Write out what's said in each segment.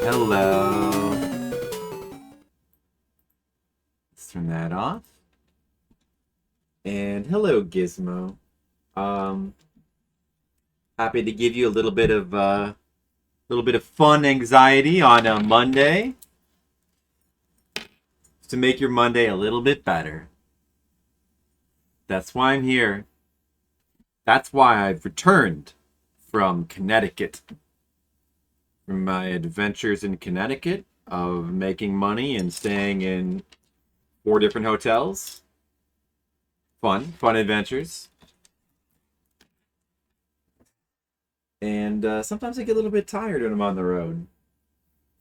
Hello. Let's turn that off. And hello, Gizmo. Happy to give you a little bit of fun anxiety on a Monday to make your Monday a little bit better. That's why I'm here. That's why I've returned from Connecticut. From my adventures in Connecticut of making money and staying in 4 different hotels. Fun adventures. And sometimes I get a little bit tired when I'm on the road.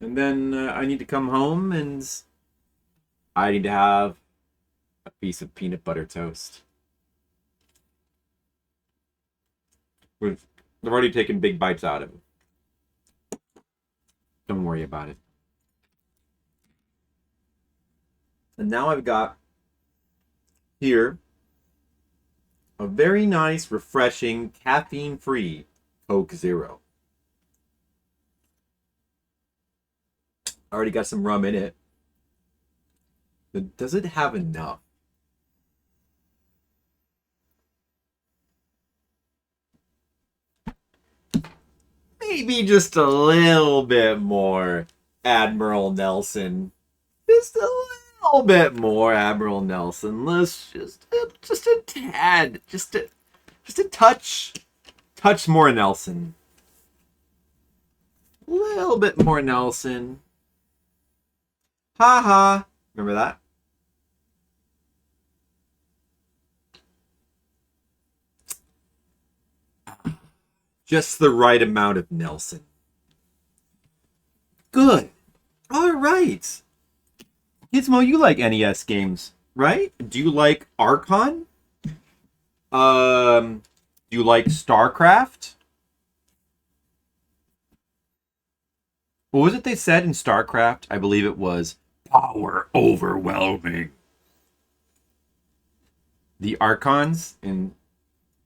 And then I need to come home and I need to have a piece of peanut butter toast. I've already taken big bites out of it. Don't worry about it. And now I've got here a very nice, refreshing, caffeine-free Coke Zero. I already got some rum in it. But does it have enough? Maybe just a little bit more Admiral Nelson. Just a little bit more Admiral Nelson. Let's just a tad, just a touch more Nelson. A little bit more Nelson. Ha ha. Remember that? Just the right amount of Nelson. Good. All right. Gizmo, you like NES games, right? Do you like Archon? Do you like StarCraft? What was it they said in StarCraft? I believe it was power overwhelming. The Archons in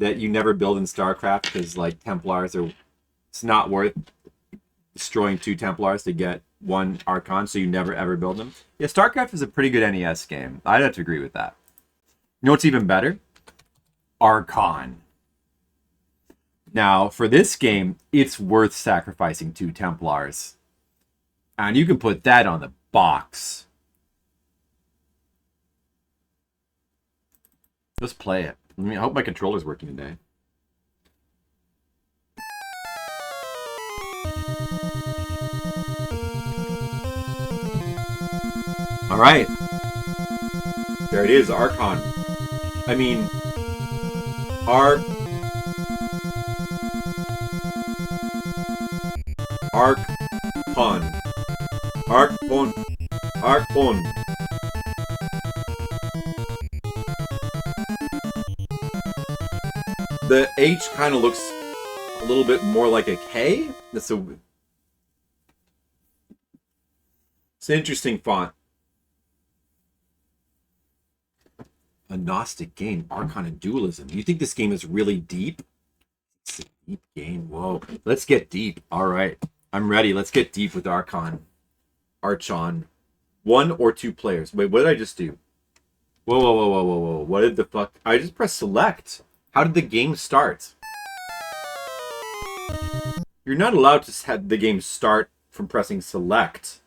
that you never build in StarCraft because like Templars are, it's not worth destroying 2 Templars to get 1 Archon, so you never ever build them. Yeah, StarCraft is a pretty good NES game. I'd have to agree with that. You know what's even better? Archon. Now, for this game, it's worth sacrificing 2 Templars. And you can put that on the box. Let's play it. I hope my controller's working today. All right. There it is, Archon. I mean, Archon. The H kind of looks a little bit more like a K. It's an interesting font. A Gnostic game, Archon and Dualism. You think this game is really deep? It's a deep game. Whoa. Let's get deep. All right. I'm ready. Let's get deep with Archon. 1 or 2 players. Wait, what did I just do? Whoa. What did the fuck? I just pressed select. How did the game start? You're not allowed to have the game start from pressing select.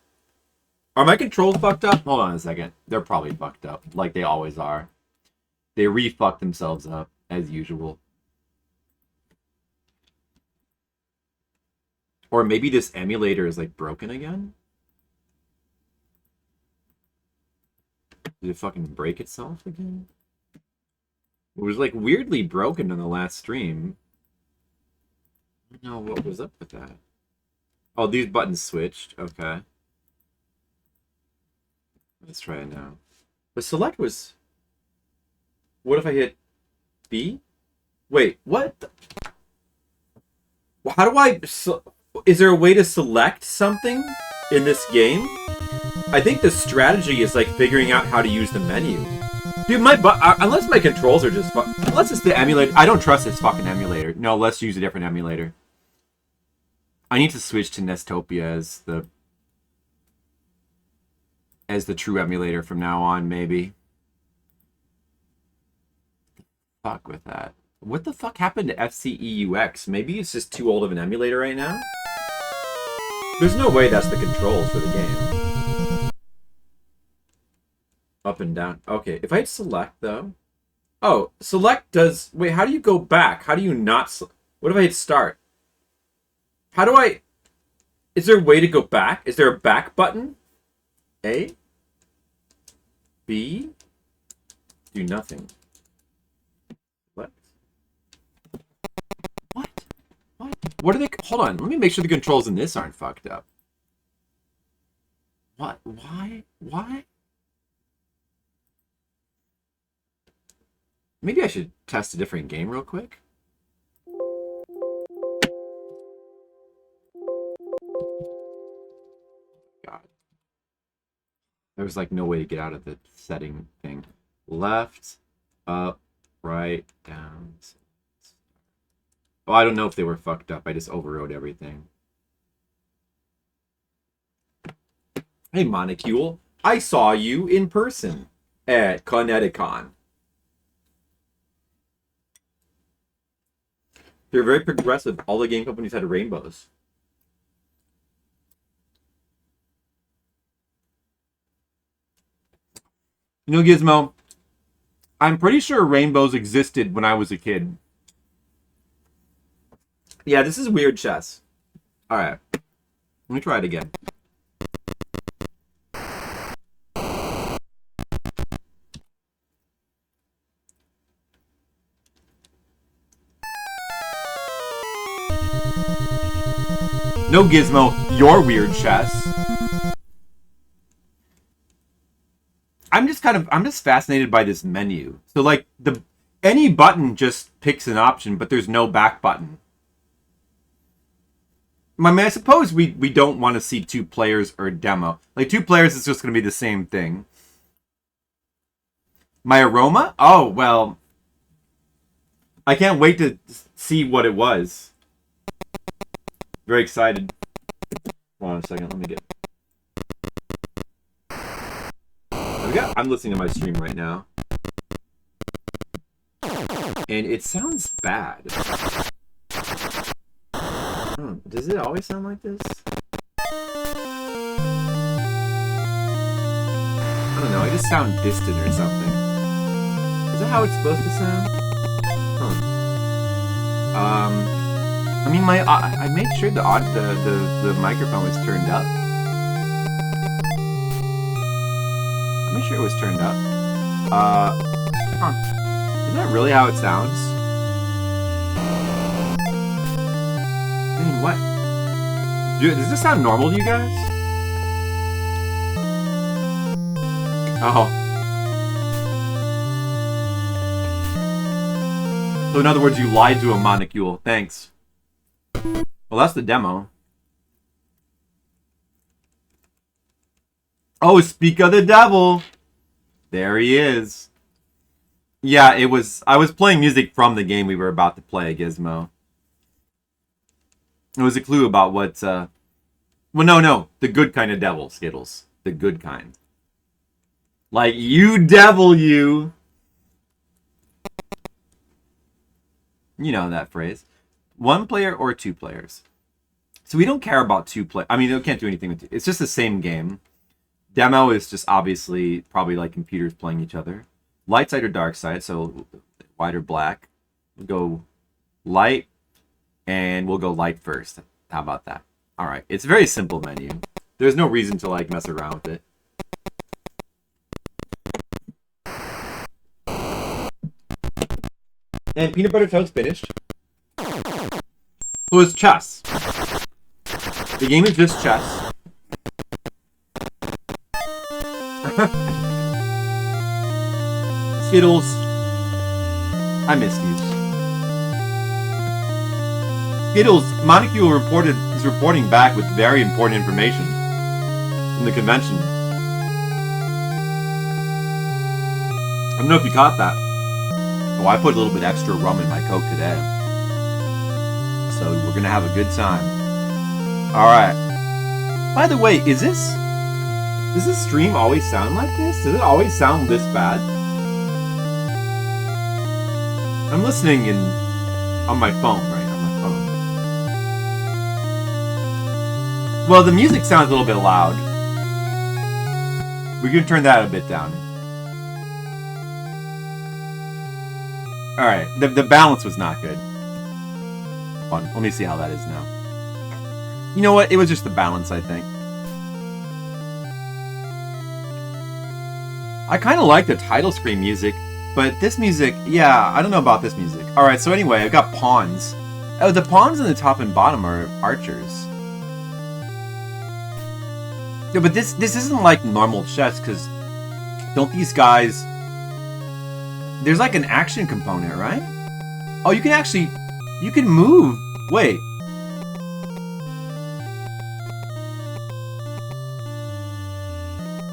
Are my controls fucked up? Hold on a second. They're probably fucked up, like they always are. They re-fuck themselves up, as usual. Or maybe this emulator is, like, broken again? Did it fucking break itself again? It was like weirdly broken in the last stream. I don't know what was up with that. Oh, these buttons switched. Okay. Let's try it now. But select was... What if I hit B? Wait, what? How do I... Is there a way to select something in this game? I think the strategy is like figuring out how to use the menu. Dude, unless my controls are just unless it's the emulator. I don't trust this fucking emulator. No, let's use a different emulator. I need to switch to Nestopia as the true emulator from now on, maybe. Fuck with that. What the fuck happened to FCEUX? Maybe it's just too old of an emulator right now? There's no way that's the controls for the game. Up and down. Okay, if I hit select, though... Oh, select does... Wait, how do you go back? How do you not... What if I hit start? How do I... Is there a way to go back? Is there a back button? A? B? Do nothing. What? What? What? What are they... Hold on, let me make sure the controls in this aren't fucked up. What? Why? Why? Maybe I should test a different game real quick. God. There was like no way to get out of the setting thing. Left, up, right, down. Oh, I don't know if they were fucked up. I just overrode everything. Hey, Monocule. I saw you in person at Connecticut. They're very progressive. All the game companies had rainbows. You know, Gizmo, I'm pretty sure rainbows existed when I was a kid. Yeah, this is weird chess. Alright. Let me try it again. No, Gizmo, your weird chess. I'm just fascinated by this menu. So like any button just picks an option, but there's no back button. I mean, I suppose we don't want to see 2 players or demo. Like 2 players is just going to be the same thing. My aroma? Oh, well. I can't wait to see what it was. Very excited. Hold on a second, let me get... I'm listening to my stream right now. And it sounds bad. Does it always sound like this? I don't know, I just sound distant or something. Is that how it's supposed to sound? I mean, I made sure the microphone was turned up. I made sure it was turned up. Is that really how it sounds? I mean, what? Dude, does this sound normal to you guys? Oh. So in other words, you lied to a Monocule. Thanks. Well, that's the demo. Oh, speak of the devil. There he is. Yeah, it was... I was playing music from the game we were about to play, Gizmo. It was a clue about what... Well, no. The good kind of devil, Skittles. The good kind. Like, you devil, you. You know that phrase. 1 player or 2 players. So we don't care about 2 players. I mean, they can't do anything with 2. It's just the same game. Demo is just obviously probably like computers playing each other. Light side or dark side, so white or black. We'll go light, and we'll go light first. How about that? All right. It's a very simple menu. There's no reason to like mess around with it. And peanut butter toast finished. So it's chess. The game is just chess. Skittles. I missed you. Skittles, Montague is reporting back with very important information from the convention. I don't know if you caught that. Oh, I put a little bit extra rum in my Coke today. So we're gonna have a good time. Alright. By the way, does this stream always sound like this? Does it always sound this bad? I'm listening on my phone, right? On my phone. Well, the music sounds a little bit loud. We can turn that a bit down. Alright, the balance was not good. Hold on, let me see how that is now. You know what? It was just the balance, I think. I kind of like the title screen music, but this music, yeah, I don't know about this music. Alright, so anyway, I've got pawns. Oh, the pawns in the top and bottom are archers. Yeah, but this isn't like normal chess, because don't these guys... There's like an action component, right? Oh, you can actually... You can move. Wait.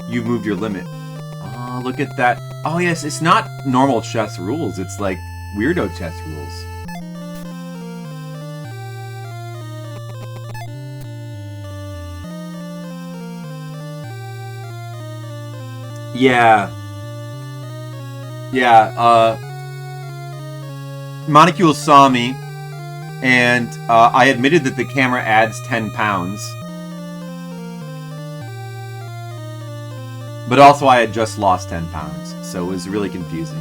You moved your limit. Oh, look at that. Oh, yes, it's not normal chess rules. It's like weirdo chess rules. Yeah. Yeah, Monocule saw me, and I admitted that the camera adds 10 pounds. But also I had just lost 10 pounds, so it was really confusing.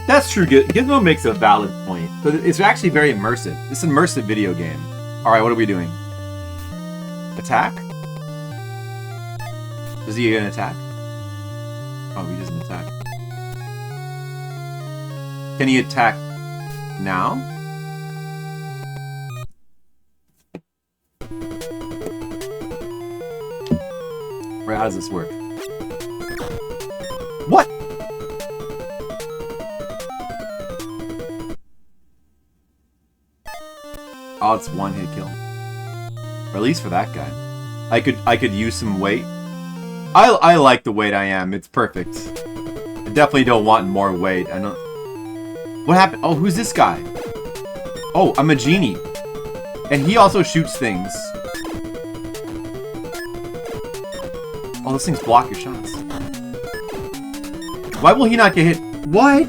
That's true, Gizmo makes a valid point. So it's actually very immersive. It's an immersive video game. Alright, what are we doing? Attack? Is he gonna attack? Oh, he doesn't attack. Can he attack now? Right, how does this work? What? Oh, it's one hit kill. Or at least for that guy. I could use some weight. I like the weight I am. It's perfect. I definitely don't want more weight. I don't... What happened? Oh, who's this guy? Oh, I'm a genie. And he also shoots things. Oh, those things block your shots. Why will he not get hit? What?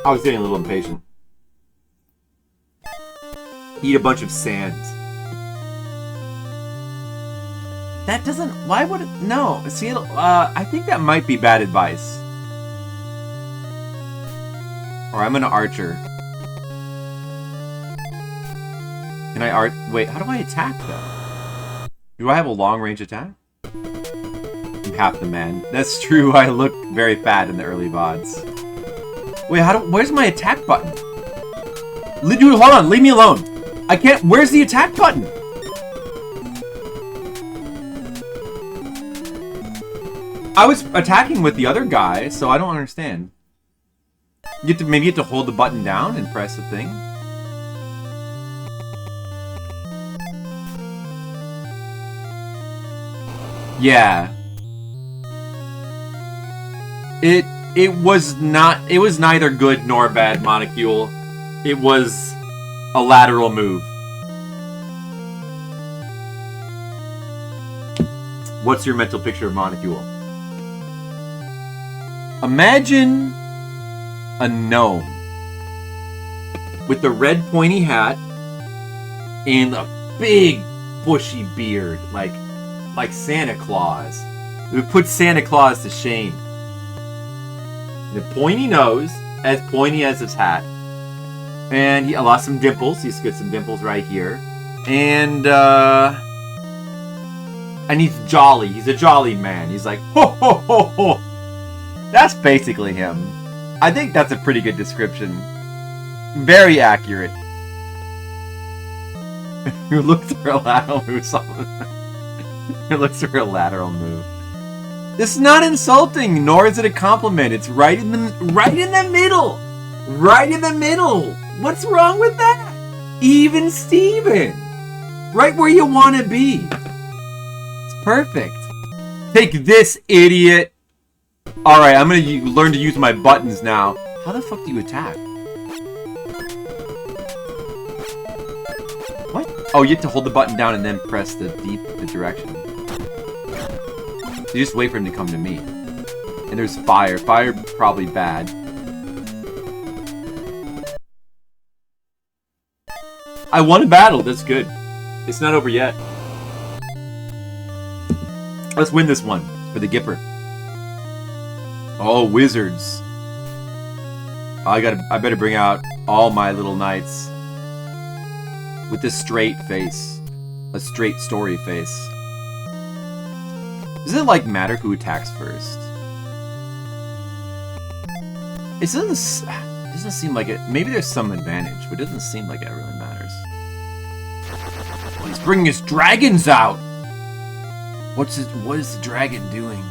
I was getting a little impatient. Eat a bunch of sand. That doesn't... Why would it... No. See, I think that might be bad advice. Or I'm an archer. Can I Wait, how do I attack, though? Do I have a long-range attack? I'm half the man. That's true, I look very fat in the early VODs. Wait, where's my attack button? Dude, hold on, leave me alone. I can't... Where's the attack button? I was attacking with the other guy, so I don't understand. Maybe you have to hold the button down and press the thing? Yeah. It was neither good nor bad, Monocule. It was a lateral move. What's your mental picture of Monocule? Imagine a gnome with the red pointy hat and a big bushy beard, like Santa Claus. It would put Santa Claus to shame. And a pointy nose, as pointy as his hat, and he lost some dimples. He's got some dimples right here, and he's jolly. He's a jolly man. He's like, ho ho ho ho. That's basically him. I think that's a pretty good description. Very accurate. Who looks for a lateral move? Who looks for a lateral move? This is not insulting, nor is it a compliment. It's right in the middle. Right in the middle. What's wrong with that? Even Steven. Right where you want to be. It's perfect. Take this, idiot. Alright, I'm going to learn to use my buttons now. How the fuck do you attack? What? Oh, you have to hold the button down and then press the direction. So you just wait for him to come to me. And there's fire. Fire, probably bad. I won a battle. That's good. It's not over yet. Let's win this one for the Gipper. Oh, wizards. I better bring out all my little knights. With this straight face. A straight story face. Does it, like, matter who attacks first? It doesn't seem like it... Maybe there's some advantage, but it doesn't seem like it really matters. Well, he's bringing his dragons out! What is the dragon doing?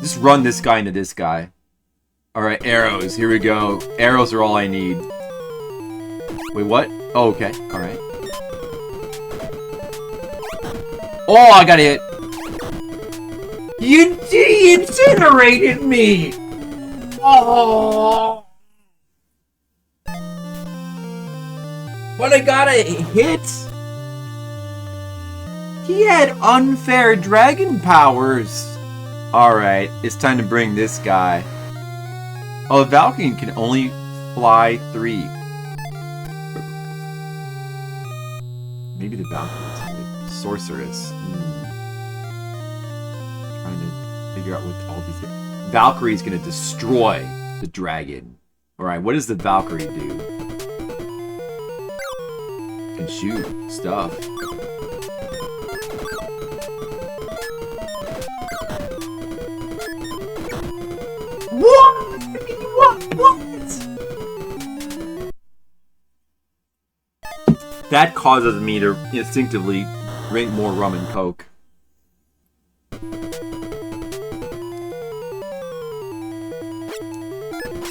Just run this guy into this guy. Alright, arrows. Here we go. Arrows are all I need. Wait, what? Oh, okay. Alright. Oh, I got hit! You de-incinerated me! Oh! But I got a hit! He had unfair dragon powers! Alright, it's time to bring this guy. Oh, the Valkyrie can only fly 3. Maybe the Valkyrie is the sorceress. Trying to figure out what all these things. Valkyrie's gonna destroy the dragon. Alright, what does the Valkyrie do? Can shoot stuff. What? That causes me to instinctively drink more rum and coke.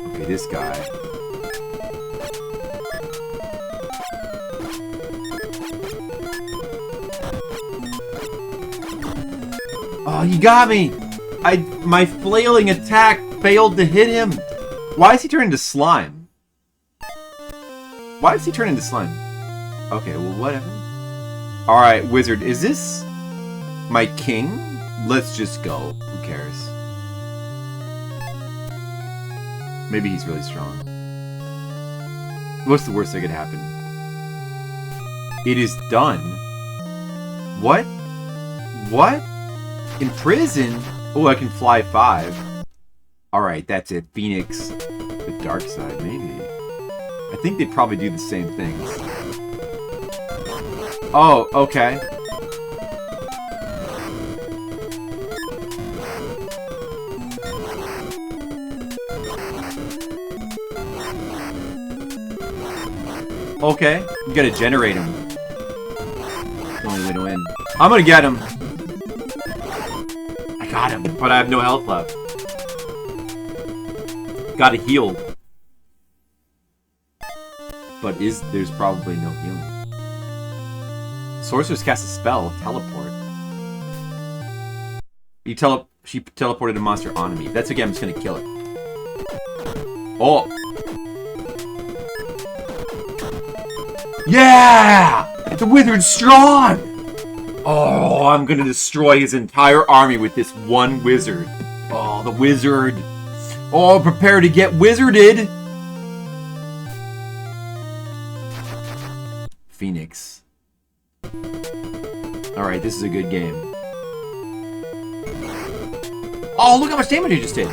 Okay, this guy. Oh, you got me! My flailing attack failed to hit him. Why is he turning into slime? Why is he turning into slime? Okay, well, whatever. Alright, wizard, is this my king? Let's just go. Who cares? Maybe he's really strong. What's the worst that could happen? It is done. What? What? In prison? Oh, I can fly 5. Alright, that's it. Phoenix. The dark side, maybe. I think they'd probably do the same things. Oh, okay. Okay, you gotta generate him. The only way to win. I'm gonna get him. I got him, but I have no health left. Gotta heal. But there's probably no healing. Sorceress cast a spell, teleport. She teleported a monster onto me. That's okay, I'm just gonna kill it. Oh! Yeah! The wizard's strong! Oh, I'm gonna destroy his entire army with this one wizard. Oh, the wizard. Oh, prepare to get wizarded! Phoenix. Alright, this is a good game. Oh, look how much damage he just did!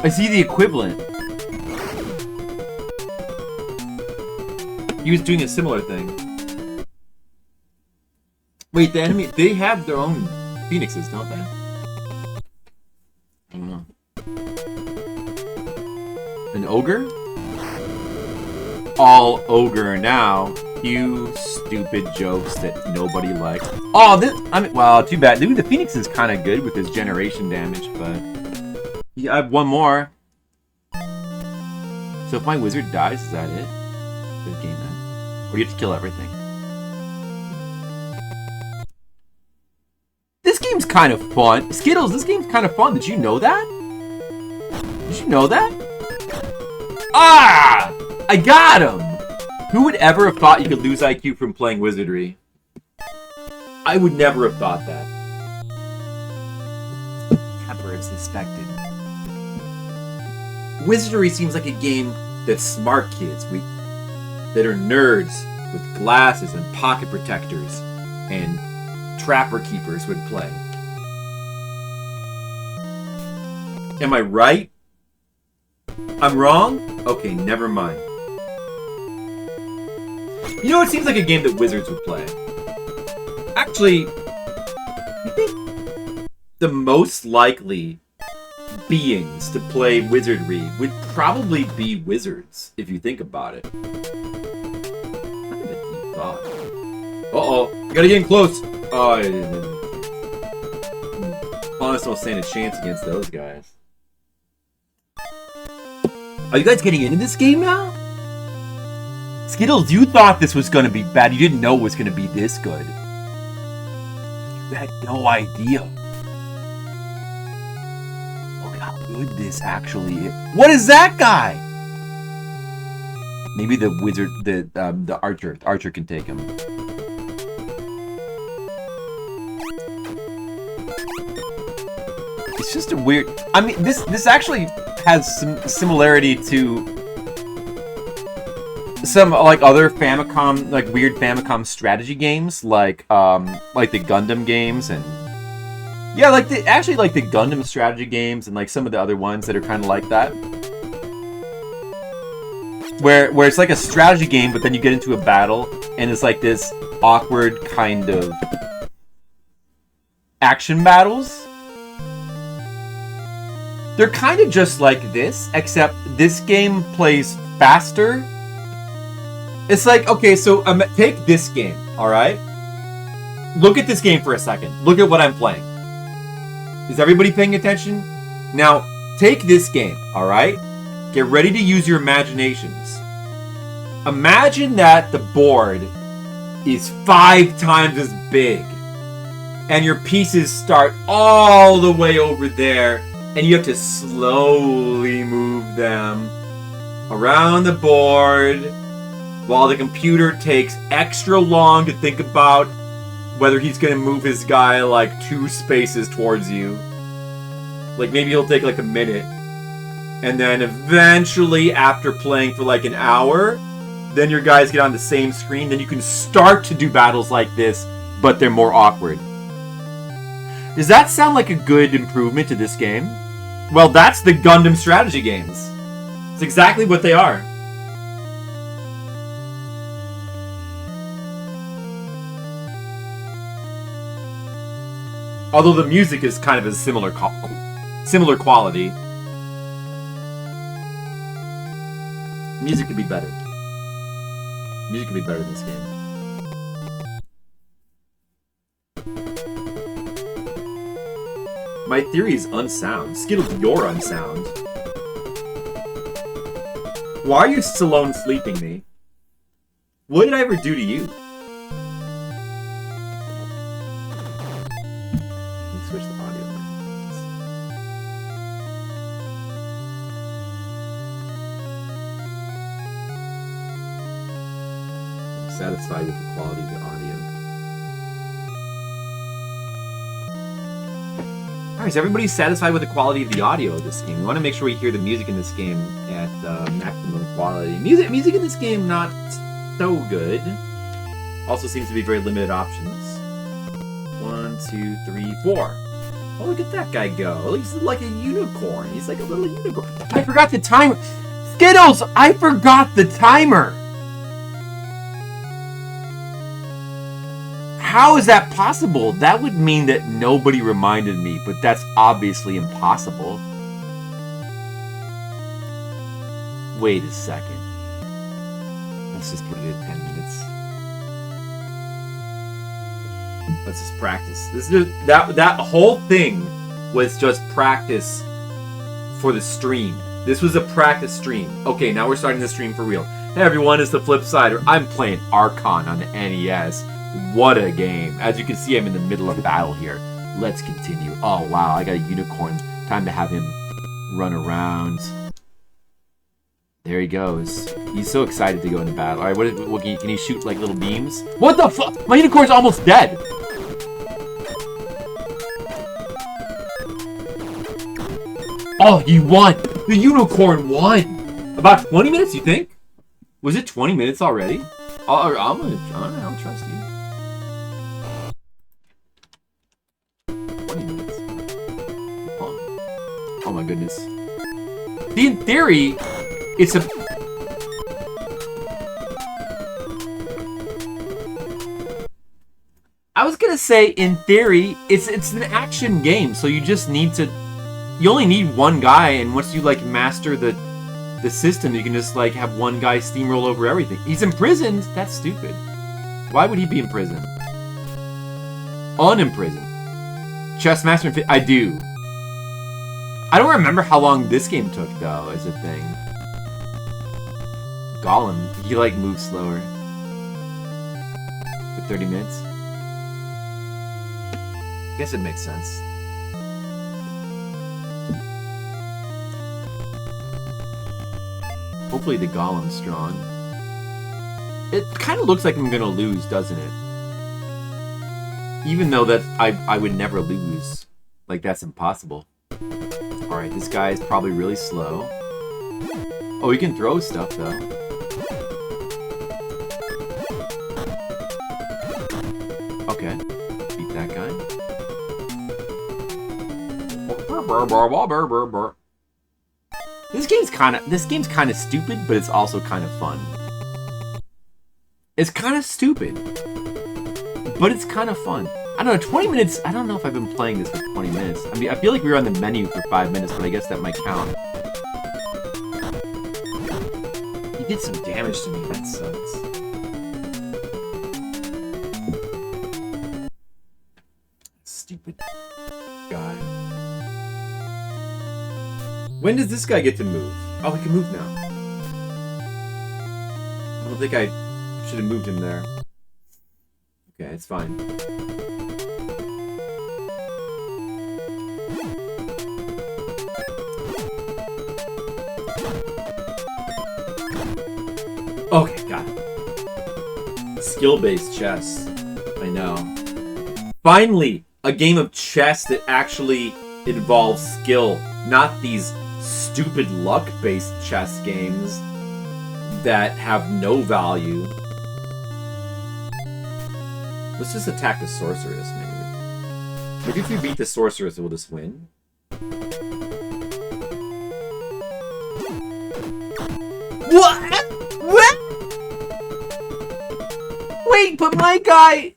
I see the equivalent. He was doing a similar thing. Wait, the enemy, they have their own phoenixes, don't they? ogre? All ogre now. You stupid jokes that nobody likes. Oh, this, I mean, well, too bad. Dude, the Phoenix is kind of good with his generation damage, but yeah, I have one more. So if my wizard dies, is that it? Good game then. Or do you have to kill everything? This game's kind of fun. Skittles, this game's kind of fun. Did you know that? Did you know that? Ah! I got him! Who would ever have thought you could lose IQ from playing wizardry? I would never have thought that. Temper as suspected. Wizardry seems like a game that smart kids, that are nerds with glasses and pocket protectors and trapper keepers would play. Am I right? I'm wrong? Okay, never mind. You know, it seems like a game that wizards would play. Actually, I think the most likely beings to play wizardry would probably be wizards, if you think about it. Kind of a deep thought. Uh-oh, you gotta get in close. Oh, Honest don't stand a chance against those guys. Are you guys getting into this game now? Skittles, you thought this was gonna be bad. You didn't know it was gonna be this good. You had no idea. Look how good this actually is. What is that guy? Maybe the wizard, the archer. The archer can take him. It's just a weird. I mean, this actually has some similarity to some like other Famicom, like weird Famicom strategy games, like the Gundam games, and yeah, like the Gundam strategy games, and like some of the other ones that are kind of like that, where it's like a strategy game, but then you get into a battle, and it's like this awkward kind of action battles. They're kind of just like this, except this game plays faster. It's like, okay, so take this game, alright? Look at this game for a second. Look at what I'm playing. Is everybody paying attention? Now, take this game, alright? Get ready to use your imaginations. Imagine that the board is 5 times as big, and your pieces start all the way over there, and you have to slowly move them around the board while the computer takes extra long to think about whether he's going to move his guy like 2 spaces towards you. Like maybe he'll take like a minute. And then eventually, after playing for like an hour, then your guys get on the same screen. Then you can start to do battles like this, but they're more awkward. Does that sound like a good improvement to this game? Well, that's the Gundam strategy games. It's exactly what they are. Although the music is kind of a similar quality. Music could be better. Music could be better in this game. My theory is unsound. Skittles, you're unsound. Why are you Stallone sleeping me? What did I ever do to you? Let me switch the audio. I'm satisfied with the quality of the audio. Alright, so everybody's satisfied with the quality of the audio of this game. We want to make sure we hear the music in this game at maximum quality. Music in this game, not so good. Also seems to be very limited options. 1, 2, 3, 4. Oh, look at that guy go. He's like a unicorn. He's like a little unicorn. I forgot the timer. Skittles, I forgot the timer. How is that possible? That would mean that nobody reminded me, but that's obviously impossible. Wait a second. Let's just put it at 10 minutes. Let's just practice. This is that whole thing was just practice for the stream. This was a practice stream. Okay, now we're starting the stream for real. Hey everyone, it's the Flip Sider. I'm playing Archon on the NES. What a game. As you can see, I'm in the middle of battle here. Let's continue. Oh wow, I got a unicorn. Time to have him run around. There he goes. He's so excited to go into battle. Alright, what can he shoot like little beams? What the fuck? My unicorn's almost dead! Oh, he won! The unicorn won! About 20 minutes, you think? Was it 20 minutes already? I'll trust you. 20 minutes. Oh my goodness. See, in theory, it's a... I was gonna say, in theory, it's an action game, so you just need to... You only need one guy, and once you, like, master the system, you can just, like, have one guy steamroll over everything. He's imprisoned? That's stupid. Why would he be imprisoned? Unimprisoned. Chess master... I do. I don't remember how long this game took, though, as a thing. Gollum, he like moves slower. For 30 minutes. Guess it makes sense. Hopefully the Golem's strong. It kind of looks like I'm gonna lose, doesn't it? Even though that I would never lose. Like, that's impossible. Alright, this guy is probably really slow. Oh, he can throw stuff, though. Okay. Beat that guy. This game's kind of stupid, but it's also kind of fun. It's kind of stupid, but it's kind of fun. I don't know, 20 minutes, I don't know if I've been playing this for 20 minutes. I mean, I feel like we were on the menu for 5 minutes, but I guess that might count. He did some damage to me, that sucks. Stupid guy. When does this guy get to move? Oh, he can move now. I don't think I should have moved him there. Okay, it's fine. Okay, got it. Skill-based chess. I know. Finally, a game of chess that actually involves skill, not these stupid luck-based chess games that have no value. Let's just attack the sorceress, maybe. Maybe if we beat the sorceress, we'll just win. What? What? Wait, but my guy...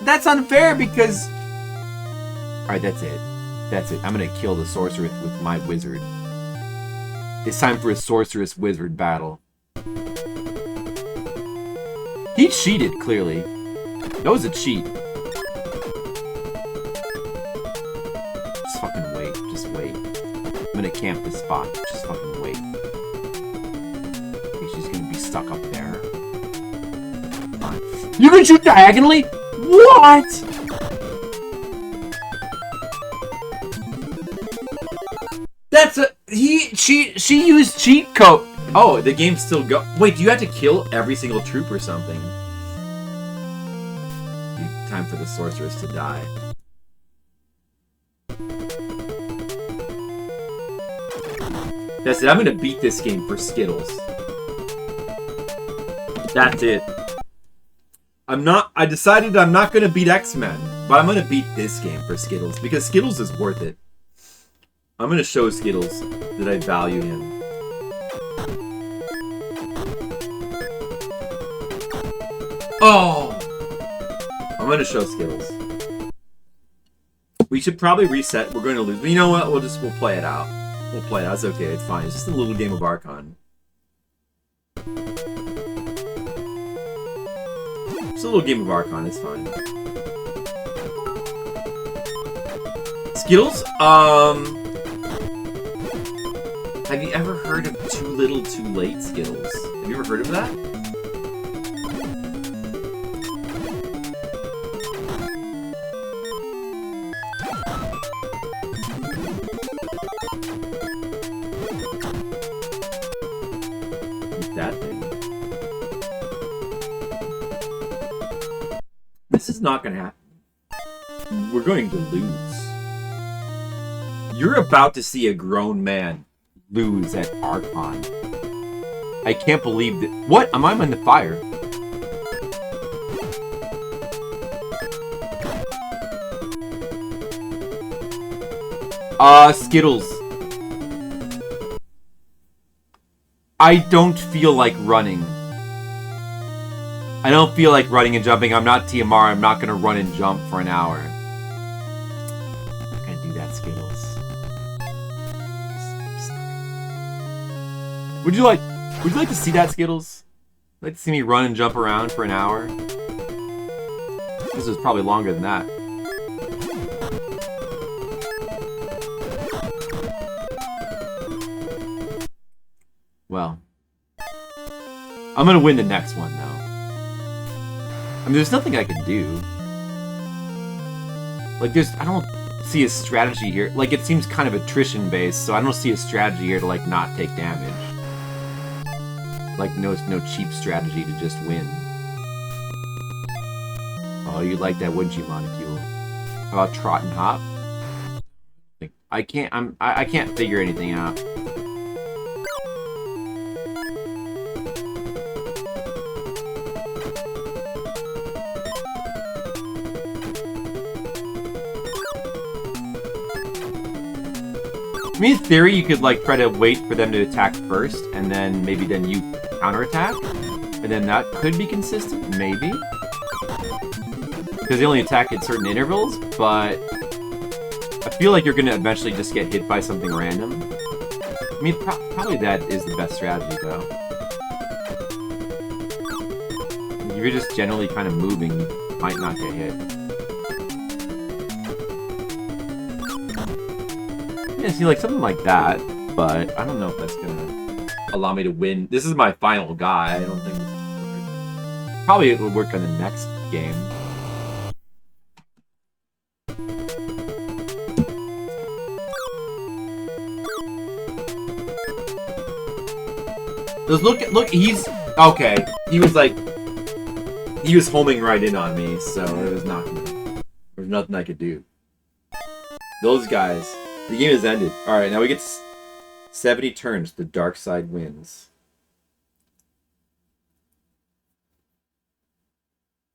That's unfair because... Alright, that's it. That's it. I'm gonna kill the sorceress with my wizard. It's time for a sorceress wizard battle. He cheated, clearly. That was a cheat. Just fucking wait. Just wait. I'm gonna camp this spot. Just fucking wait. Okay, she's gonna be stuck up there. Fine. You can shoot diagonally? What? That's a... She used cheat code. Oh, the game's still go... Wait, do you have to kill every single troop or something? Time for the sorceress to die. That's it. I'm gonna beat this game for Skittles. That's it. I decided I'm not gonna beat X-Men, but I'm gonna beat this game for Skittles, because Skittles is worth it. I'm gonna show Skittles that I value him. Oh! I'm gonna show Skittles. We should probably reset. We're going to lose. But you know what? We'll play it out. We'll play it out. It's okay. It's fine. It's just a little game of Archon. Just a little game of Archon is fine. Skittles? Have you ever heard of Too Little Too Late Skittles? Have you ever heard of that? That thing. This is not gonna happen. We're going to lose. You're about to see a grown man lose at Archon. I can't believe that. What? Am I in the fire? Skittles. I don't feel like running. I don't feel like running and jumping. I'm not TMR. I'm not gonna run and jump for an hour. I'm not gonna do that, Skittles. Would you like to see that, Skittles? Like to see me run and jump around for an hour? This was probably longer than that. Well, I'm gonna win the next one, though. I mean, there's nothing I can do. Like, I don't see a strategy here. Like, it seems kind of attrition-based, so I don't see a strategy here to, like, not take damage. Like, no cheap strategy to just win. Oh, you'd like that, wouldn't you, Molecule? How about Trot and Hop? Like, I can't figure anything out. I mean, in theory, you could, like, try to wait for them to attack first, and then maybe you counterattack, and then that could be consistent, maybe. Because they only attack at certain intervals, but I feel like you're gonna eventually just get hit by something random. I mean, probably that is the best strategy, though. If you're just generally kind of moving, you might not get hit. Yeah, see, like, something like that, but I don't know if that's gonna allow me to win. This is my final guy. I don't think this will work. Probably it will work on the next game. Look, he's okay. He was homing right in on me, so there was nothing I could do. Those guys. The game has ended. Alright, now we get 70 turns. The dark side wins.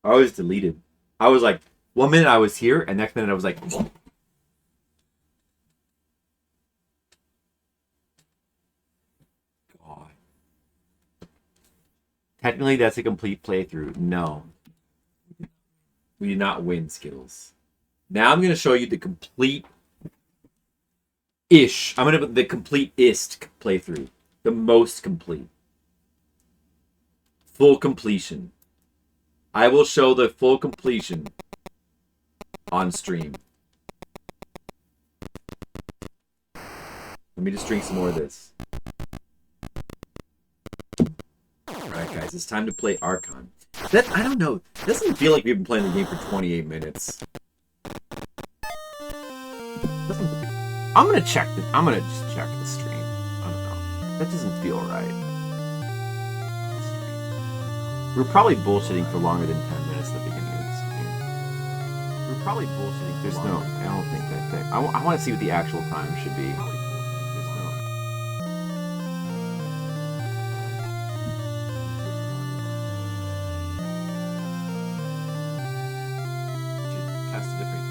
I was deleted. I was like, 1 minute I was here, and next minute I was like... God. Technically, that's a complete playthrough. No. We did not win, Skittles. Now I'm going to show you the complete... I'm gonna put the complete-ist playthrough. The most complete. Full completion. I will show the full completion on stream. Let me just drink some more of this. Alright guys, it's time to play Archon. I don't know. It doesn't feel like we've been playing the game for 28 minutes. I'm gonna just check the stream. I don't know. That doesn't feel right. We're probably bullshitting for longer than 10 minutes at the beginning of the stream. We're probably bullshitting for longer. I don't think that thing. I want to see what the actual time should be. Test a different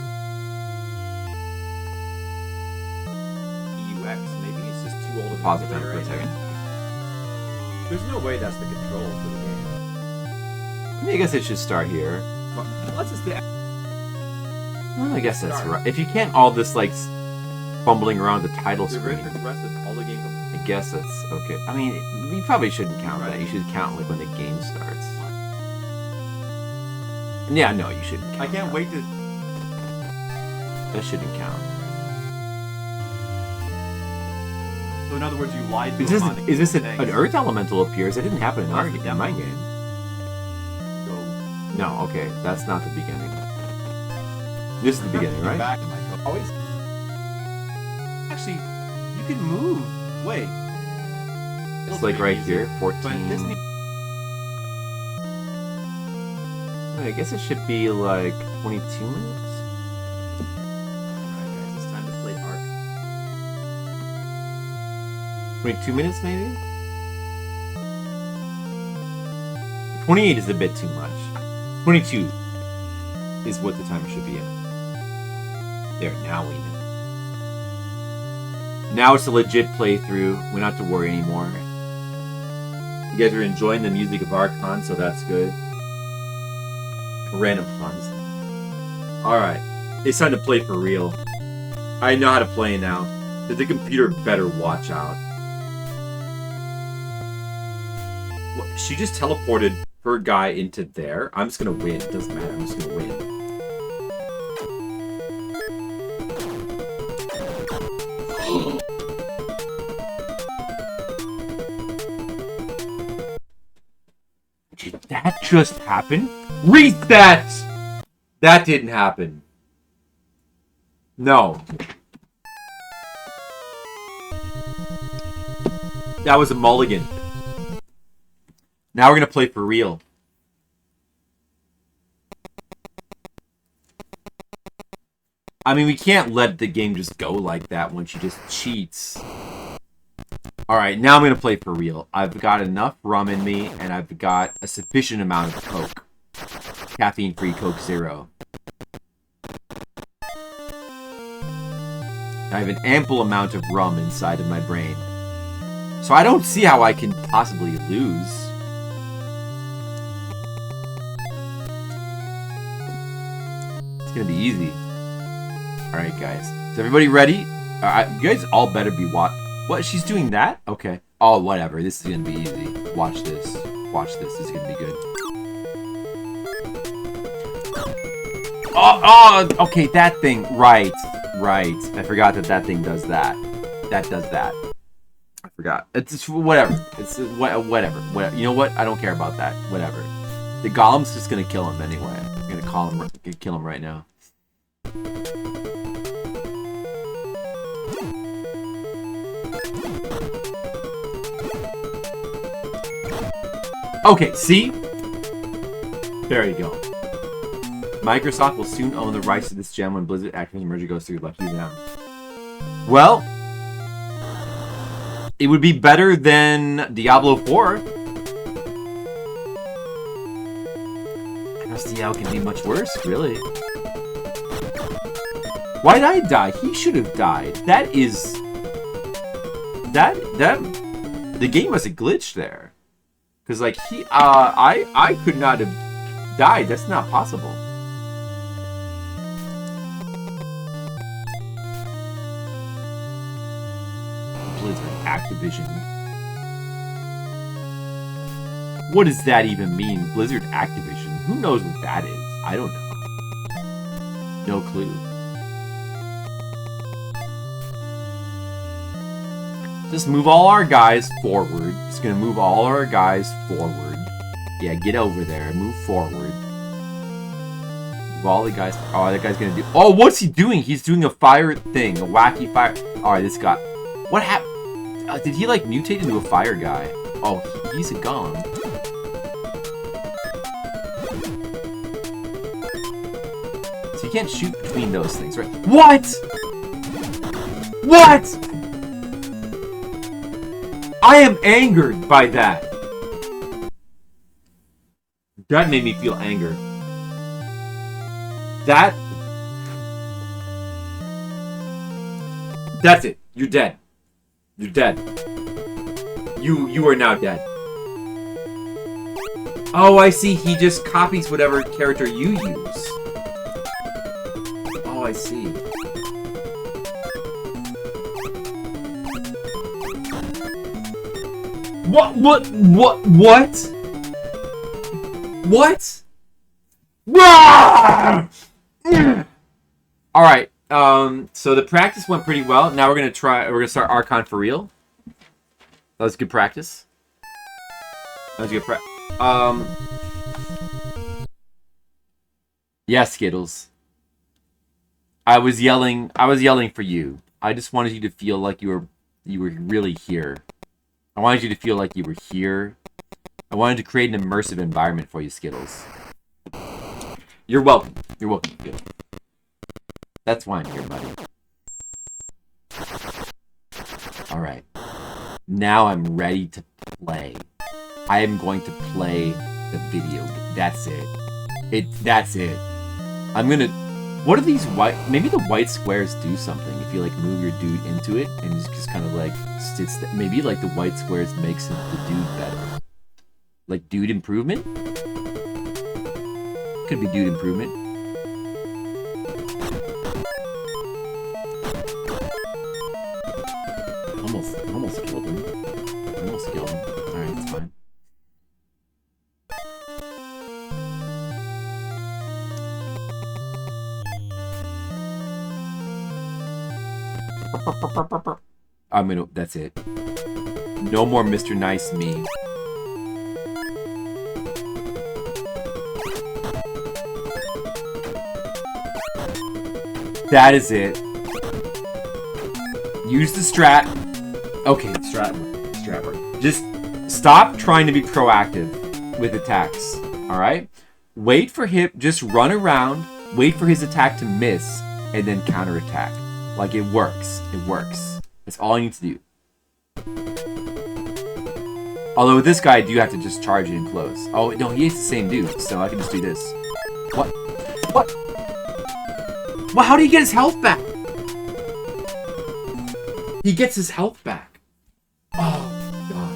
maybe it's just too old to pause it down for a second. There's no way that's the control for the game. I mean, I guess it should start here. Let's just well, I guess that's right. If you can't all this, like, fumbling around the title screen. All the game. guess that's okay. I mean, you probably shouldn't count that. You should count like when the game starts. Yeah, no, you shouldn't count I can't wait to... That shouldn't count. So in other words, you lied to him on the Is this an thing. Earth Elemental appears? That didn't happen in That's our the in demo. my game. No, okay, that's not the beginning. This is the beginning, right? Back to my code. Always. Actually, you can move. Wait. It's like right here, 14. But this needs... Wait, I guess it should be like 22 minutes. Alright guys, it's time to play Ark. 22 minutes, maybe? 28 is a bit too much. 22 is what the timer should be at. There, now we know. Now it's a legit playthrough. We don't have to worry anymore. You guys are enjoying the music of Archon, so that's good. Random puns. Alright. It's time to play for real. I know how to play now. But the computer better watch out. What, she just teleported her guy into there? I'm just gonna win. It doesn't matter. I'm just gonna win. Did that just happen? Reset! That didn't happen. No. That was a mulligan. Now we're gonna play for real. I mean, we can't let the game just go like that when she just cheats. Alright, now I'm gonna play for real. I've got enough rum in me, and I've got a sufficient amount of Coke. Caffeine-free Coke Zero. I have an ample amount of rum inside of my brain. So I don't see how I can possibly lose. It's gonna be easy. Alright, guys. Is everybody ready? You guys all better be What? She's doing that? Okay. Oh, whatever. This is gonna be easy. Watch this. Watch this. This is gonna be good. Oh, okay. That thing. Right. Right. I forgot that thing does that. That does that. I forgot. It's whatever. It's whatever. You know what? I don't care about that. Whatever. The golem's just gonna kill him anyway. I'm gonna kill him right now. Okay, see? There you go. Microsoft will soon own the rights to this gem when Blizzard Activision merger goes through. Lucky them. Well, it would be better than Diablo 4. I don't see how it can be much worse, really. Why did I die? He should have died. That is... The game must have glitched there. Because, like, I could not have died. That's not possible. Blizzard Activision. What does that even mean? Blizzard Activision? Who knows what that is? I don't know. No clue. Just move all our guys forward. Just gonna move all our guys forward. Yeah, get over there. Move forward. Move all the guys. Oh, that guy's gonna do. Oh, what's he doing? He's doing a fire thing. A wacky fire. Alright, this guy. What happened? Did he, like, mutate into a fire guy? Oh, he's a golem. So you can't shoot between those things, right? What? What? I am angered by that. That made me feel anger. That's it. You're dead. You're dead. You are now dead. Oh, I see. He just copies whatever character you use. Oh, I see. What? What? All right. So the practice went pretty well. Now we're gonna start Archon for real. That was good practice. Yeah, Skittles. I was yelling for you. I just wanted you to feel like you were really here. I wanted you to feel like you were here. I wanted to create an immersive environment for you, Skittles. You're welcome. You're welcome. Good. That's why I'm here, buddy. Alright. Now I'm ready to play. I am going to play the video. That's it. That's it. I'm gonna... What are these white... Maybe the white squares do something. If you, like, move your dude into it and just kind of, like, sits... Maybe, like, the white squares makes the dude better. Like, dude improvement? Could be dude improvement. Almost killed him. Alright, it's fine. That's it. No more Mr. Nice Me. That is it. Use the strat. Okay, strat work. Just stop trying to be proactive with attacks. Alright? Wait for him, just run around, wait for his attack to miss, and then counterattack. Like, it works. It works. That's all you need to do. Although with this guy, I do have to just charge it in close. Oh, no, he is the same dude, so I can just do this. What? What? Well, how do you get his health back? He gets his health back. Oh, God.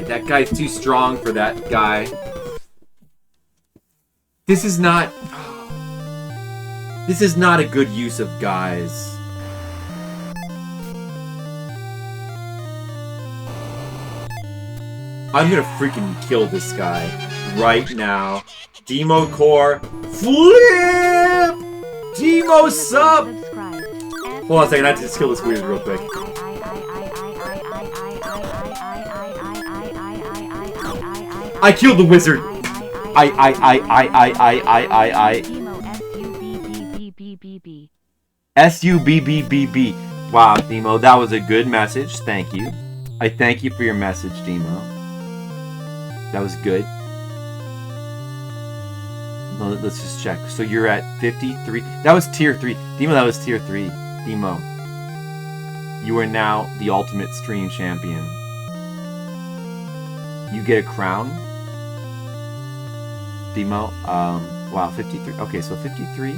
That guy's too strong for that guy. This is not a good use of guys. I'm gonna freaking kill this guy right now. Demo core, flip! Demo sub! Hold on a second, I have to just kill this wizard real quick. I killed the wizard! S-U-B-B-B-B. Wow, Demo, that was a good message. Thank you. I thank you for your message, Demo. That was good. No, let's just check. So you're at 53. That was tier 3. Demo, that was tier 3. Demo. You are now the ultimate stream champion. You get a crown. Demo. Wow, 53. Okay, so 53.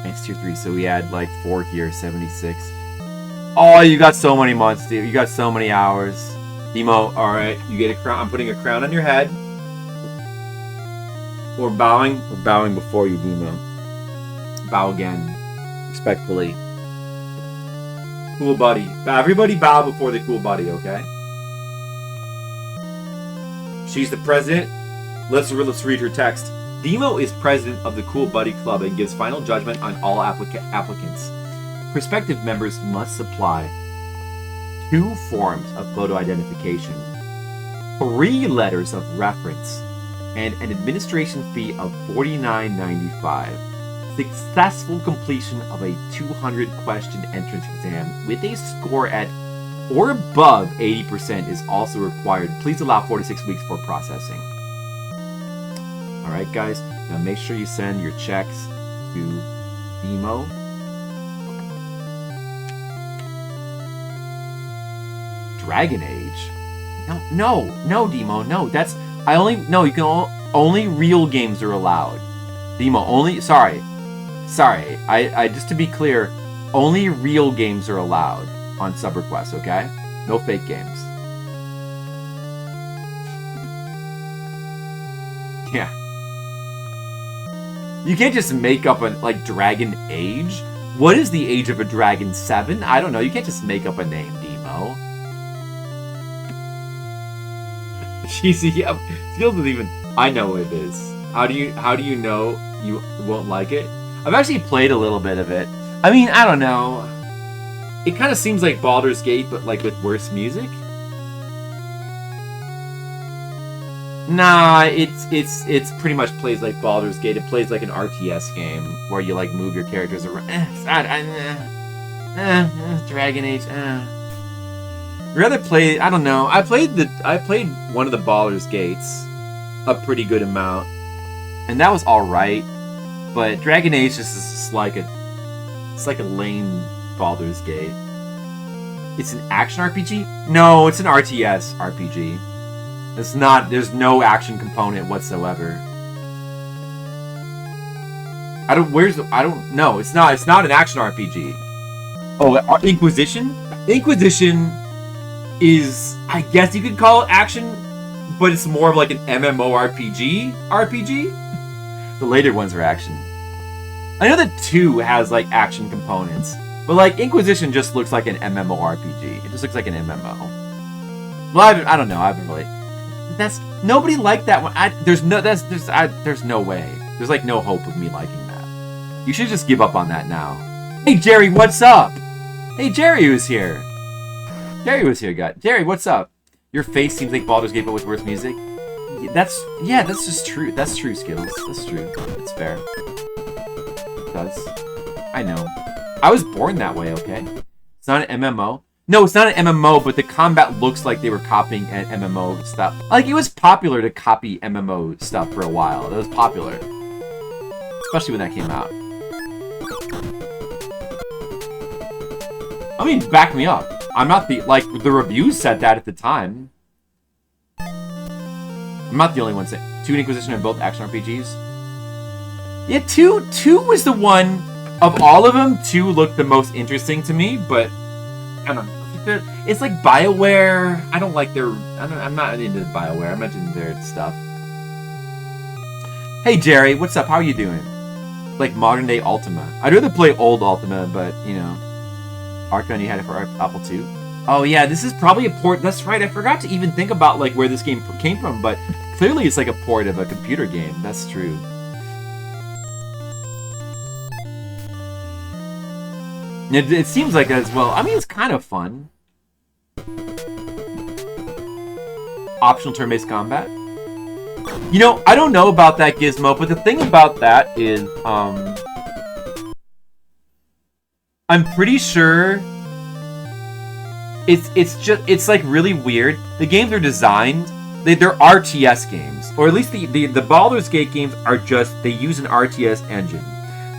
And it's tier 3, so we add like 4 here, 76. Oh, you got so many months, dude. You got so many hours. Demo, alright, you get a crown. I'm putting a crown on your head. We're bowing. We're bowing before you, Demo. Bow again. Respectfully. Cool buddy. Everybody bow before the cool buddy, okay? She's the president. Let's read her text. Demo is president of the Cool Buddy Club and gives final judgment on all applicants. Prospective members must supply 2 forms of photo identification, 3 letters of reference, and an administration fee of $49.95. Successful completion of a 200-question entrance exam with a score at or above 80% is also required. Please allow 4 to 6 weeks for processing. Alright guys, now make sure you send your checks to Demo. Dragon Age? No, Demo, no, that's... you can only real games are allowed. Demo, sorry, I just to be clear, only real games are allowed on sub requests, okay? No fake games. Yeah. You can't just make up a, like, Dragon Age. What is the age of a dragon? 7? I don't know. You can't just make up a name, Demo. Jeez, yeah. Skills doesn't even... I know what it is. How do you know you won't like it? I've actually played a little bit of it. I mean, I don't know. It kind of seems like Baldur's Gate, but like with worse music. Nah, it's pretty much plays like Baldur's Gate. It plays like an RTS game where you like move your characters around. Dragon Age. I'd rather play. I don't know. I played one of the Baldur's Gates a pretty good amount, and that was all right. But Dragon Age just is just like a lame Baldur's Gate. It's an action RPG? No, it's an RTS RPG. It's not. There's no action component whatsoever. I don't know. It's not an action RPG. Oh, Inquisition? Inquisition is, I guess you could call it action, but it's more of like an MMORPG RPG. The later ones are action. I know that 2 has like action components, but like Inquisition just looks like an MMORPG. It just looks like an MMO. Well, I don't know. I haven't really. That's nobody liked that one. There's no way. There's like no hope of me liking that. You should just give up on that now. Hey Jerry, what's up? Hey Jerry was here. Jerry was here, guy. Jerry, what's up? Your face seems like Baldur's Gate, but with worse music. That's just true. That's true, Skittles. That's true. It's fair. It does. I know. I was born that way. Okay. It's not an MMO. No, it's not an MMO, but the combat looks like they were copying an MMO stuff. Like, it was popular to copy MMO stuff for a while. It was popular. Especially when that came out. I mean, back me up. I'm not the... Like, the reviews said that at the time. I'm not the only one saying... 2 and Inquisition are both action RPGs. Yeah, 2 was the one... Of all of them, 2 looked the most interesting to me, but... I don't know. It's like BioWare. I don't like their... I'm not into BioWare. I'm not into their stuff. Hey, Jerry. What's up? How are you doing? Like modern-day Ultima. I'd rather play old Ultima, but, you know... Archon, you had it for Apple II? Oh, yeah. This is probably a port... That's right. I forgot to even think about, like, where this game came from, but clearly it's like a port of a computer game. That's true. It seems like as well. I mean, it's kind of fun. Optional turn-based combat. You know, I don't know about that, Gizmo, but the thing about that is, I'm pretty sure it's like really weird. The games are designed, they're RTS games, or at least the Baldur's Gate games are just, they use an RTS engine.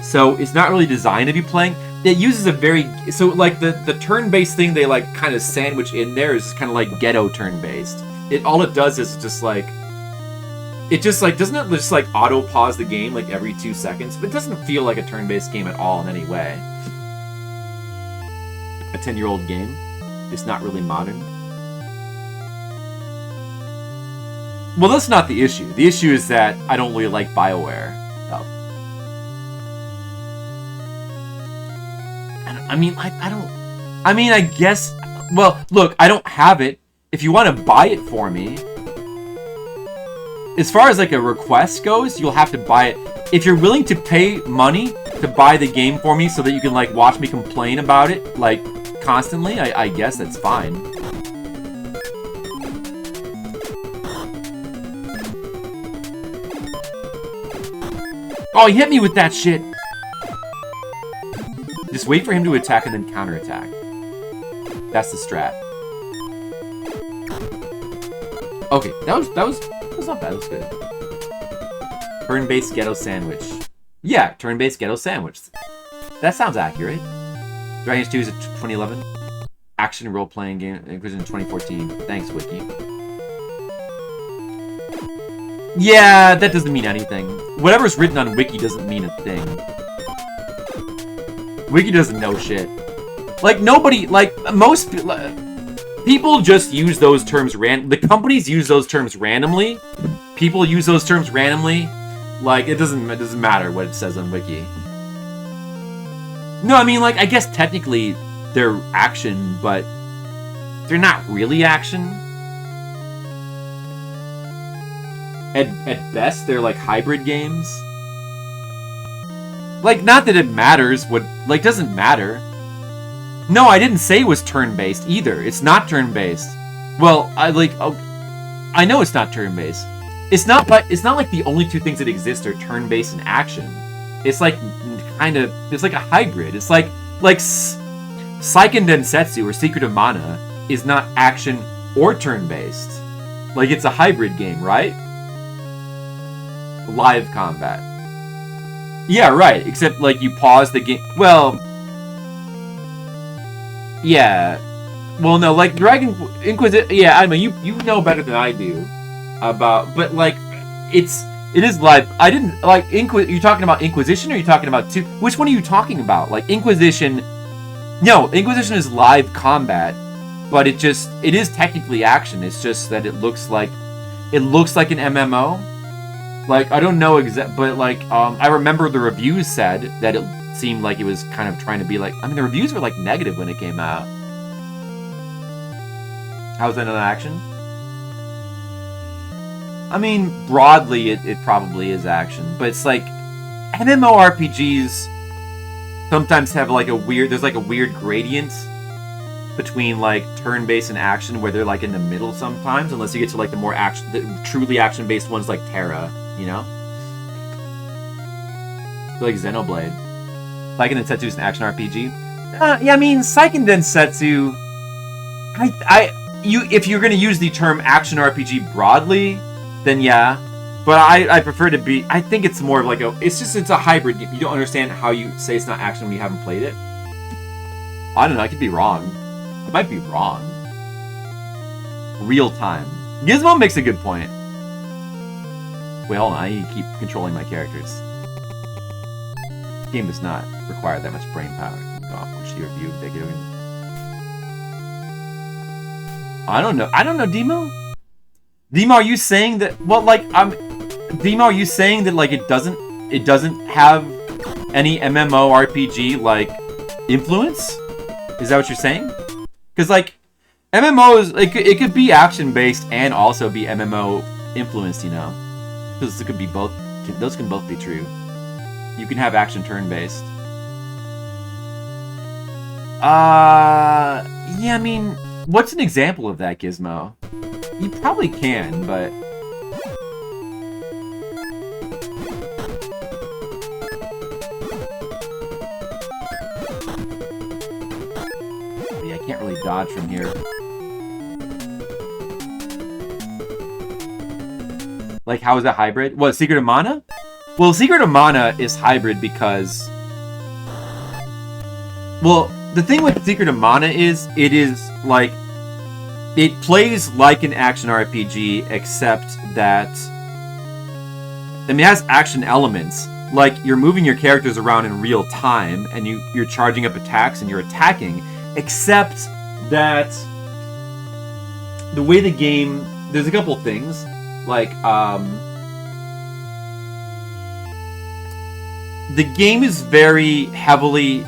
So it's not really designed to be playing. It uses a very... So, like, the turn-based thing they, like, kind of sandwich in there is kind of like ghetto turn-based. All it does is just, like... It just, like... Doesn't it just, like, auto-pause the game, like, every 2 seconds? But it doesn't feel like a turn-based game at all in any way. A 10-year-old game. It's not really modern. Well, that's not the issue. The issue is that I don't really like BioWare. I mean, I don't... I mean, I guess... Well, look, I don't have it. If you want to buy it for me... As far as, like, a request goes, you'll have to buy it. If you're willing to pay money to buy the game for me so that you can, like, watch me complain about it, like, constantly, I guess that's fine. Oh, he hit me with that shit! Just wait for him to attack and then counterattack. That's the strat. Okay, that was not bad. That was good. Turn-based ghetto sandwich. Yeah, turn-based ghetto sandwich. That sounds accurate. Dragon Age 2 is a 2011 action role-playing game. It was in 2014. Thanks, Wiki. Yeah, that doesn't mean anything. Whatever's written on Wiki doesn't mean a thing. Wiki doesn't know shit. Like, nobody, like, most people just use those terms the companies use those terms randomly. people use those terms randomly. Like, it doesn't matter what it says on Wiki. No, I mean, like, I guess technically they're action, but they're not really action. At best, they're like hybrid games. Like, not that it matters what, like, doesn't matter. No, I didn't say it was turn-based either. It's not turn-based. Well, I know it's not turn-based. It's not like the only two things that exist are turn-based and action. It's like it's like a hybrid. It's like Seiken Densetsu or Secret of Mana is not action or turn-based. Like, it's a hybrid game, right? Live combat. Yeah, right. Except, like, you pause the game. Well, yeah. Well, no, like Dragon Inquisition. Yeah, I mean, you know better than I do about. But like, it is live. I didn't like you talking about Inquisition, or are you talking about two? Which one are you talking about? Like Inquisition? No, Inquisition is live combat, but it is technically action. It's just that it looks like an MMO. Like, I don't know but like, I remember the reviews said that it seemed like it was kind of trying to be like, I mean, the reviews were like negative when it came out. How's that an action? I mean, broadly, it probably is action, but it's like, MMORPGs sometimes have like there's like a weird gradient between like turn-based and action, where they're like in the middle sometimes, unless you get to like the truly action-based ones like Terra, you know? Like Xenoblade. Seiken Densetsu is an action RPG. Yeah, I mean, Seiken Densetsu, if you're gonna use the term action RPG broadly, then yeah. But I prefer to be, I think it's more of like it's a hybrid game. You don't understand how you say it's not action when you haven't played it. I don't know, I could be wrong. I might be wrong. Real time. Gizmo makes a good point. Wait, hold on, I need to keep controlling my characters. This game does not require that much brain power. Which your view of video game. I don't know, Demo? Demo, are you saying that, well, like, Demo, are you saying that, like, it doesn't have any MMORPG, like, influence? Is that what you're saying? Because, like, MMOs, it could be action-based and also be MMO-influenced, you know? Because it could be both, those can both be true. You can have action turn-based. Yeah, I mean, what's an example of that, Gizmo? You probably can, but... Oh, yeah, I can't really dodge from here. Like, how is that hybrid? What, Secret of Mana? Well, Secret of Mana is hybrid because... Well, the thing with Secret of Mana is, it is, like... It plays like an action RPG, except that... I mean, it has action elements. Like, you're moving your characters around in real time, and you're charging up attacks, and you're attacking, except that... The way the game... There's a couple things. Like, the game is very heavily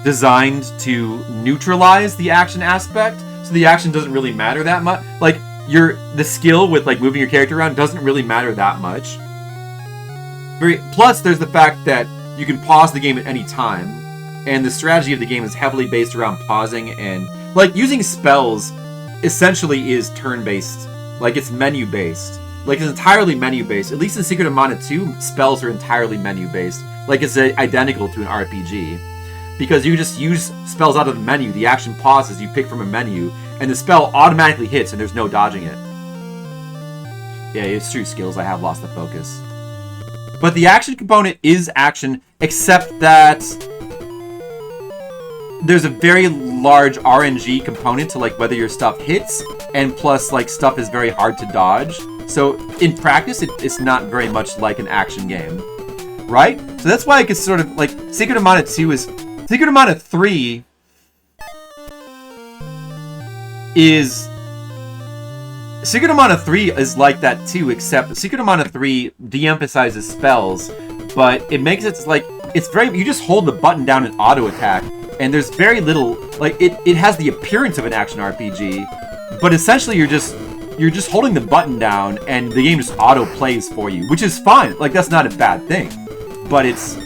designed to neutralize the action aspect, so the action doesn't really matter that much. Like, the skill with, like, moving your character around doesn't really matter that much. Plus, there's the fact that you can pause the game at any time, and the strategy of the game is heavily based around pausing, and, like, using spells essentially is turn-based. Like, it's menu-based. Like, it's entirely menu-based. At least in Secret of Mana 2, spells are entirely menu-based. Like, it's identical to an RPG. Because you just use spells out of the menu, the action pauses, you pick from a menu, and the spell automatically hits and there's no dodging it. Yeah, it's true, skills, I have lost the focus. But the action component is action, except that there's a very large RNG component to, like, whether your stuff hits, and plus, like, stuff is very hard to dodge. So, in practice, it's not very much like an action game. Right? So that's why I could sort of, like, Secret of Mana 2 is... Secret of Mana 3 is Secret of Mana 3 is like that too, except Secret of Mana 3 de-emphasizes spells, but it makes it like, it's very, you just hold the button down and auto attack, and there's very little, like, it has the appearance of an action RPG, but essentially you're just holding the button down and the game just auto plays for you, which is fine. Like, that's not a bad thing, but it's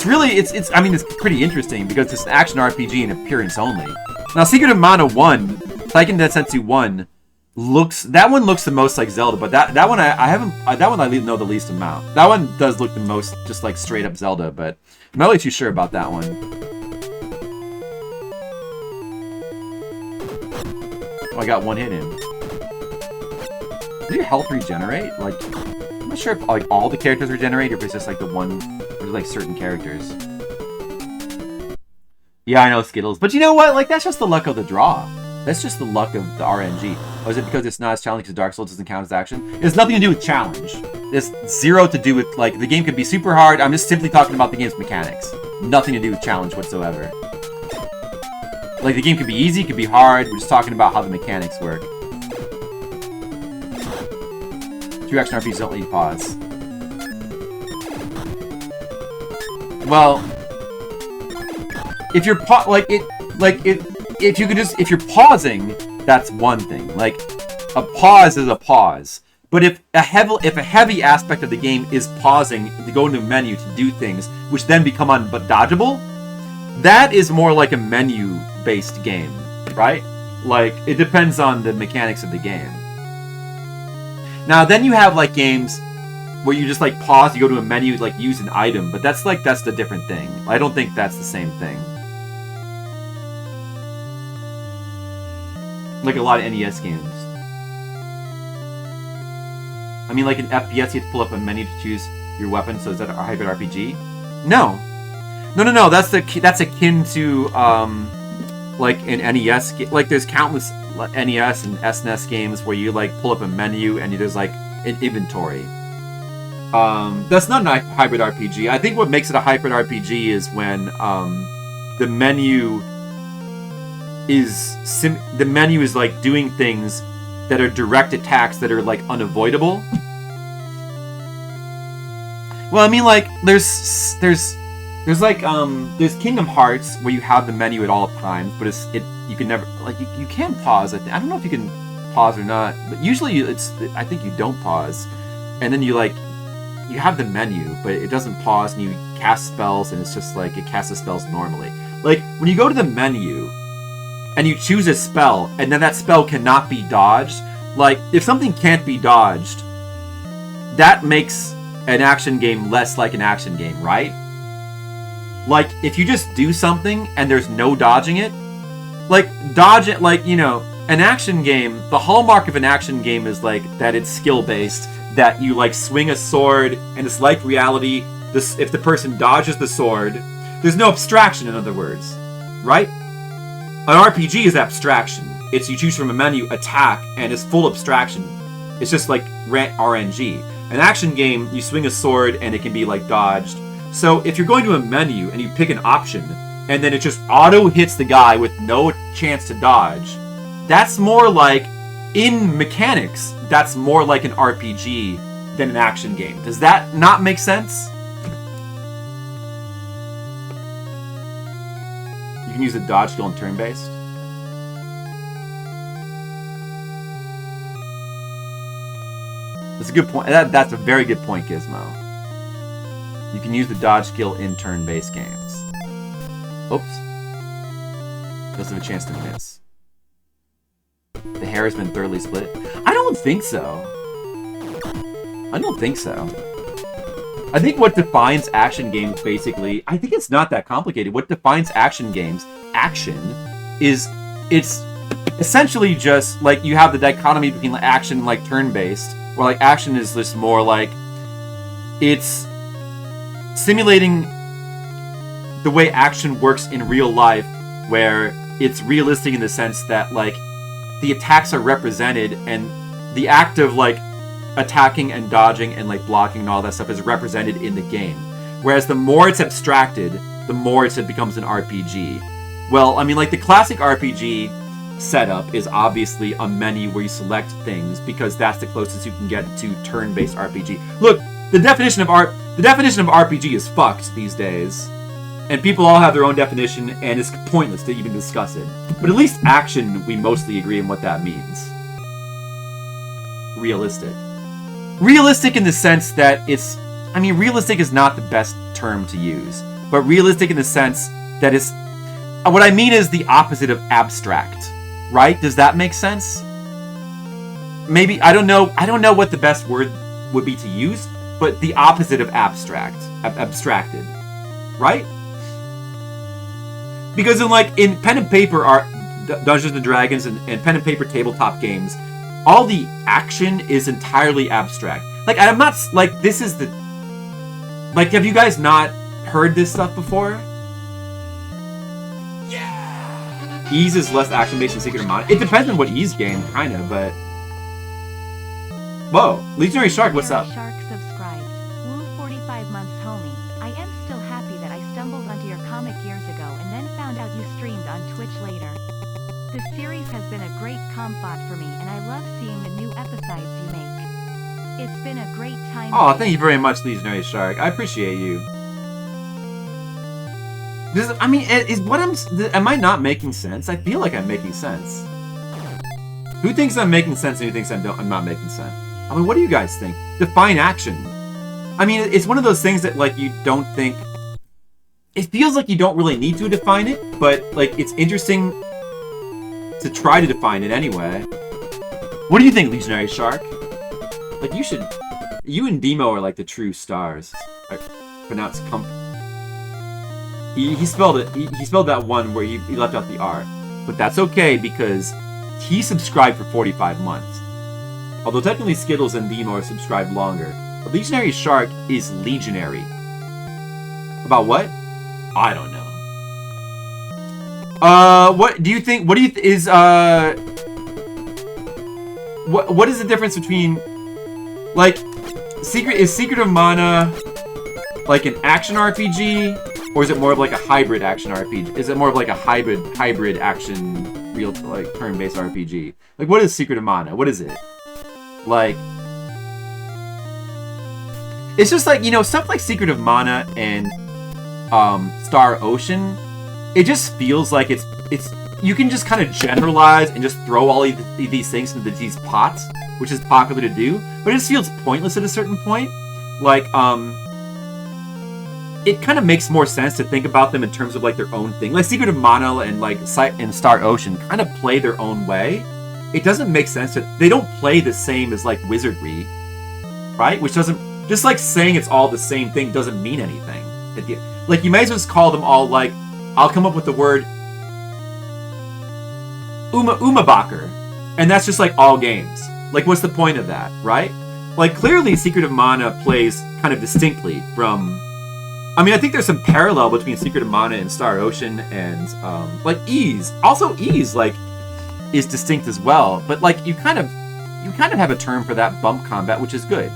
really, I mean, it's pretty interesting because it's an action RPG in appearance only. Now, Secret of Mana 1, Seiken Densetsu 1, looks the most like Zelda, but that one I know the least amount. That one does look the most just like straight up Zelda, but I'm not really too sure about that one. Oh, I got one hit in. Does your health regenerate? Like, I'm not sure if like all the characters regenerate or if it's just like the one, or like certain characters. Yeah, I know Skittles, but you know what? Like, that's just the luck of the draw. That's just the luck of the RNG. Or is it because it's not as challenging because Dark Souls doesn't count as action? It has nothing to do with challenge. It's zero to do with, like, the game could be super hard. I'm just simply talking about the game's mechanics. Nothing to do with challenge whatsoever. Like, the game could be easy, could be hard. We're just talking about how the mechanics work. True action RPGs don't need pause. Well, if you're if you're pausing, that's one thing. Like, a pause is a pause. But if a heavy aspect of the game is pausing to go into a menu to do things, which then become undodgeable, that is more like a menu-based game, right? Like, it depends on the mechanics of the game. Now, then you have, like, games where you just, like, pause, you go to a menu, like, use an item, but that's the different thing. I don't think that's the same thing. Like a lot of NES games. I mean, like in FPS, you have to pull up a menu to choose your weapon, so is that a hybrid RPG? No. No, that's akin to, like, an NES, like, there's countless NES and SNES games where you, like, pull up a menu and there's, like, an inventory. That's not a hybrid RPG. I think what makes it a hybrid RPG is when, the menu is like doing things that are direct attacks that are like unavoidable. Well, I mean, like, there's Kingdom Hearts where you have the menu at all times, but you can never, like, you can pause. I don't know if you can pause or not, but usually I think you don't pause, and then you have the menu, but it doesn't pause, and you cast spells, and it's just like it casts the spells normally. Like, when you go to the menu and you choose a spell, and then that spell cannot be dodged, like, if something can't be dodged, that makes an action game less like an action game, right? Like, if you just do something and there's no dodging it, like, dodge it, like, you know, an action game, the hallmark of an action game is, like, that it's skill-based, that you, like, swing a sword, and it's like reality. If the person dodges the sword, there's no abstraction, in other words, right? An RPG is abstraction. It's you choose from a menu, attack, and it's full abstraction. It's just like RNG. An action game, you swing a sword and it can be like dodged. So if you're going to a menu and you pick an option, and then it just auto hits the guy with no chance to dodge, that's more like, in mechanics, that's more like an RPG than an action game. Does that not make sense? You can use a dodge skill in turn-based. That's a good point. That's a very good point, Gizmo. You can use the dodge skill in turn-based games. Oops. Doesn't have a chance to miss. The hair has been thoroughly split. I don't think so. I don't think so. I think what defines action games, basically, I think it's not that complicated. What defines action games, action, is it's essentially just, like, you have the dichotomy between like, action and, like, turn-based, where, like, action is just more like, it's simulating the way action works in real life, where it's realistic in the sense that, like, the attacks are represented, and the act of, like, attacking and dodging and, like, blocking and all that stuff is represented in the game. Whereas the more it's abstracted, the more it becomes an RPG. Well, I mean, like, the classic RPG setup is obviously a menu where you select things because that's the closest you can get to turn-based RPG. Look, the definition of RPG is fucked these days. And people all have their own definition, and it's pointless to even discuss it. But at least action, we mostly agree on what that means. Realistic. Realistic in the sense that it's... I mean, realistic is not the best term to use. But realistic in the sense that it's... What I mean is the opposite of abstract. Right? Does that make sense? Maybe, I don't know what the best word would be to use, but the opposite of abstract. Abstracted. Right? Because in pen and paper Dungeons and Dragons and pen and paper tabletop games, all the action is entirely abstract. Like, I'm not, like, this is the... Like, have you guys not heard this stuff before? Yeah! Ease is less action-based than Secret of Mana. It depends on what Ease game, kind of, but... Whoa! Legionary Shark, what's up? Shark subscribed. Woo 45 months, homie. I am still happy that I stumbled onto your comic years ago and then found out you streamed on Twitch later. The series has been a great comfort for me, and I love seeing the new episodes you make. It's been a great time. Oh, thank you very much, Legionary Shark. I appreciate you. Am I not making sense? I feel like I'm making sense. Who thinks I'm making sense and who thinks I'm not making sense? I mean, what do you guys think? Define action. I mean, it's one of those things that, like, you don't think... It feels like you don't really need to define it, but, like, it's interesting to try to define it anyway. What do you think, Legionary Shark? Like, you and Demo are like the true stars. I pronounce he spelled it. He spelled that one where he left out the R. But that's okay because he subscribed for 45 months. Although technically Skittles and Demo are subscribed longer. But Legionary Shark is legionary. About what? I don't know. What do you think? What is the difference between, like, Secret of Mana like an action RPG, or is it more of like a hybrid action RPG? Is it more of like a hybrid action real like turn-based RPG? Like, what is Secret of Mana? What is it? Like, it's just like, you know, stuff like Secret of Mana and Star Ocean, it just feels like it's you can just kind of generalize and just throw all these things into these pots, which is popular to do, but it just feels pointless at a certain point. Like, it kind of makes more sense to think about them in terms of like their own thing. Like Secret of Mana and like and Star Ocean kind of play their own way. It doesn't make sense that they don't play the same as like Wizardry, right? Which doesn't, just like saying it's all the same thing doesn't mean anything. Like, you may as well just call them all, like, I'll come up with the word Umabacher, and that's just like all games. Like, what's the point of that, right? Like, clearly Secret of Mana plays kind of distinctly from... I mean, I think there's some parallel between Secret of Mana and Star Ocean and, like, Ease. Also, Ease, like, is distinct as well, but, like, you kind of have a term for that bump combat, which is good,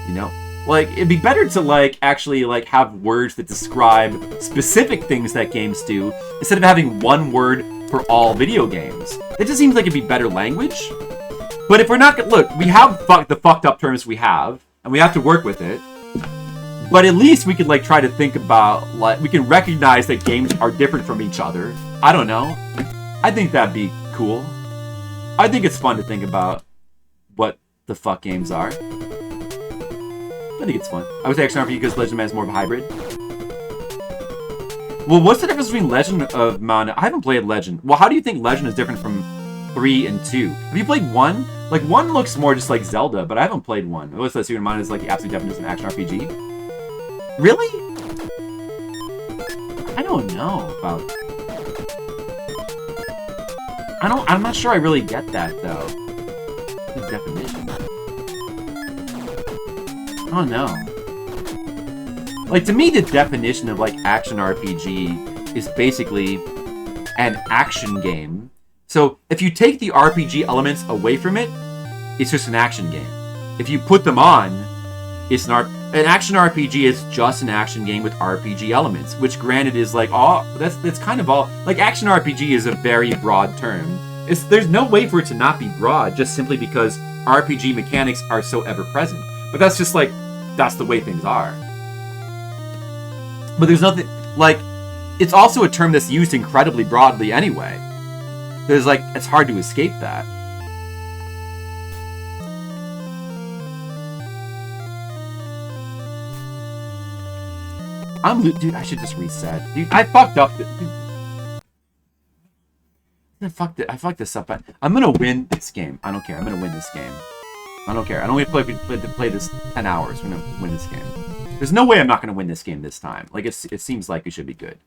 you know? Like, it'd be better to, like, actually, like, have words that describe specific things that games do, instead of having one word for all video games. It just seems like it'd be better language. But if we're not gonna... Look, we have the fucked up terms we have, and we have to work with it. But at least we could, like, try to think about, like, we can recognize that games are different from each other. I don't know. I think that'd be cool. I think it's fun to think about what the fuck games are. I think it's fun. I would say action RPG because Legend of Mana is more of a hybrid. Well, what's the difference between Legend of Mana? I haven't played Legend. Well, how do you think Legend is different from 3 and 2? Have you played 1? Like, 1 looks more just like Zelda, but I haven't played 1. It looks like Secret of Mana is like the absolute definition of action RPG. Really? I don't know about... I'm not sure I really get that, though. The definition. I don't know. Like, to me, the definition of, like, action RPG is basically an action game. So, if you take the RPG elements away from it, it's just an action game. If you put them on, it's an action RPG is just an action game with RPG elements, which, granted, is, like, all... That's kind of all... Like, action RPG is a very broad term. there's no way for it to not be broad, just simply because RPG mechanics are so ever present. But that's just like, that's the way things are. But there's nothing, like, it's also a term that's used incredibly broadly anyway. There's like, it's hard to escape that. Dude, I should just reset. Dude, I fucked up. I fucked this up. I'm gonna win this game. I don't care. I'm gonna win this game. I don't care. I don't want to play this 10 hours. I'm gonna win this game. There's no way I'm not gonna win this game this time. Like, it seems like it should be good.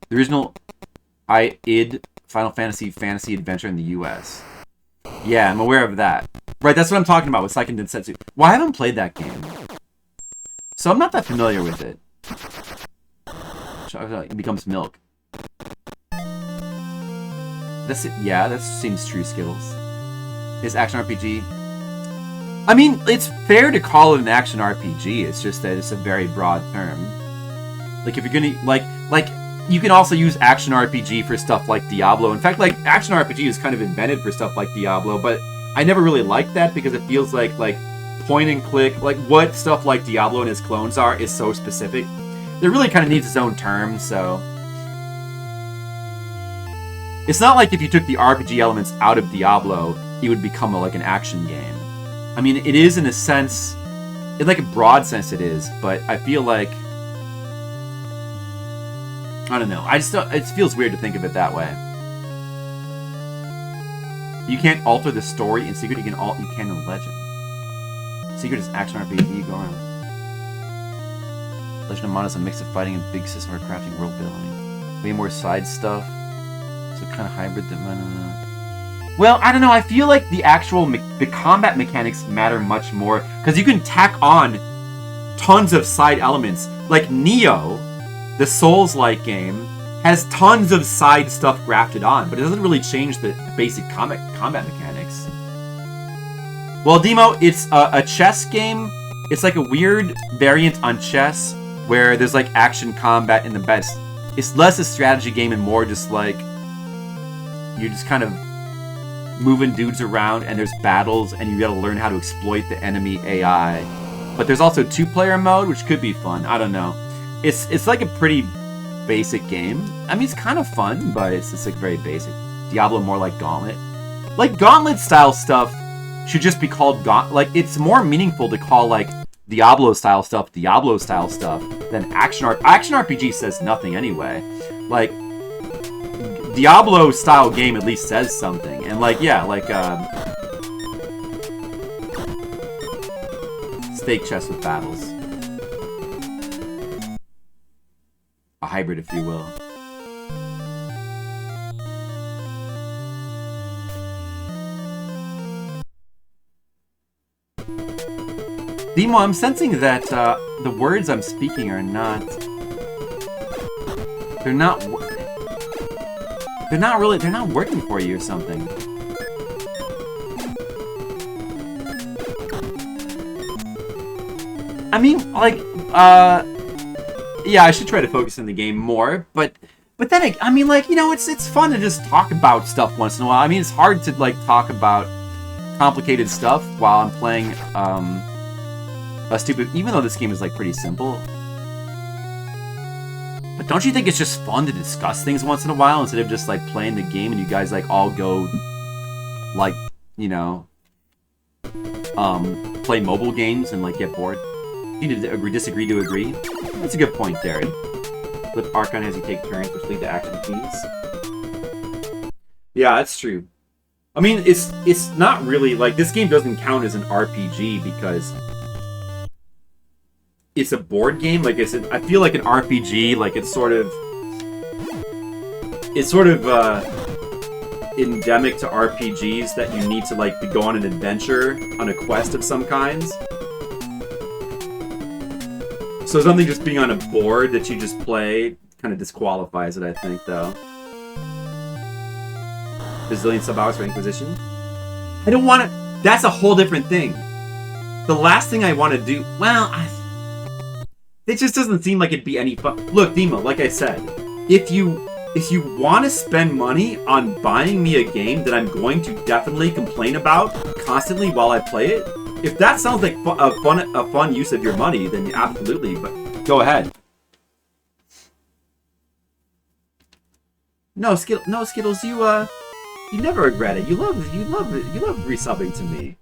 The original id Final Fantasy Adventure in the US. Yeah, I'm aware of that. Right, that's what I'm talking about with Seiken Densetsu. Well, I haven't played that game, so I'm not that familiar with it. It becomes milk. That's it. Yeah, that seems true, Skittles. Is action RPG? I mean, it's fair to call it an action RPG. It's just that it's a very broad term. Like, if you're gonna like you can also use action RPG for stuff like Diablo. In fact, like, action RPG is kind of invented for stuff like Diablo, but I never really liked that because it feels like point and click, like what stuff like Diablo and its clones are, is so specific. It really kind of needs its own term, so. It's not like if you took the RPG elements out of Diablo, it would become like an action game. I mean, it is in a sense, in like a broad sense it is, but I feel like, I don't know. It feels weird to think of it that way. You can't alter the story in Secret. You can in Legend. Secret is action RPG. Go around. Legend of Mana is a mix of fighting and big system for crafting, world building. Way more side stuff. So kind of hybrid than I don't know. Well, I don't know. I feel like the actual the combat mechanics matter much more because you can tack on tons of side elements. Like Neo, the Souls-like game, has tons of side stuff grafted on, but it doesn't really change the basic combat mechanics. Well, Demo, it's a chess game. It's like a weird variant on chess where there's like action combat in the best. It's less a strategy game and more just like you're just kind of moving dudes around and there's battles and you gotta learn how to exploit the enemy AI. But there's also 2-player mode, which could be fun. I don't know. It's like a pretty basic game. I mean, it's kind of fun, but it's just like very basic. Diablo more like Gauntlet. Like Gauntlet style stuff should just be called like it's more meaningful to call like Diablo style stuff than action RPG says nothing anyway. Like Diablo style game at least says something, and like yeah, like steak chess with battles, a hybrid if you will. Demo, I'm sensing that the words I'm speaking are not. They're not working for you or something. I mean, like, yeah, I should try to focus on the game more, but then, I mean, like, you know, it's fun to just talk about stuff once in a while. I mean, it's hard to, like, talk about complicated stuff while I'm playing, even though this game is, like, pretty simple. But don't you think it's just fun to discuss things once in a while instead of just, like, playing the game and you guys, like, all go, like, you know, play mobile games and, like, get bored? You need to disagree to agree? That's a good point, Derry. Flip Archon as you take turns, which lead to action keys. Yeah, that's true. I mean, it's not really, like, this game doesn't count as an RPG because it's a board game. Like I said, I feel like an RPG, like it's sort of endemic to RPGs that you need to like go on an adventure, on a quest of some kinds. So something just being on a board that you just play kind of disqualifies it, I think, though. Bazillion sub-hours for Inquisition? I don't want to... That's a whole different thing. The last thing I want to do... Well, it just doesn't seem like it'd be any fun. Look, Demo, like I said, if you if you want to spend money on buying me a game that I'm going to definitely complain about constantly while I play it, if that sounds like a fun use of your money, then absolutely, but go ahead. No, Skittles, you never regret it. You love resubbing to me.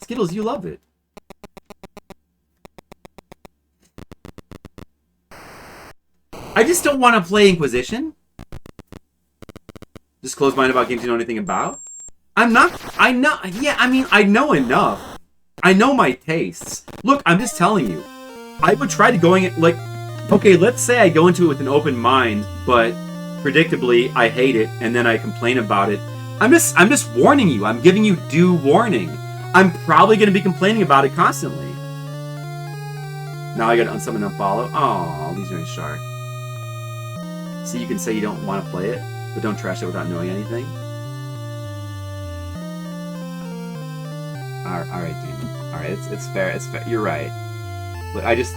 Skittles, you love it. I just don't want to play Inquisition. Just close mind about games you know anything about. I know enough. I know my tastes. Look, I'm just telling you. I would try to going it like, okay, let's say I go into it with an open mind, but predictably I hate it and then I complain about it. I'm just warning you. I'm giving you due warning. I'm probably going to be complaining about it constantly. Now I got to unsummon and unfollow. Oh, these are a shark. So you can say you don't want to play it, but don't trash it without knowing anything. All right, Demon. All right, it's fair. It's fair. You're right. But I just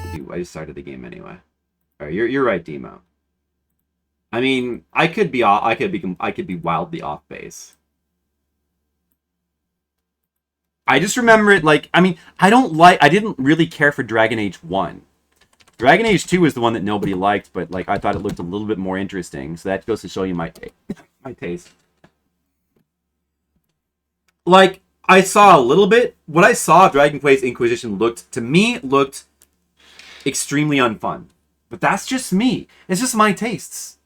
started the game anyway. All right, you're right, Demo. I mean, I could be wildly off base. I just remember it like, I mean, I didn't really care for Dragon Age 1. Dragon Age 2 is the one that nobody liked, but like I thought it looked a little bit more interesting. So that goes to show you my taste. Like, I saw a little bit. What I saw of Dragon Quest Inquisition looked extremely unfun. But that's just me. It's just my tastes.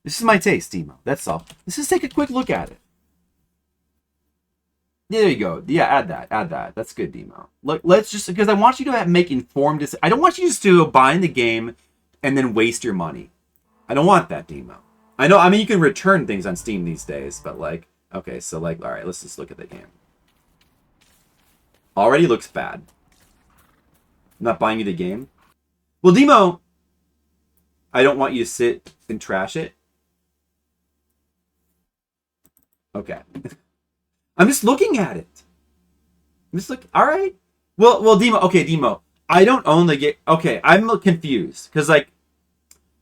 This is my taste, Demo. That's all. Let's just take a quick look at it. There you go. Yeah, add that. That's good, Demo. Look, let's just, because I want you to make informed decisions. I don't want you just to buy in the game and then waste your money. I don't want that, Demo. I mean, you can return things on Steam these days, but like, okay, so like, all right, let's just look at the game. Already looks bad. I'm not buying you the game. Well, Demo, I don't want you to sit and trash it. Okay. I'm just looking at it. All right. Well, Demo. Okay, Demo. I don't own the game. Okay, I'm confused because like,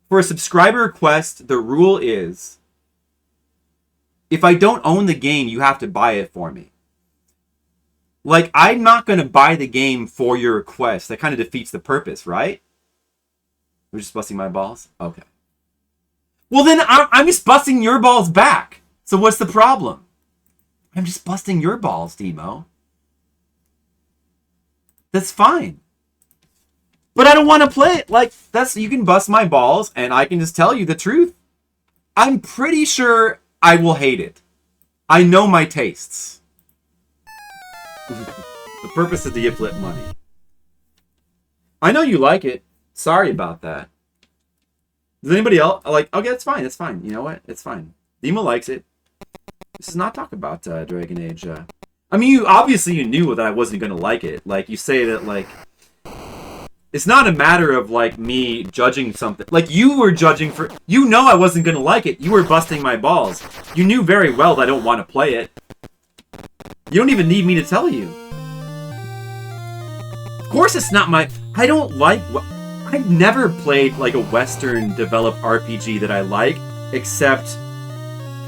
for a subscriber request, the rule is, if I don't own the game, you have to buy it for me. Like, I'm not going to buy the game for your request. That kind of defeats the purpose, right? We're just busting my balls? Okay. Well, then I'm just busting your balls back. So what's the problem? I'm just busting your balls, Demo. That's fine. But I don't want to play it. Like, you can bust my balls, and I can just tell you the truth. I'm pretty sure I will hate it. I know my tastes. The purpose is to get flip money. I know you like it. Sorry about that. Does anybody else like? Okay, it's fine. It's fine. You know what? It's fine. Demo likes it. This is not talk about Dragon Age. I mean, you knew that I wasn't gonna like it. Like, you say that like, it's not a matter of like me judging something. Like, you were judging for. You know I wasn't gonna like it. You were busting my balls. You knew very well that I don't want to play it. You don't even need me to tell you. Of course, it's not my. I don't like. I've never played like a Western developed RPG that I like, except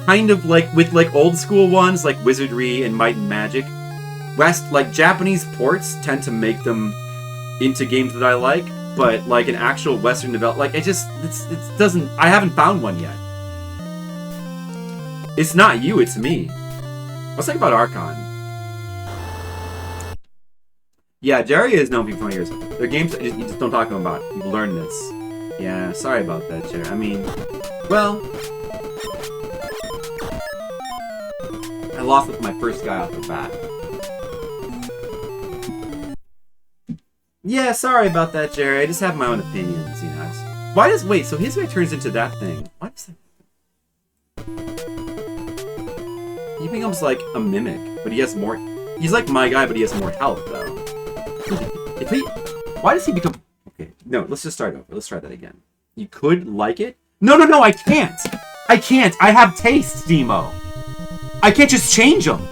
kind of like with like old school ones like Wizardry and Might and Magic. Like Japanese ports tend to make them into games that I like, but like an actual Western develop, like it doesn't. I haven't found one yet. It's not you, it's me. Let's think about Archon. Yeah, Jerry is known for 20 years. Their games, you just don't talk to them about it. You've learned this. Yeah, sorry about that, Jerry. I mean, well, I lost with my first guy off the bat. Yeah, sorry about that, Jerry. I just have my own opinions, you know. Wait, so his guy turns into that thing. Why does that? He becomes like a mimic, but he has more. He's like my guy, but he has more health, though. Why does he become... Okay, no, let's just start over. Let's try that again. You could like it? No, I can't! I have tastes, Demo. I can't just change them.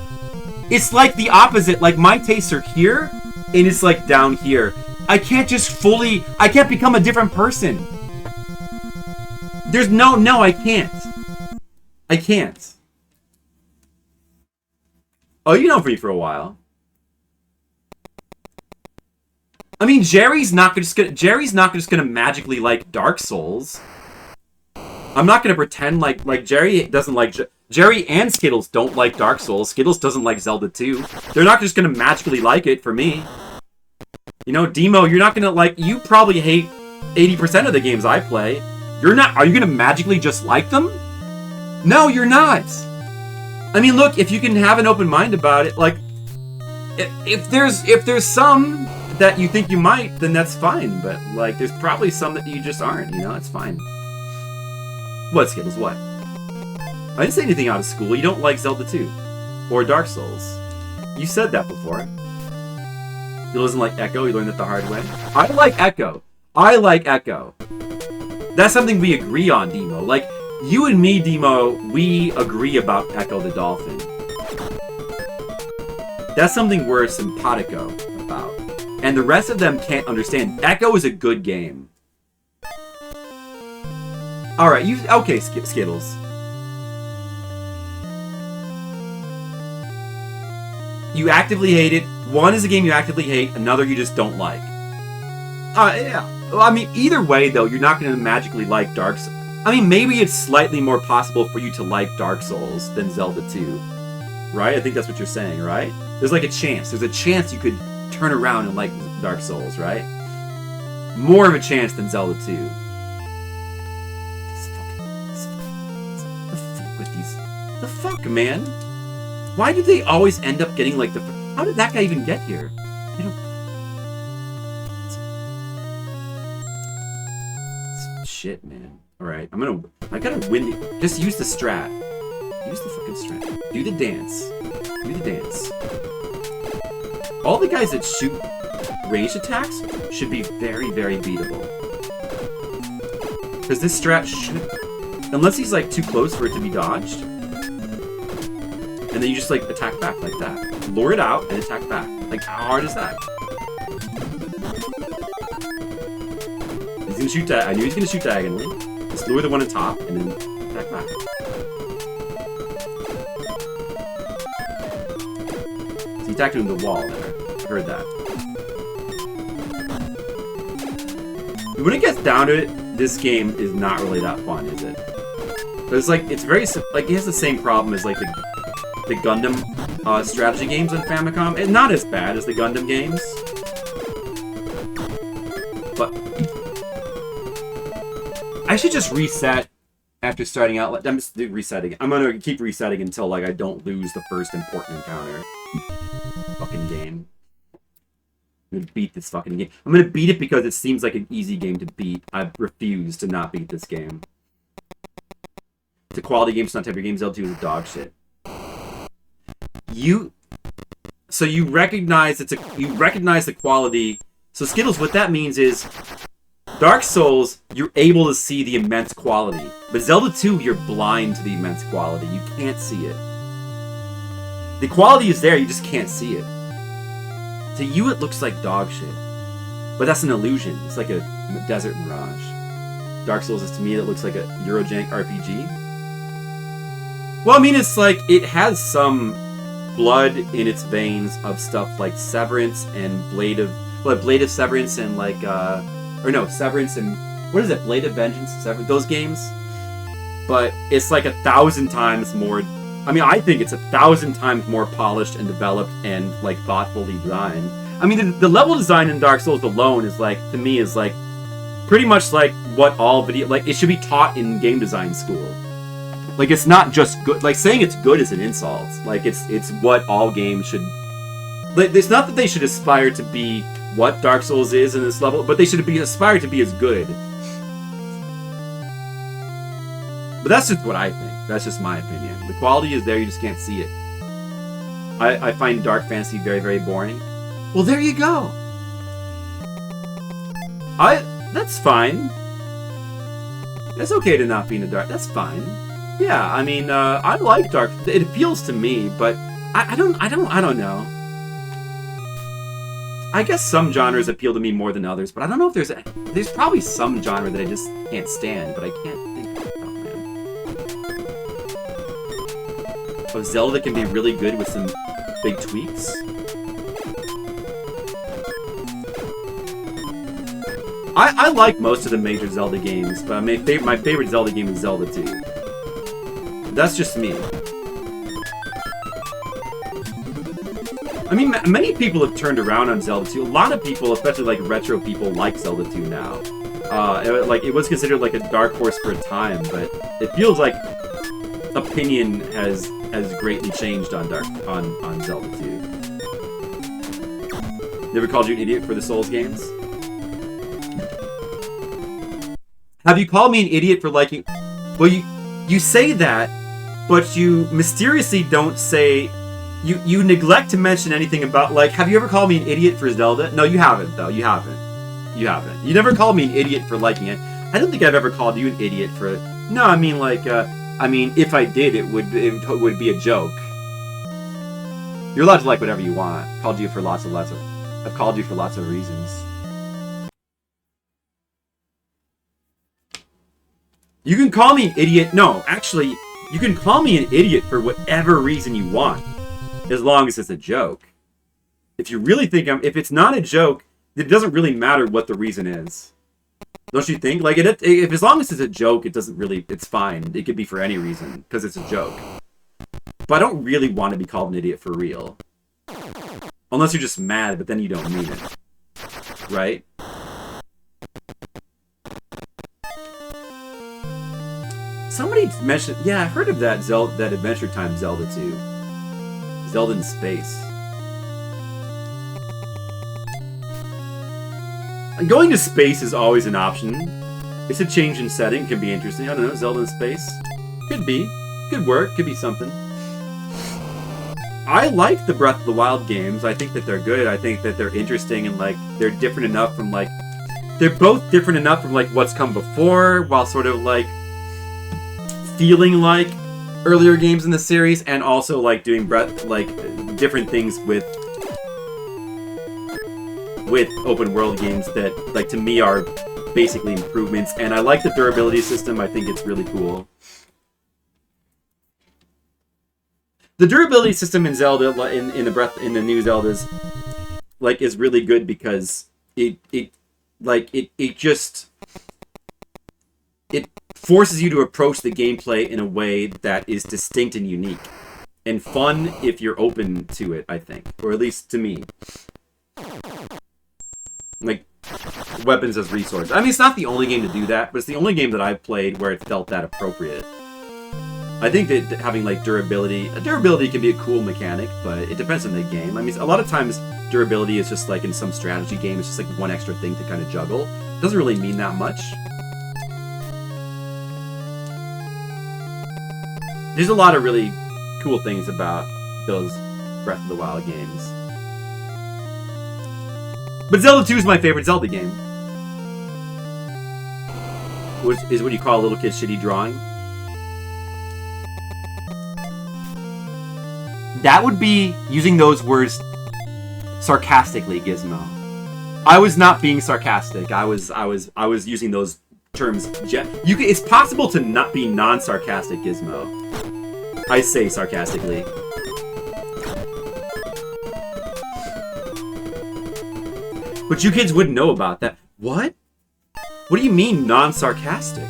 It's like the opposite. Like, my tastes are here, and it's like down here. I can't just fully... I can't become a different person. There's no... No, I can't. I can't. Oh, you know me for a while. I mean, Jerry's not just gonna magically like Dark Souls. I'm not gonna pretend like Jerry doesn't like... Jerry and Skittles don't like Dark Souls. Skittles doesn't like Zelda 2. They're not just gonna magically like it for me. You know, Demo, you're not gonna like... You probably hate 80% of the games I play. You're not... Are you gonna magically just like them? No, you're not. I mean, look, if you can have an open mind about it, like... If there's some that you think you might, then that's fine. But, like, there's probably some that you just aren't, you know? It's fine. What, Skittles, what? I didn't say anything out of school. You don't like Zelda 2. Or Dark Souls. You said that before. He doesn't like Echo. He learned it the hard way. I like Echo. I like Echo. That's something we agree on, Demo. Like, you and me, Demo, we agree about Echo the Dolphin. That's something we're simpatico about. And the rest of them can't understand. Echo is a good game. Alright, you... Okay, Skittles. You actively hate it. One is a game you actively hate, another you just don't like. Yeah. Well, I mean, either way, though, you're not going to magically like Dark Souls. I mean, maybe it's slightly more possible for you to like Dark Souls than Zelda 2. Right? I think that's what you're saying, right? There's like a chance. There's a chance you could turn around and like Dark Souls, right? More of a chance than Zelda 2. The fuck, man? Why do they always end up getting like the... How did that guy even get here? I don't... Shit, man. Alright, I gotta win the... Just use the strat. Use the fucking strat. Do the dance. Do the dance. All the guys that shoot ranged attacks should be very, very beatable. Because this strat should... Unless he's like too close for it to be dodged. And then you just, like, attack back like that. Lure it out and attack back. Like, how hard is that? He's gonna shoot I knew he was gonna shoot diagonally. Just lure the one on top and then attack back. So he attacked him into the wall there. I heard that. When it gets down to it, this game is not really that fun, is it? But it's like, it's very, like, it has the same problem as, like, the Gundam strategy games on Famicom. And not as bad as the Gundam games. But I should just reset after starting out. I'm just resetting. I'm gonna keep resetting until like I don't lose the first important encounter. Fucking game. I'm gonna beat this fucking game. I'm gonna beat it because it seems like an easy game to beat. I refuse to not beat this game. It's a quality game, it's not type of game. Zelda 2 is dog shit. So you recognize the quality. So Skittles, what that means is Dark Souls, you're able to see the immense quality. But Zelda 2, you're blind to the immense quality. You can't see it. The quality is there, you just can't see it. To you, it looks like dog shit. But that's an illusion. It's like a desert mirage. Dark Souls is, to me, it looks like a Eurojank RPG. Well, I mean, it's like, it has some blood in its veins of stuff like Severance and Blade of Severance and like, Severance and, what is it, Blade of Vengeance, Severance, those games? But it's like 1,000 times more, I mean, I think it's 1,000 times more polished and developed and, like, thoughtfully designed. I mean, the level design in Dark Souls alone is, like, to me, is, like, pretty much like what all video, like, it should be taught in game design school. Like, it's not just good. Like, saying it's good is an insult. Like, it's what all games should... Like, it's not that they should aspire to be what Dark Souls is in this level, but they should aspire to be as good. But that's just what I think. That's just my opinion. The quality is there, you just can't see it. I find Dark Fantasy very, very boring. Well, there you go. That's fine. It's okay to not be in the dark. That's fine. Yeah, I mean, I like Dark. It appeals to me, but I don't know. I guess some genres appeal to me more than others, but I don't know if there's probably some genre that I just can't stand, but I can't think of it. Oh, man. Of Zelda can be really good with some big tweaks. I like most of the major Zelda games, but my favorite Zelda game is Zelda 2. That's just me. I mean, many people have turned around on Zelda 2. A lot of people, especially like retro people, like Zelda 2 now. It was considered like a dark horse for a time, but it feels like opinion has greatly changed on Zelda 2. Never called you an idiot for the Souls games? Have you called me an idiot for liking... Well, you say that, but you mysteriously don't say... You neglect to mention anything about, like, have you ever called me an idiot for Zelda? No, you haven't, though. You haven't. You haven't. You never called me an idiot for liking it. I don't think I've ever called you an idiot for it. No, I mean, like, if I did, it would be a joke. You're allowed to like whatever you want. I've called you for lots of reasons. You can call me an idiot. No, actually, you can call me an idiot for whatever reason you want. As long as it's a joke. If you really think if it's not a joke, it doesn't really matter what the reason is. Don't you think? Like, if as long as it's a joke, it's fine. It could be for any reason, because it's a joke. But I don't really want to be called an idiot for real. Unless you're just mad, but then you don't mean it. Right? Somebody mentioned... Yeah, I heard of that Adventure Time Zelda 2. Zelda in space. Going to space is always an option. It's a change in setting. Can be interesting. I don't know. Zelda in space. Could be. Could work. Could be something. I like the Breath of the Wild games. I think that they're good. I think that they're interesting and, like, they're different enough from, like... They're both different enough from, like, what's come before, while sort of, like, feeling like earlier games in the series, and also like doing different things with open world games that, like, to me are basically improvements. And I like the durability system. I think it's really cool. The durability system in Zelda, in the new Zeldas, like, is really good because it forces you to approach the gameplay in a way that is distinct and unique. And fun if you're open to it, I think. Or at least to me. Like, weapons as resources. I mean, it's not the only game to do that, but it's the only game that I've played where it felt that appropriate. I think that having, like, durability can be a cool mechanic, but it depends on the game. I mean, a lot of times durability is just, like, in some strategy game, it's just, like, one extra thing to kind of juggle. It doesn't really mean that much. There's a lot of really cool things about those Breath of the Wild games. But Zelda 2 is my favorite Zelda game. Which is what you call a little kid's shitty drawing. That would be using those words sarcastically, Gizmo. I was not being sarcastic. I was using those terms. It's possible to not be non-sarcastic, Gizmo. I say sarcastically. But you kids wouldn't know about that. What? What do you mean non-sarcastic?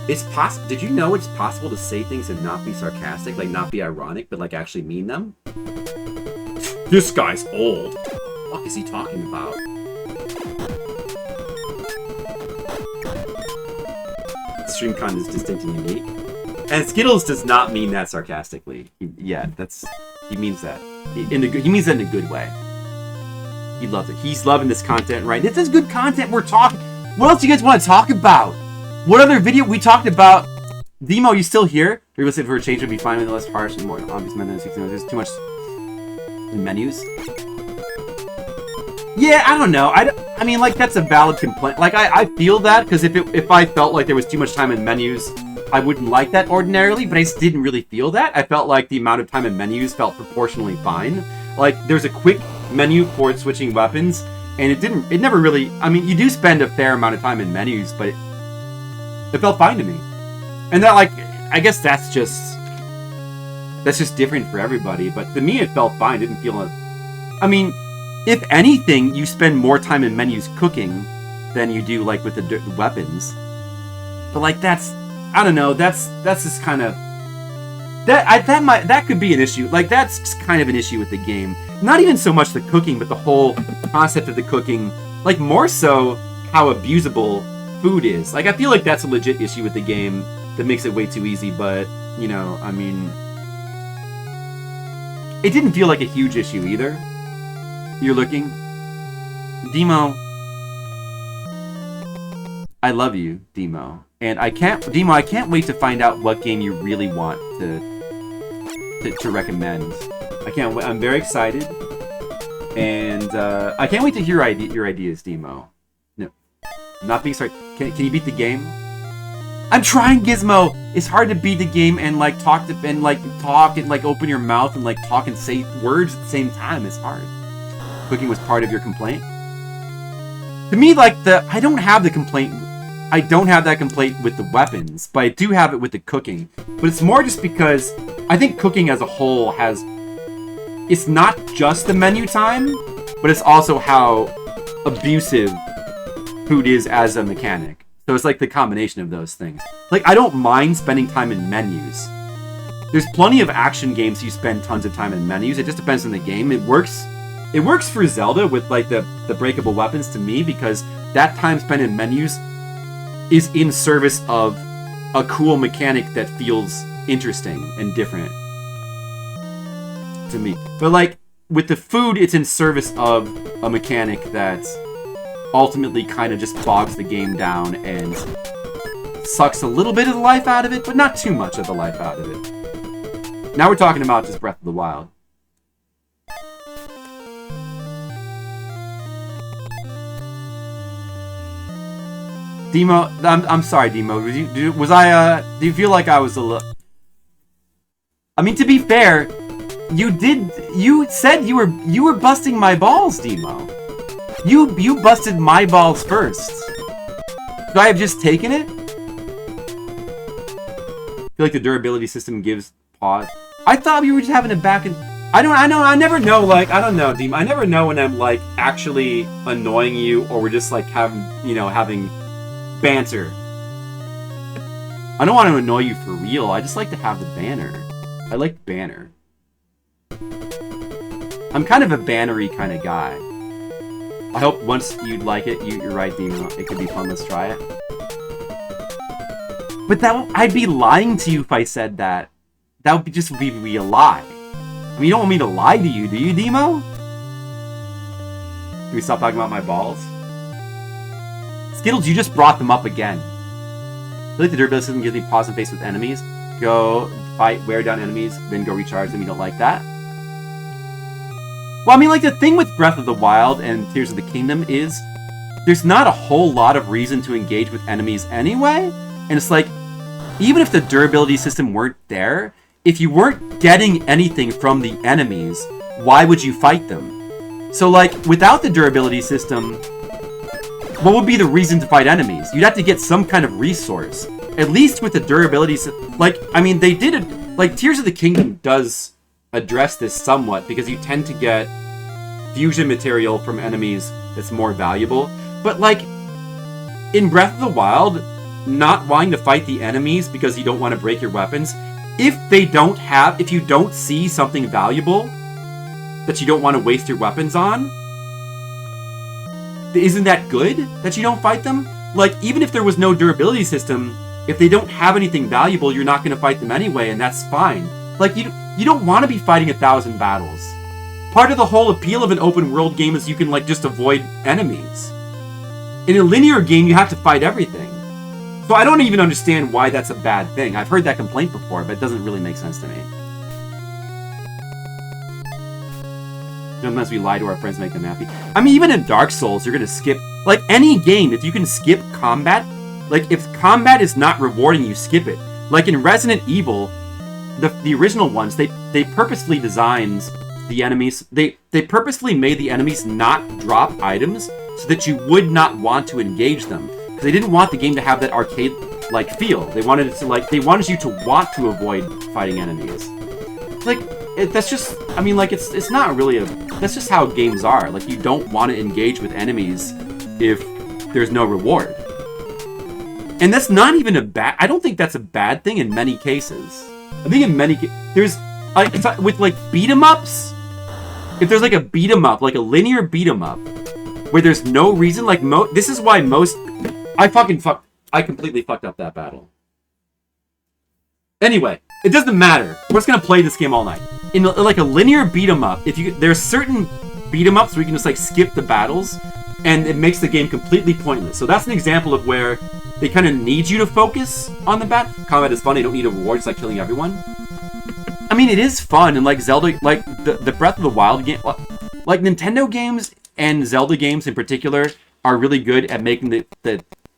It's possible. Did you know it's possible to say things and not be sarcastic, like not be ironic, but like actually mean them? This guy's old. What the fuck is he talking about? Stream content is distinct and unique. And Skittles does not mean that sarcastically. He means that. He means that in a good way. He loves it. He's loving this content, right? This is good content we're talking. What else do you guys want to talk about? What other video we talked about? Demo, you still here? Realistic for a change would be fine with less harsh and more obvious menus. There's too much in menus. Yeah, I don't know. I mean, like, that's a valid complaint. Like, I feel that, because if I felt like there was too much time in menus, I wouldn't like that ordinarily, but I just didn't really feel that. I felt like the amount of time in menus felt proportionally fine. Like, there's a quick menu for switching weapons, and it never really, I mean, you do spend a fair amount of time in menus, but it felt fine to me. And that, like, I guess that's just different for everybody, but to me it felt fine. It didn't feel I mean, if anything, you spend more time in menus cooking than you do, like, with the weapons. But, like, that's, I don't know, that's just kind of, that could be an issue. Like, that's just kind of an issue with the game. Not even so much the cooking, but the whole concept of the cooking. Like, more so how abusable food is. Like, I feel like that's a legit issue with the game that makes it way too easy, but, you know, I mean, it didn't feel like a huge issue either. You're looking. Demo. I love you, Demo. And I can't wait to find out what game you really want to recommend. I can't wait. I'm very excited. And I can't wait to hear your ideas, Demo. No. I'm not being sorry. Can you beat the game? I'm trying, Gizmo! It's hard to beat the game and like talk and like open your mouth and like talk and say words at the same time. It's hard. Cooking was part of your complaint? To me, like, I don't have that complaint with the weapons, but I do have it with the cooking. But it's more just because I think cooking as a whole it's not just the menu time, but it's also how abusive food is as a mechanic. So it's like the combination of those things. Like, I don't mind spending time in menus. There's plenty of action games you spend tons of time in menus. It just depends on the game. It works for Zelda with like the breakable weapons to me, because that time spent in menus is in service of a cool mechanic that feels interesting and different to me. But like with the food, it's in service of a mechanic that ultimately kind of just bogs the game down and sucks a little bit of the life out of it, but not too much of the life out of it. Now we're talking about just Breath of the Wild. Demo, I'm sorry, Demo. Do you feel like I was a little... I mean, to be fair, you said you were busting my balls, Demo. You busted my balls first. Could I have just taken it? I feel like the durability system gives pause. I thought we were just having a back and... I never know, like, I don't know, Demo. I never know when I'm, like, actually annoying you, or we're just, like, having banter. I don't want to annoy you for real. I just like to have the banner. I like banner. I'm kind of a bannery kind of guy. I hope once you'd like it, you're right, Demo. It could be fun. Let's try it. But I'd be lying to you if I said that. That would just be a lie. I mean, you don't want me to lie to you, do you, Demo? Can we stop talking about my balls? Skittles, you just brought them up again. I feel like the durability system gives me pause and face with enemies. Go fight, wear down enemies, then go recharge them. You don't like that? Well, I mean, like, the thing with Breath of the Wild and Tears of the Kingdom is there's not a whole lot of reason to engage with enemies anyway. And it's like, even if the durability system weren't there, if you weren't getting anything from the enemies, why would you fight them? So, like, without the durability system, what would be the reason to fight enemies? You'd have to get some kind of resource. At least with the durability system. Like, I mean, they did it. Like, Tears of the Kingdom does address this somewhat, because you tend to get fusion material from enemies that's more valuable. But, like, in Breath of the Wild, not wanting to fight the enemies because you don't want to break your weapons, if you don't see something valuable that you don't want to waste your weapons on, isn't that good that you don't fight them? Like, even if there was no durability system, if they don't have anything valuable, you're not going to fight them anyway, and that's fine. Like, you don't want to be fighting 1,000 battles. Part of the whole appeal of an open world game is you can, like, just avoid enemies. In a linear game, you have to fight everything. So I don't even understand why that's a bad thing. I've heard that complaint before, but it doesn't really make sense to me. Unless we lie to our friends, make them happy. I mean, even in Dark Souls, you're gonna skip... Like, any game, if you can skip combat... Like, if combat is not rewarding, you skip it. Like, in Resident Evil, the original ones, they purposely designed the enemies. They purposefully made the enemies not drop items so that you would not want to engage them. Because they didn't want the game to have that arcade-like feel. They wanted it to they wanted you to want to avoid fighting enemies. Like, that's just, I mean, like, it's not really that's just how games are. Like, you don't want to engage with enemies if there's no reward. And that's not even I don't think that's a bad thing in many cases. I think in many there's, like, with, like, beat-em-ups, if there's, like, a beat-em-up, like a linear beat-em-up, where there's no reason, like, this is why most, I completely fucked up that battle. Anyway, it doesn't matter. We're just gonna play this game all night. In, like, a linear beat-em-up, there's certain beat-em-ups where you can just, like, skip the battles, and it makes the game completely pointless. So that's an example of where they kind of need you to focus on the battle. Combat is fun, you don't need a reward, it's like killing everyone. I mean, it is fun, and, like, Zelda, like, the Breath of the Wild game, like, Nintendo games and Zelda games in particular are really good at making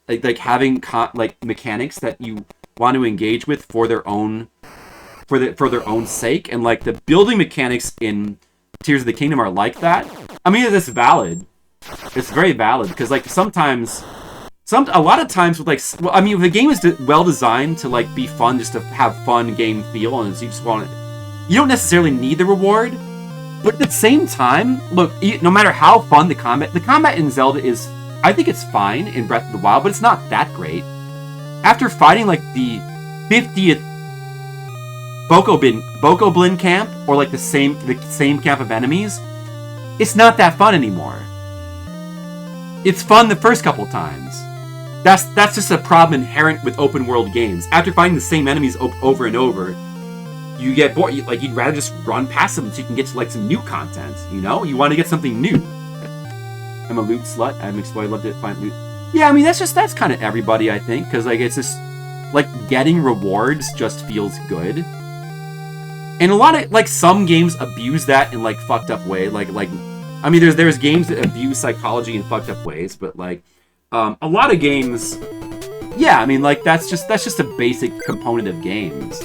like having like mechanics that you want to engage with for their own sake, and, like, the building mechanics in Tears of the Kingdom are like that. I mean, it's valid. It's very valid, because, like, a lot of times with, like, well, I mean, if the game is well designed to, like, be fun, just to have fun game feel, and you just want it, you don't necessarily need the reward. But at the same time, look, no matter how fun the combat in Zelda is, I think it's fine in Breath of the Wild, but it's not that great. After fighting, like, the 50th Bokoblin camp, or, like, the same camp of enemies, it's not that fun anymore. It's fun the first couple times. That's just a problem inherent with open world games. After fighting the same enemies over and over, you get bored. You'd rather just run past them so you can get to, like, some new content, you know? You want to get something new. I'm a loot slut. I'm exploited. Love to find loot. Yeah, I mean, that's kind of everybody, I think, because, like, it's just, like, getting rewards just feels good. And a lot of, like, some games abuse that in, like, fucked up way. Like, I mean, there's games that abuse psychology in fucked up ways, but, like, a lot of games, yeah, I mean, like, that's just a basic component of games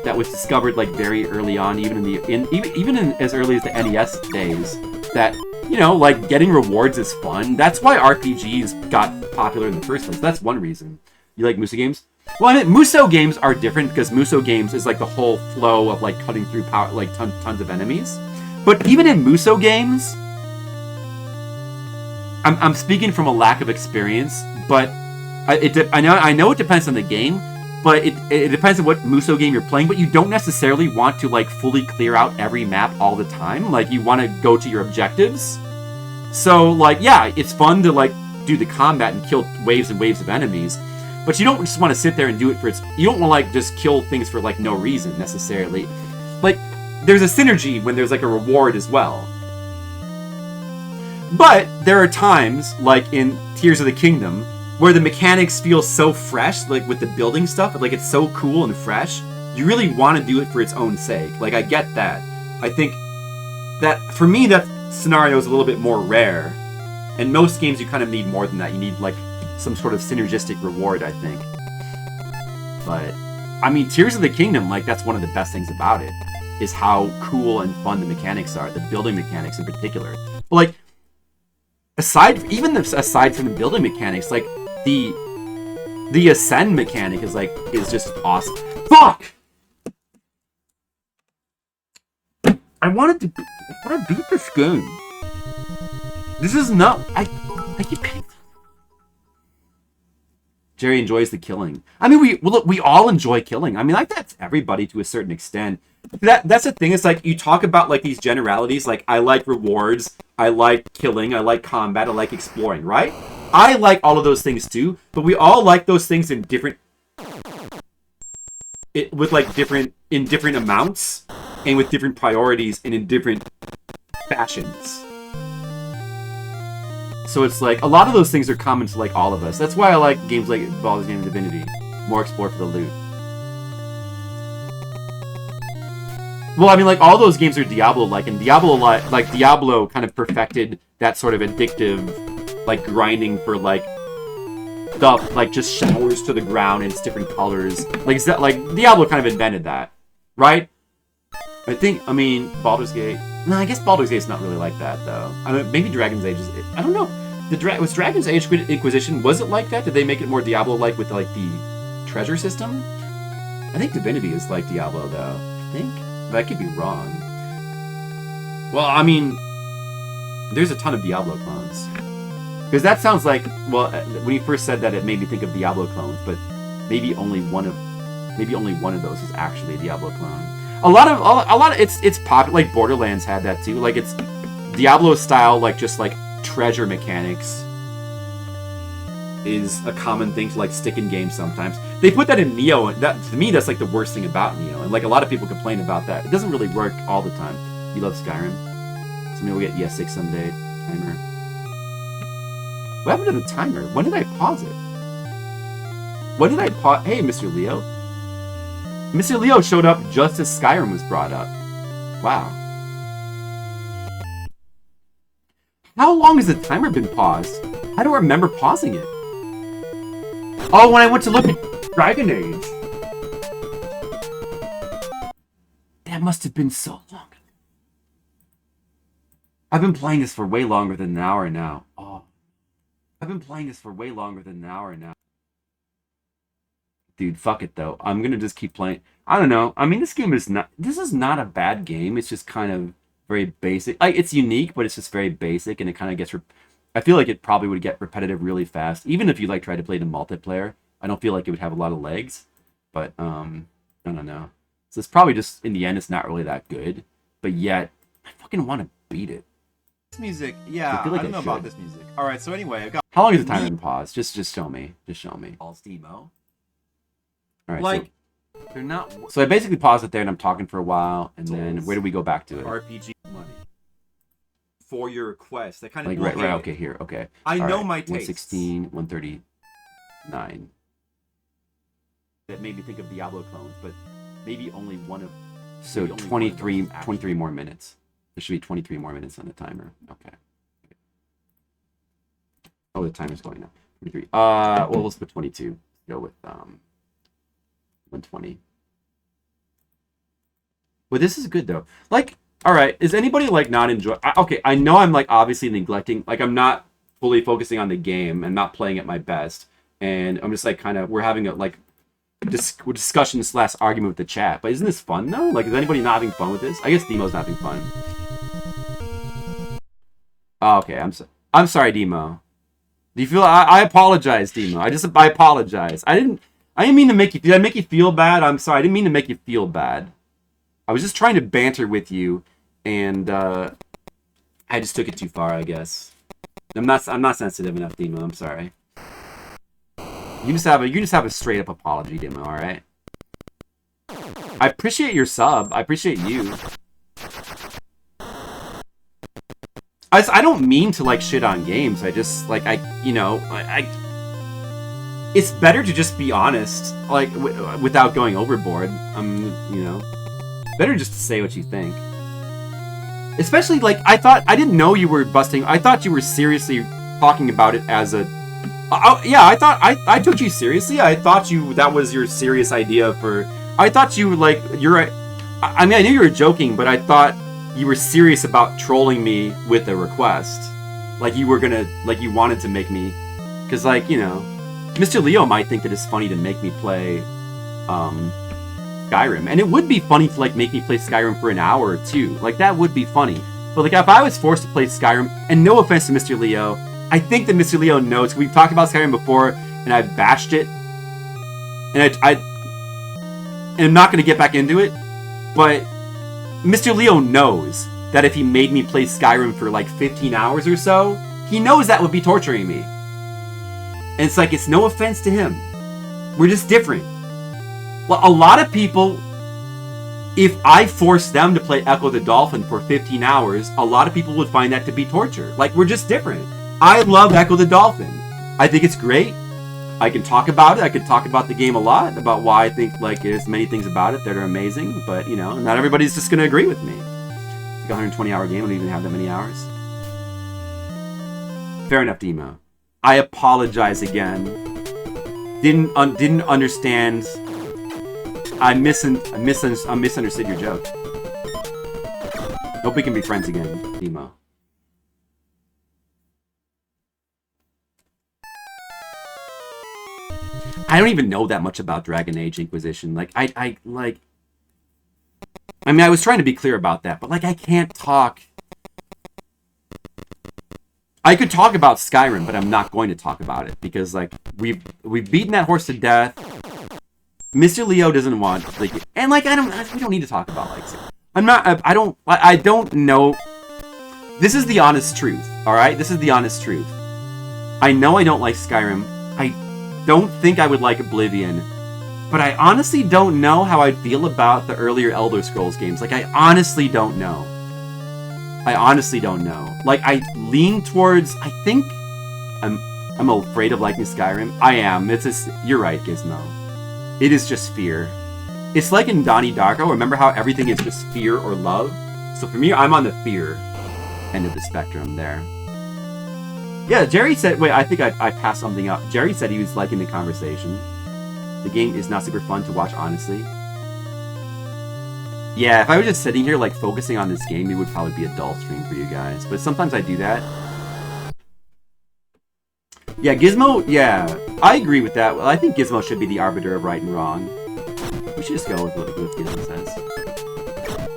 that was discovered, like, very early on, even in as early as the NES days, that, you know, like, getting rewards is fun. That's why RPGs got popular in the first place. That's one reason. You like Muso games? Well, I mean, Muso games are different because Muso games is, like, the whole flow of, like, cutting through power, like, tons of enemies. But even in Muso games, I'm speaking from a lack of experience, but I know it depends on the game, but it depends on what Muso game you're playing, but you don't necessarily want to, like, fully clear out every map all the time. Like, you want to go to your objectives. So, like, yeah, it's fun to, like, do the combat and kill waves and waves of enemies, but you don't just want to sit there and do it you don't want to, like, just kill things for, like, no reason, necessarily. Like, there's a synergy when there's, like, a reward as well. But there are times, like in Tears of the Kingdom, where the mechanics feel so fresh, like with the building stuff, like it's so cool and fresh, you really want to do it for its own sake. Like, I get that. I think that, for me, that scenario is a little bit more rare. And most games, you kind of need more than that. You need, like, some sort of synergistic reward, I think. But, I mean, Tears of the Kingdom, like, that's one of the best things about it, is how cool and fun the mechanics are, the building mechanics in particular. But, like, aside from the building mechanics, like, the ascend mechanic is just awesome. Fuck! I want to beat this game. This is not. I keep. Jerry enjoys the killing. I mean, we all enjoy killing. I mean, like, that's everybody to a certain extent. That's the thing. It's like, you talk about, like, these generalities. Like, I like rewards. I like killing. I like combat. I like exploring. Right? I like all of those things too. But we all like those things in different amounts, and with different priorities, and in different fashions. So it's like, a lot of those things are common to, like, all of us. That's why I like games like Baldur's Gate and Divinity. More explore for the loot. Well, I mean, like, all those games are Diablo-like, and Diablo kind of perfected that sort of addictive, like, grinding for, like, stuff, like, just showers to the ground and it's different colors. Like, Diablo kind of invented that, right? I mean, Baldur's Gate. No, I guess Baldur's Gate's not really like that though. I mean, maybe Dragon's Age is. I don't know. Was Dragon's Age Inquisition, was it like that? Did they make it more Diablo-like with like the treasure system? I think Divinity is like Diablo though. I think, but I could be wrong. Well, I mean, there's a ton of Diablo clones. Because that sounds like, well, when you first said that, it made me think of Diablo clones, but maybe only one of those is actually a Diablo clone. A lot of it's popular. Like Borderlands had that too. Like it's Diablo style, like just like treasure mechanics is a common thing to like stick in games sometimes. They put that in Neo, and that to me that's like the worst thing about Neo. And like a lot of people complain about that. It doesn't really work all the time. You love Skyrim, so maybe we'll get ES6 someday. Timer. What happened to the timer? When did I pause it? When did I pause? Hey, Mr. Leo. Mr. Leo showed up just as Skyrim was brought up. Wow. How long has the timer been paused? I don't remember pausing it. Oh, when I went to look at Dragon Age. That must have been so long. I've been playing this for way longer than an hour now. Oh. I've been playing this for way longer than an hour now. Dude, fuck it though. I'm gonna just keep playing. I don't know. I mean, this is not a bad game. It's just kind of very basic. Like, it's unique, but it's just very basic, and it kind of gets. I feel like it probably would get repetitive really fast, even if you like try to play the multiplayer. I don't feel like it would have a lot of legs, but I don't know. So it's probably just in the end, it's not really that good, but yet I fucking want to beat it. This music, yeah, I feel like I don't I know about should. this music. All right, so anyway, I've got How long is the timer been paused? Just show me. Just show me. all Steamo. All right, Like, so they're not. So I basically paused it there, and I'm talking for a while, and then Tools. where do we go back to it? RPG money for your request. That kind of Like right. Okay, here. Okay. I All know right, my taste. 116, 139. That made me think of Diablo clones, but maybe only one of. So Maybe only one of 23, those actually. 23 more minutes. There should be 23 more minutes on the timer. Okay. Oh, the timer's going up. 23. Well, let's put 22. Go with 120. But this is good though. Like, all right, is anybody like not enjoy? Okay, I know I'm like obviously neglecting. Like, I'm not fully focusing on the game and not playing at my best, and I'm just like kind of we're having a like discussion / argument with the chat. But isn't this fun though? Like, is anybody not having fun with this? I guess Demo's not having fun. Oh, okay, I'm sorry, Demo. Do you feel? I apologize, Demo. I apologize. I didn't mean to make you. Did I make you feel bad? I'm sorry. I didn't mean to make you feel bad. I was just trying to banter with you, and I just took it too far, I guess. I'm not sensitive enough, Demo. I'm sorry. You just have a straight up apology, Demo. All right. I appreciate your sub. I appreciate you. I don't mean to like shit on games. I just like it's better to just be honest, like without going overboard. Better just to say what you think. Especially like I didn't know you were busting. I thought you were seriously talking about it as a. Yeah, I thought I took you seriously. I thought that was your serious idea for. I thought you like you're. I mean, I knew you were joking, but I thought you were serious about trolling me with a request. Like you wanted to make me, because like Mr. Leo might think that it's funny to make me play Skyrim, and it would be funny to like make me play Skyrim for an hour or two. Like that would be funny. But like if I was forced to play Skyrim, and no offense to Mr. Leo, I think that Mr. Leo knows. We've talked about Skyrim before, and I bashed it, and and I'm not going to get back into it, but Mr. Leo knows that if he made me play Skyrim for like 15 hours or so, he knows that would be torturing me. And it's like, it's no offense to him. We're just different. Well, a lot of people, if I forced them to play Echo the Dolphin for 15 hours, a lot of people would find that to be torture. Like, we're just different. I love Echo the Dolphin. I think it's great. I can talk about it. I can talk about the game a lot, about why I think like there's many things about it that are amazing, but not everybody's just gonna agree with me. It's like a 120-hour game. I don't even have that many hours. Fair enough, Demo. I apologize again. Didn't understand. I misunderstood your joke. Hope we can be friends again, Demo. I don't even know that much about Dragon Age Inquisition. Like, I mean, I was trying to be clear about that, but like, I can't talk. I could talk about Skyrim, but I'm not going to talk about it because like we've beaten that horse to death. Mr. Leo doesn't want like, and like we don't need to talk about like. I don't know. This is the honest truth. All right, this is the honest truth. I know I don't like Skyrim. I don't think I would like Oblivion. But I honestly don't know how I'd feel about the earlier Elder Scrolls games. Like, I honestly don't know. I honestly don't know. Like, I lean towards, I think I'm afraid of liking Skyrim. I am. It's just, you're right, Gizmo. It is just fear. It's like in Donnie Darko. Remember how everything is just fear or love? So for me, I'm on the fear end of the spectrum there. Yeah, Jerry said, wait, I think I passed something up. Jerry said he was liking the conversation. The game is not super fun to watch, honestly. Yeah, if I was just sitting here, like, focusing on this game, it would probably be a dull stream for you guys. But sometimes I do that. Yeah, Gizmo, yeah, I agree with that. Well, I think Gizmo should be the arbiter of right and wrong. We should just go with what Gizmo says.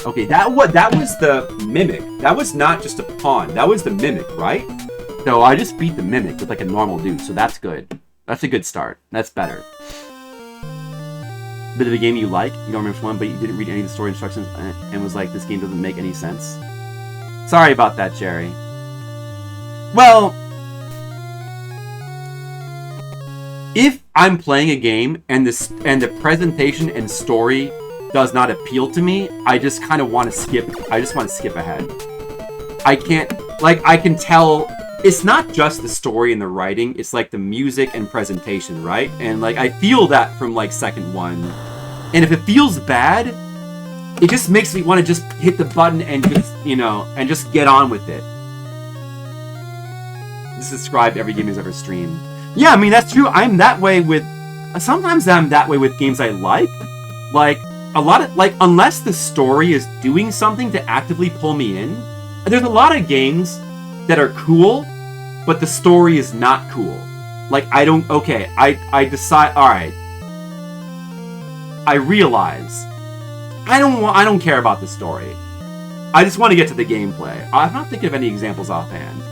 Okay, that was the Mimic. That was not just a pawn. That was the Mimic, right? So I just beat the Mimic with, like, a normal dude, so that's good. That's a good start. That's better. Bit of a game you like, you don't remember one, but you didn't read any of the story instructions and was like, this game doesn't make any sense. Sorry about that, Jerry. Well, if I'm playing a game and the presentation and story does not appeal to me, I just kind of want to skip. I just want to skip ahead. I can't, like, I can tell. It's not just the story and the writing, it's like the music and presentation, right? And like I feel that from like second one. And if it feels bad, it just makes me want to just hit the button and just, you know, and just get on with it. Just describe every game he's ever streamed. Yeah, I mean that's true. I'm that way with sometimes I'm that way with games I like. Like a lot of like unless the story is doing something to actively pull me in. There's a lot of games that are cool, but the story is not cool. Like, I don't... Okay, I decide... Alright. I realize. I don't care about the story. I just want to get to the gameplay. I'm not thinking of any examples offhand.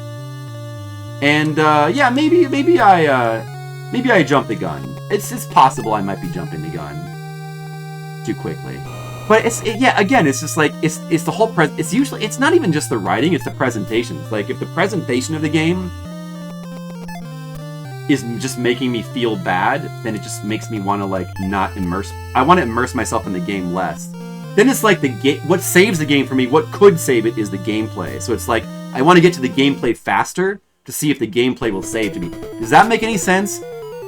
And, yeah, maybe I jumped the gun. It's possible I might be jumping the gun too quickly. But again, it's just like, it's the whole it's not even just the writing, it's the presentation. It's like, if the presentation of the game is just making me feel bad, then it just makes me want to, like, not immerse. I want to immerse myself in the game less. Then it's like what saves the game for me, what could save it is the gameplay. So it's like, I want to get to the gameplay faster to see if the gameplay will save to me. Does that make any sense?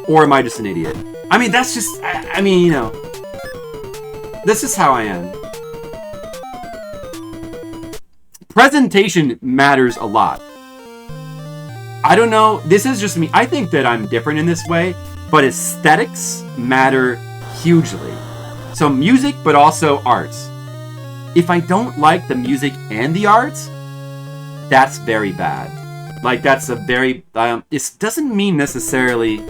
Or am I just an idiot? I mean, that's just, I mean, you know. This is how I am. Presentation matters a lot. I don't know, this is just me. I think that I'm different in this way, but aesthetics matter hugely. So music, but also arts. If I don't like the music and the arts, that's very bad. Like, that's a very, it doesn't mean necessarily,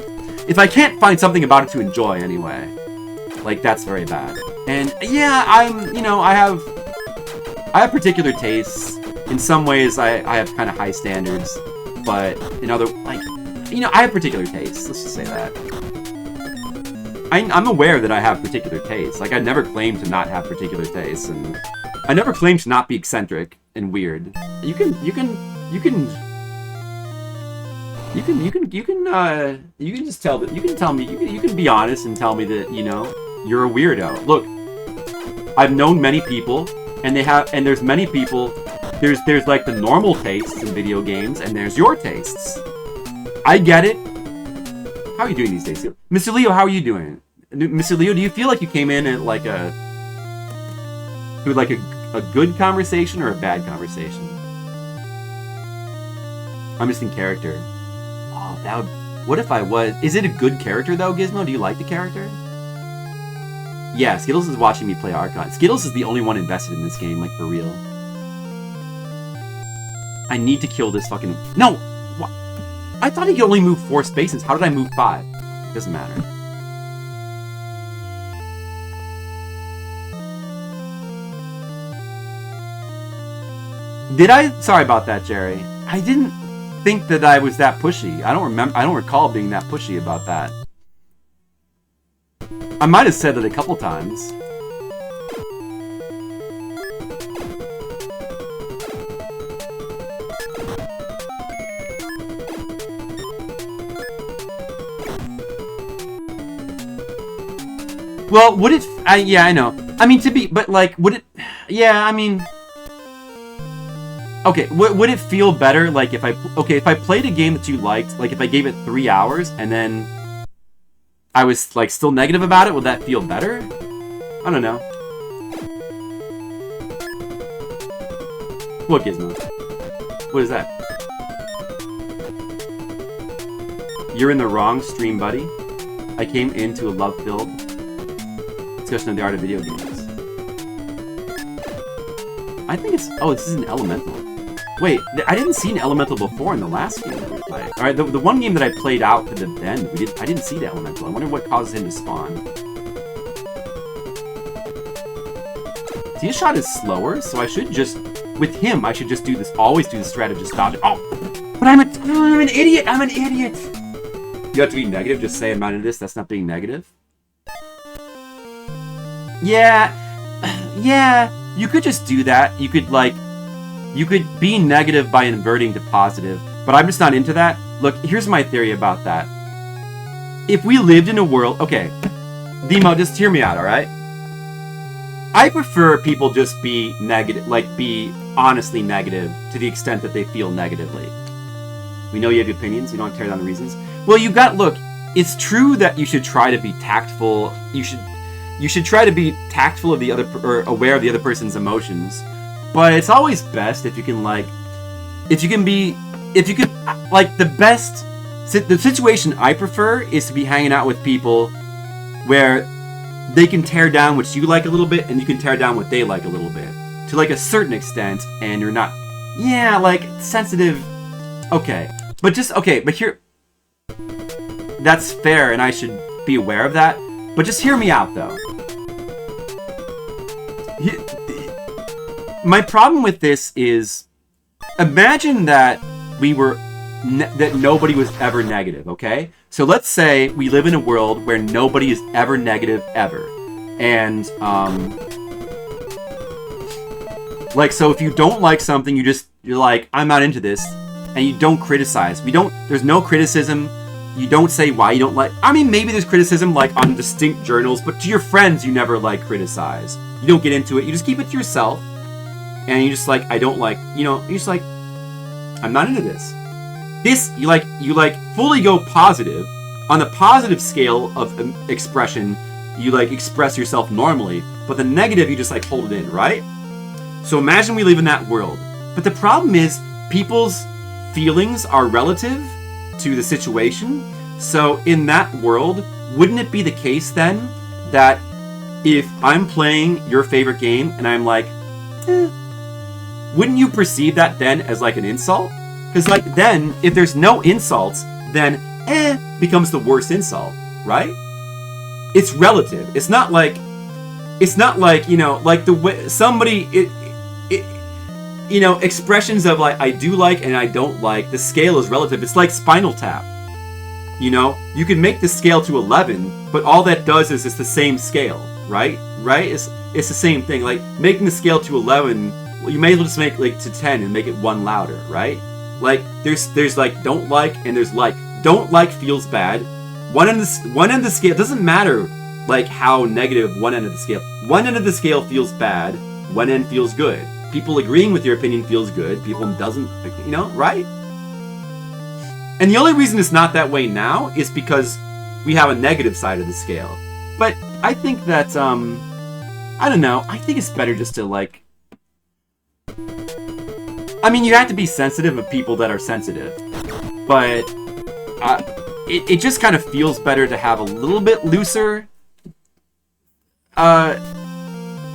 if I can't find something about it to enjoy anyway, like, that's very bad. And yeah, I have particular tastes. In some ways, I have kind of high standards, but in other, like, I have particular tastes. Let's just say that. I'm aware that I have particular tastes. Like, I never claimed to not have particular tastes, and I never claimed to not be eccentric and weird. You can just tell that. You can tell me. You can be honest and tell me that you're a weirdo. Look. I've known many people, and there's many people, there's like the normal tastes in video games, and there's your tastes. I get it. How are you doing these days? Mr. Leo, how are you doing? Mr. Leo, do you feel like you came in at like a good conversation or a bad conversation? I'm just in character. Oh, what if I was, is it a good character though, Gizmo? Do you like the character? Yeah, Skittles is watching me play Archon. Skittles is the only one invested in this game, like, for real. I need to kill this fucking... No! What? I thought he could only move 4 spaces. How did I move 5? Doesn't matter. Did I? Sorry about that, Jerry. I didn't think that I was that pushy. I don't recall being that pushy about that. I might have said it a couple times. Well, would it... yeah, I know. I mean, but like, would it... Yeah, I mean... Okay, would it feel better, like, if I played a game that you liked, like, if I gave it 3 hours, and then I was, like, still negative about it, would that feel better? I don't know. What, Gizmo? What is that? You're in the wrong stream, buddy. I came into a love-filled discussion of the art of video games. I think it's... Oh, this is an elemental. Wait, I didn't see an elemental before in the last game that we played. Alright, the one game that I played out to the bend, I didn't see the elemental. I wonder what causes him to spawn. See, his shot is slower, so I should just... With him, I should just do this, always do the strat of just dodging. Oh! But I'm an idiot! I'm an idiot! You have to be negative, just say I'm not into this, that's not being negative. Yeah, you could just do that. You could, like... You could be negative by inverting to positive, but I'm just not into that. Look, here's my theory about that. If we lived in a world... Okay, Demo, just hear me out, alright? I prefer people just be negative, like, be honestly negative to the extent that they feel negatively. We know you have opinions, you don't want to tear down the reasons. Well, look, it's true that you should try to be tactful. You should try to be tactful of the other, or aware of the other person's emotions. But it's always best if you can, like, the situation I prefer is to be hanging out with people where they can tear down what you like a little bit and you can tear down what they like a little bit. To, like, a certain extent, and you're not, yeah, like, sensitive, okay. But here, that's fair and I should be aware of that. But just hear me out, though. My problem with this is, imagine that that nobody was ever negative, okay? So let's say we live in a world where nobody is ever negative, ever. And, like, so if you don't like something, you're like, I'm not into this, and you don't criticize. There's no criticism. You don't say why you don't like... I mean, maybe there's criticism, like, on distinct journals, but to your friends, you never, like, criticize. You don't get into it. You just keep it to yourself. And you're just like, I don't like, you're just like, I'm not into this. You fully go positive. On the positive scale of expression, you, like, express yourself normally. But the negative, you just, like, hold it in, right? So imagine we live in that world. But the problem is, people's feelings are relative to the situation. So in that world, wouldn't it be the case then that if I'm playing your favorite game and I'm like, wouldn't you perceive that then as, like, an insult? Because, like, then, if there's no insults, then becomes the worst insult, right? It's relative. It's not like, like the way somebody, expressions of, like, I do like and I don't like, the scale is relative. It's like Spinal Tap. You can make the scale to 11, but all that does is it's the same scale, right? Right? It's the same thing. Like, making the scale to 11, well, you may as well just make, like, to 10 and make it 1 louder, right? Like, there's like, don't like, and there's like. Don't like feels bad. One end of the scale, doesn't matter, like, how negative one end of the scale. One end of the scale feels bad, one end feels good. People agreeing with your opinion feels good, people doesn't, right? And the only reason it's not that way now is because we have a negative side of the scale. But I think that, I don't know, I think it's better just to, like... I mean, you have to be sensitive of people that are sensitive. But it just kind of feels better to have a little bit looser. I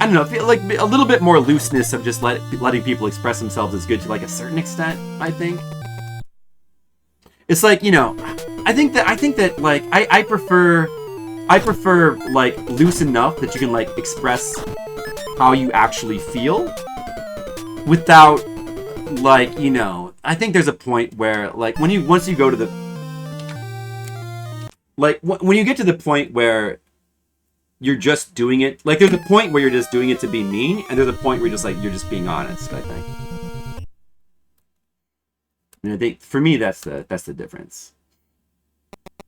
don't know. I feel like a little bit more looseness of just letting people express themselves is good to like a certain extent. I think it's like, you know, I think that like I prefer like loose enough that you can like express how you actually feel without like, you know, I think there's a point where like when you go to the like when you get to the point where you're just doing it, like there's a point where you're just doing it to be mean, and there's a point where you're just being honest, I think. And I think for me that's the difference.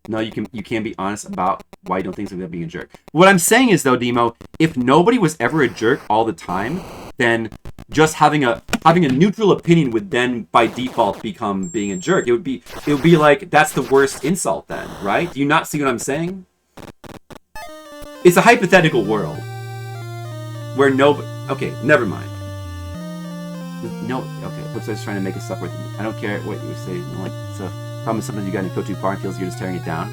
No, you can be honest about why you don't think something's being a jerk. What I'm saying is though, Demo, if nobody was ever a jerk all the time, then just having a neutral opinion would then by default become being a jerk. It would be like that's the worst insult then, right? Do you not see what I'm saying? It's a hypothetical world where okay, never mind. No, okay. Looks like it's trying to make it stuff worth it. I don't care what you say. Like, so problem is sometimes you gotta go too far and feels like you're just tearing it down.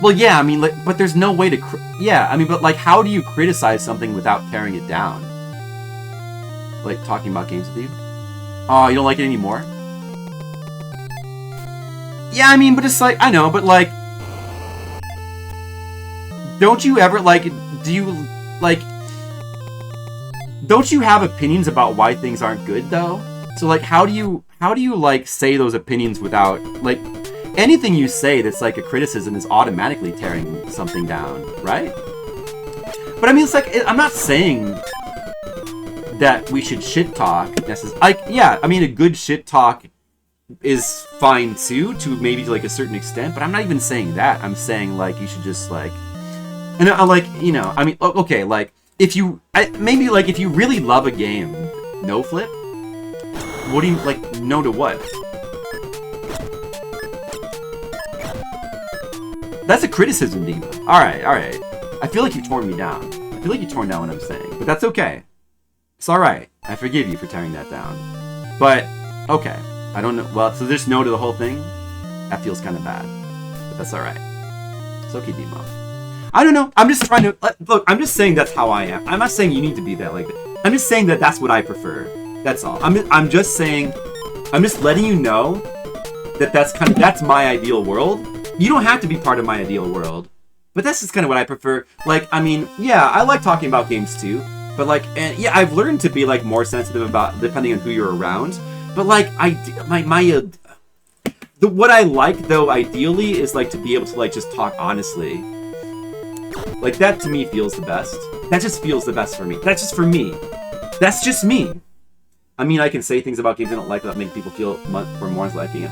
Well, yeah, I mean, like, but there's no way to. Yeah, I mean, but like, how do you criticize something without tearing it down? Like talking about games with you. Oh, you don't like it anymore? Yeah, I mean, but it's like I know, but like. Don't you ever, like, do you, like, don't you have opinions about why things aren't good, though? So, like, how do you, like, say those opinions without, like, anything you say that's, like, a criticism is automatically tearing something down, right? But, I mean, it's like, I'm not saying that we should shit talk, necessarily. Like, yeah, I mean, a good shit talk is fine, too, to maybe, like, a certain extent, but I'm not even saying that. I'm saying, like, you should just, like, and I like, you know, I mean, okay, like, if you, maybe, like, if you really love a game, no flip? What do you, like, no to what? That's a criticism, Dima. Alright. I feel like you've torn me down. I feel like you torn down what I'm saying, but that's okay. It's alright. I forgive you for tearing that down. But, okay. I don't know, well, so there's no to the whole thing? That feels kind of bad. But that's alright. It's okay, Dima. I don't know. I'm just trying to look. I'm just saying that's how I am. I'm not saying you need to be that like that. I'm just saying that that's what I prefer. That's all. I'm just saying. I'm just letting you know that that's my ideal world. You don't have to be part of my ideal world, but that's just kind of what I prefer. Like, I mean, yeah, I like talking about games too, but like, and yeah, I've learned to be like more sensitive about depending on who you're around. But like, what I like though ideally is like to be able to like just talk honestly. Like, that to me feels the best. That just feels the best for me. That's just for me. That's just me. I mean, I can say things about games I don't like without making people feel for more liking it.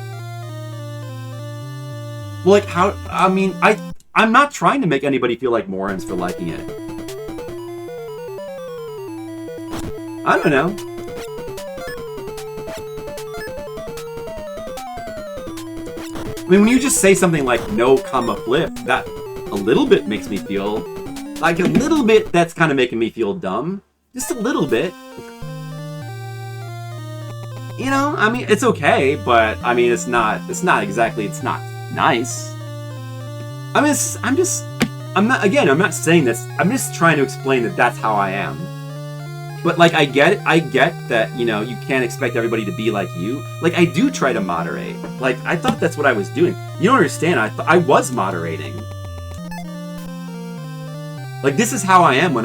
Well, like, how... I mean, I'm not trying to make anybody feel like morons for liking it. I don't know. I mean, when you just say something like no comma flip, that... a little bit makes me feel like a little bit that's kind of making me feel dumb. Just a little bit. You know, I mean, it's okay, but I mean, it's not exactly, it's not nice. I mean, I'm not saying this. I'm just trying to explain that that's how I am. But like, I get that, you know, you can't expect everybody to be like you. Like, I do try to moderate. Like, I thought that's what I was doing. You don't understand. I was moderating. Like, this is how I am when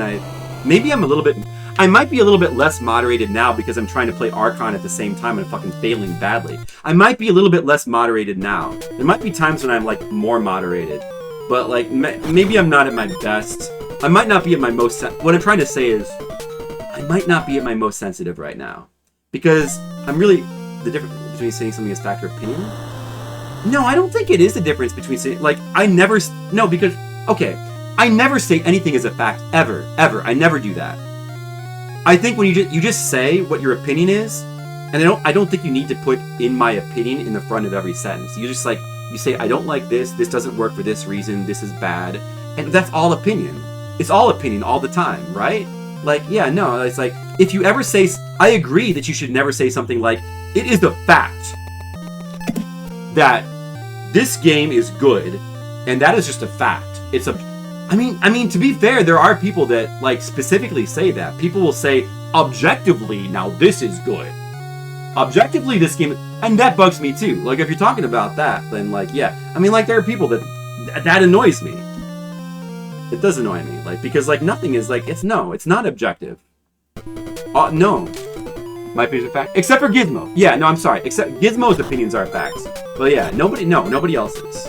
maybe I'm a little bit, I might be a little bit less moderated now because I'm trying to play Archon at the same time and fucking failing badly. I might be a little bit less moderated now. There might be times when I'm, like, more moderated. But, like, maybe I'm not at my best. I might not be at my most, what I'm trying to say is, I might not be at my most sensitive right now. Because I'm really, the difference between saying something as fact or opinion? No, I don't think it is the difference between saying, like, no, because, okay. I never say anything as a fact, ever. I never do that. I think when you just say what your opinion is, and I don't think you need to put in my opinion in the front of every sentence. You just like, you say, I don't like this doesn't work for this reason, this is bad, and that's all opinion. It's all opinion all the time, right? Like, yeah, no, it's like, if you ever say, I agree that you should never say something like, it is the fact that this game is good, and that is just a fact. I mean, to be fair, there are people that like specifically say that. People will say, objectively, now this is good. Objectively, this game, and that bugs me too. Like, if you're talking about that, then like, yeah. I mean, like, there are people that annoys me. It does annoy me, like, because like nothing is like, it's not objective. No. My opinions are facts, except for Gizmo. Yeah, no, I'm sorry. Except Gizmo's opinions are facts. But yeah, nobody else's.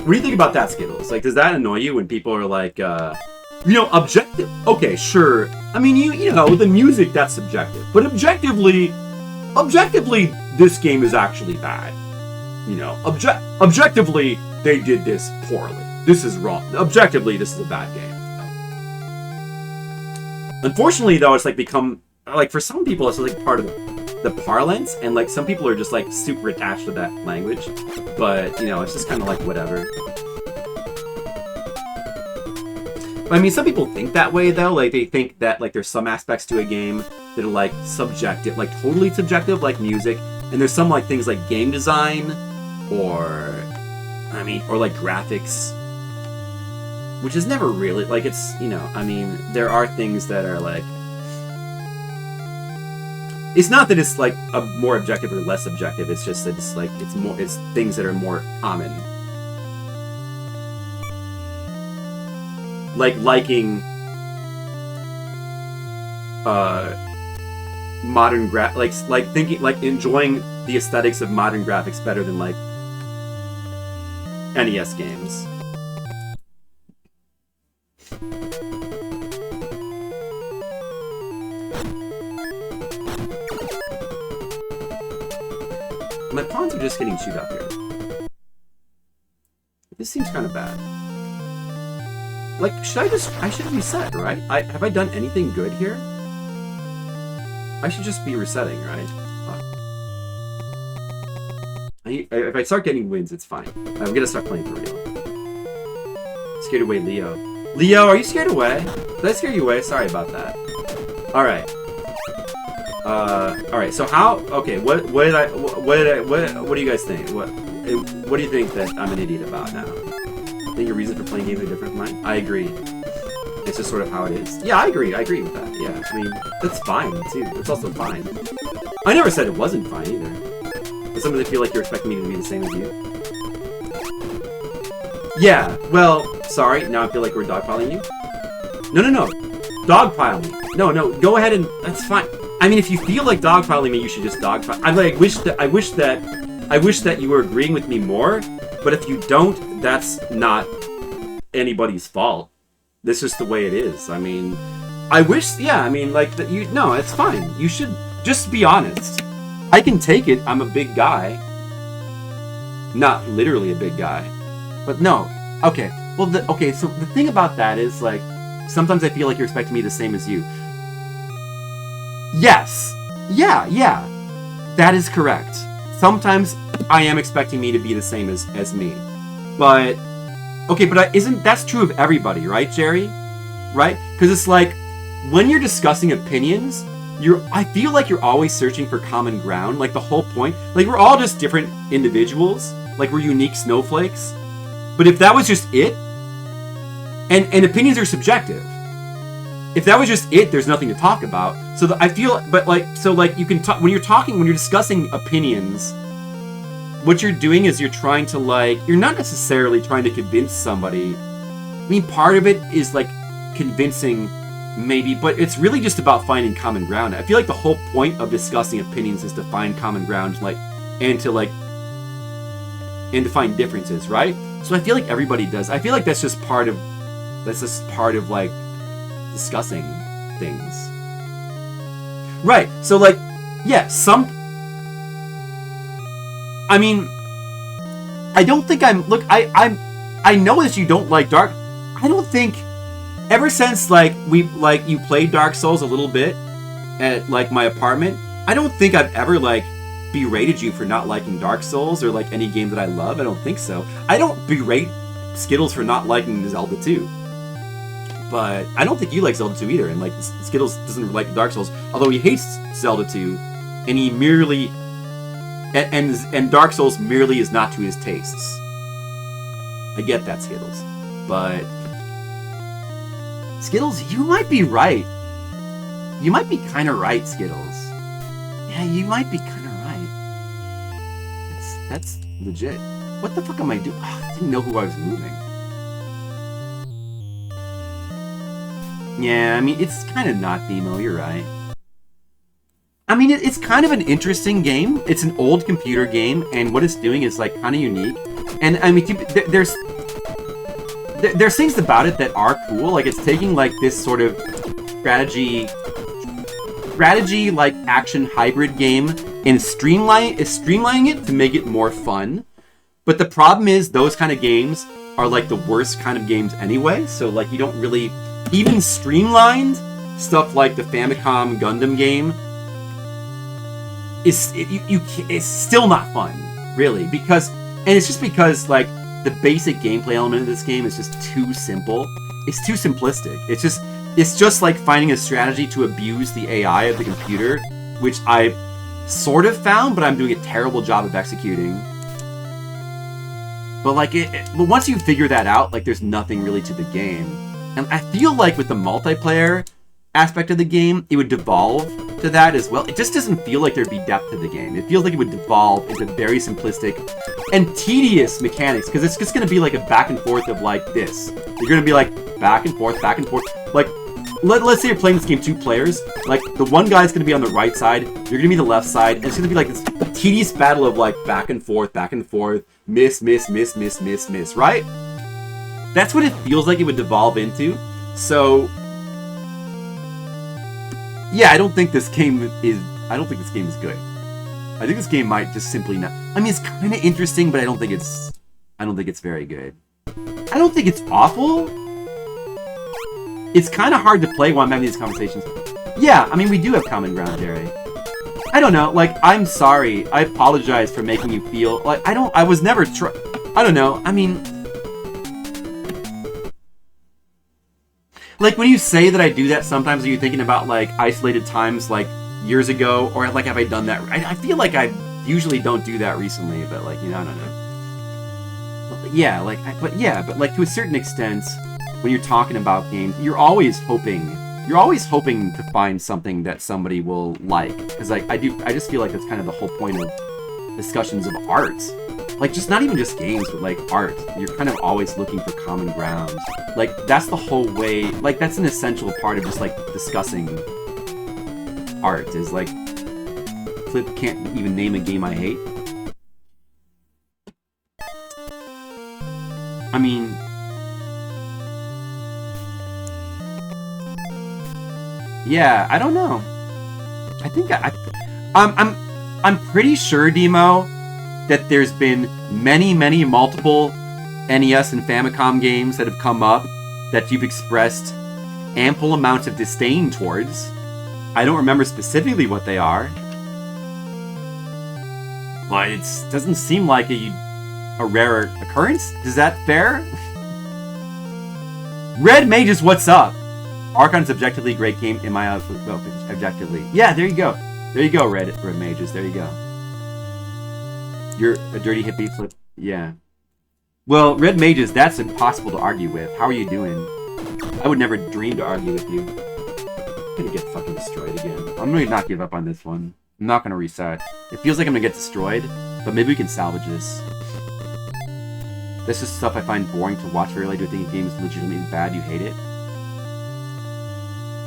What do you think about that, Skittles? Like, does that annoy you when people are like, objective? Okay, sure. I mean, you know, the music, that's subjective. But objectively, this game is actually bad. You know, objectively, they did this poorly. This is wrong. Objectively, this is a bad game. Unfortunately, though, it's like become, like, for some people, it's like part of the parlance, and like some people are just like super attached to that language. But, you know, it's just kind of like whatever. I mean, some people think that way, though. Like, they think that, like, there's some aspects to a game that are, like, subjective, like, totally subjective, like music. And there's some, like, things like game design or like, graphics. Which is never really, like, it's, you know, I mean, there are things that are, like... It's not that it's, like, a more objective or less objective. It's just that it's, like, it's things that are more common. Like liking modern like thinking, like enjoying the aesthetics of modern graphics better than like NES games. My pawns are just getting chewed up here. This seems kind of bad. Like, I should reset, right? Have I done anything good here? I should just be resetting, right? If I start getting wins, it's fine. I'm gonna start playing for real. Scared away, Leo. Leo, are you scared away? Did I scare you away? Sorry about that. Alright. Alright, so how... Okay, what do you guys think? What do you think that I'm an idiot about now? Think your reason for playing games are different from mine? I agree. It's just sort of how it is. Yeah, I agree with that. Yeah, I mean, that's fine, too. It's also fine. I never said it wasn't fine, either. But sometimes I feel like you're expecting me to be the same as you. Yeah, well, sorry, now I feel like we're dogpiling you. No. Dogpile me. No, go ahead and... That's fine. I mean, if you feel like dogpiling me, you should just dogpile. I wish that you were agreeing with me more, but if you don't, that's not anybody's fault. This is the way it is. I mean, I wish, yeah, I mean, like, that you, no, it's fine. You should just be honest. I can take it. I'm a big guy. Not literally a big guy. But no. Okay. Well, okay, so the thing about that is, like, sometimes I feel like you're expecting me the same as you. Yes. Yeah. That is correct. Sometimes I am expecting me to be the same as me. But, okay, but that's true of everybody, right, Jerry? Right? Because it's like, when you're discussing opinions, I feel like you're always searching for common ground. Like, the whole point, like, we're all just different individuals. Like, we're unique snowflakes. But if that was just it, and opinions are subjective. If that was just it, there's nothing to talk about. So I feel, but like, so like you can talk, when you're discussing opinions, what you're doing is you're trying to like, you're not necessarily trying to convince somebody. I mean, part of it is like convincing maybe, but it's really just about finding common ground. I feel like the whole point of discussing opinions is to find common ground, like, and to find differences, right? So I feel like everybody does. I feel like that's just part of like discussing things. Right. So like, yeah, I mean, I don't think I know that you don't like Dark. I don't think ever since like you played Dark Souls a little bit at like my apartment, I don't think I've ever like berated you for not liking Dark Souls or like any game that I love. I don't think so. I don't berate Skittles for not liking Zelda 2. But I don't think you like Zelda 2 either, and like Skittles doesn't like Dark Souls, although he hates Zelda 2, and he merely and Dark Souls merely is not to his tastes. I get that, Skittles. But Skittles, you might be right. You might be kind of right, Skittles. Yeah, you might be kind of right. That's legit. What the fuck am I doing? Oh, I didn't know who I was moving. Yeah, I mean, it's kind of not Demo, you're right. I mean, it's kind of an interesting game. It's an old computer game, and what it's doing is, like, kind of unique. And, I mean, there's things about it that are cool. Like, it's taking, like, this sort of strategy, like, action hybrid game and streamlining it to make it more fun. But the problem is, those kind of games are, like, the worst kind of games anyway. So, like, you don't really... Even streamlined stuff like the Famicom Gundam game is it's still not fun, really, because it's just because like the basic gameplay element of this game is just too simple. It's too simplistic. It's just like finding a strategy to abuse the AI of the computer, which I sort of found, but I'm doing a terrible job of executing. But like but once you figure that out, like there's nothing really to the game. And I feel like with the multiplayer aspect of the game, it would devolve to that as well. It just doesn't feel like there'd be depth to the game. It feels like it would devolve into very simplistic and tedious mechanics, because it's just going to be like a back and forth of like this. You're going to be like back and forth. Like, let's say you're playing this game 2 players. Like, the one guy's going to be on the right side, you're going to be the left side, and it's going to be like this tedious battle of like back and forth, miss, right? That's what it feels like it would devolve into. So, yeah, I don't think this game is good. I think this game might just simply not. I mean, it's kind of interesting, but I don't think it's very good. I don't think it's awful. It's kind of hard to play while I'm having these conversations. Yeah, I mean, we do have common ground, Jerry. I don't know. Like, I'm sorry. I apologize for making you feel like I was never I don't know. I mean. Like, when you say that I do that, sometimes are you thinking about, like, isolated times, like, years ago? Or, like, have I done that? I feel like I usually don't do that recently, but, like, you know, I don't know. But, yeah, like, but, like, to a certain extent, when you're talking about games, you're always hoping to find something that somebody will like. Because, like, I just feel like that's kind of the whole point of discussions of art. Like, just not even just games, but, like, art. You're kind of always looking for common ground. Like, that's the whole way... Like, that's an essential part of just, like, discussing art. Is, like... Flip can't even name a game I hate. I mean... Yeah, I don't know. I think I'm pretty sure, Demo, that there's been many multiple NES and Famicom games that have come up that you've expressed ample amounts of disdain towards. I don't remember specifically what they are, but it doesn't seem like a rare occurrence. Is that fair? Red Mages, what's up? Archon's objectively great game in my objectively. Yeah, there you go. There you go, Red Mages. There you go. You're a dirty hippie, Flip. Yeah. Well, Red Mages, that's impossible to argue with. How are you doing? I would never dream to argue with you. I'm gonna get fucking destroyed again. I'm gonna not give up on this one. I'm not gonna reset. It feels like I'm gonna get destroyed, but maybe we can salvage this. This is stuff I find boring to watch very late. Do you think the game is legitimately bad? You hate it?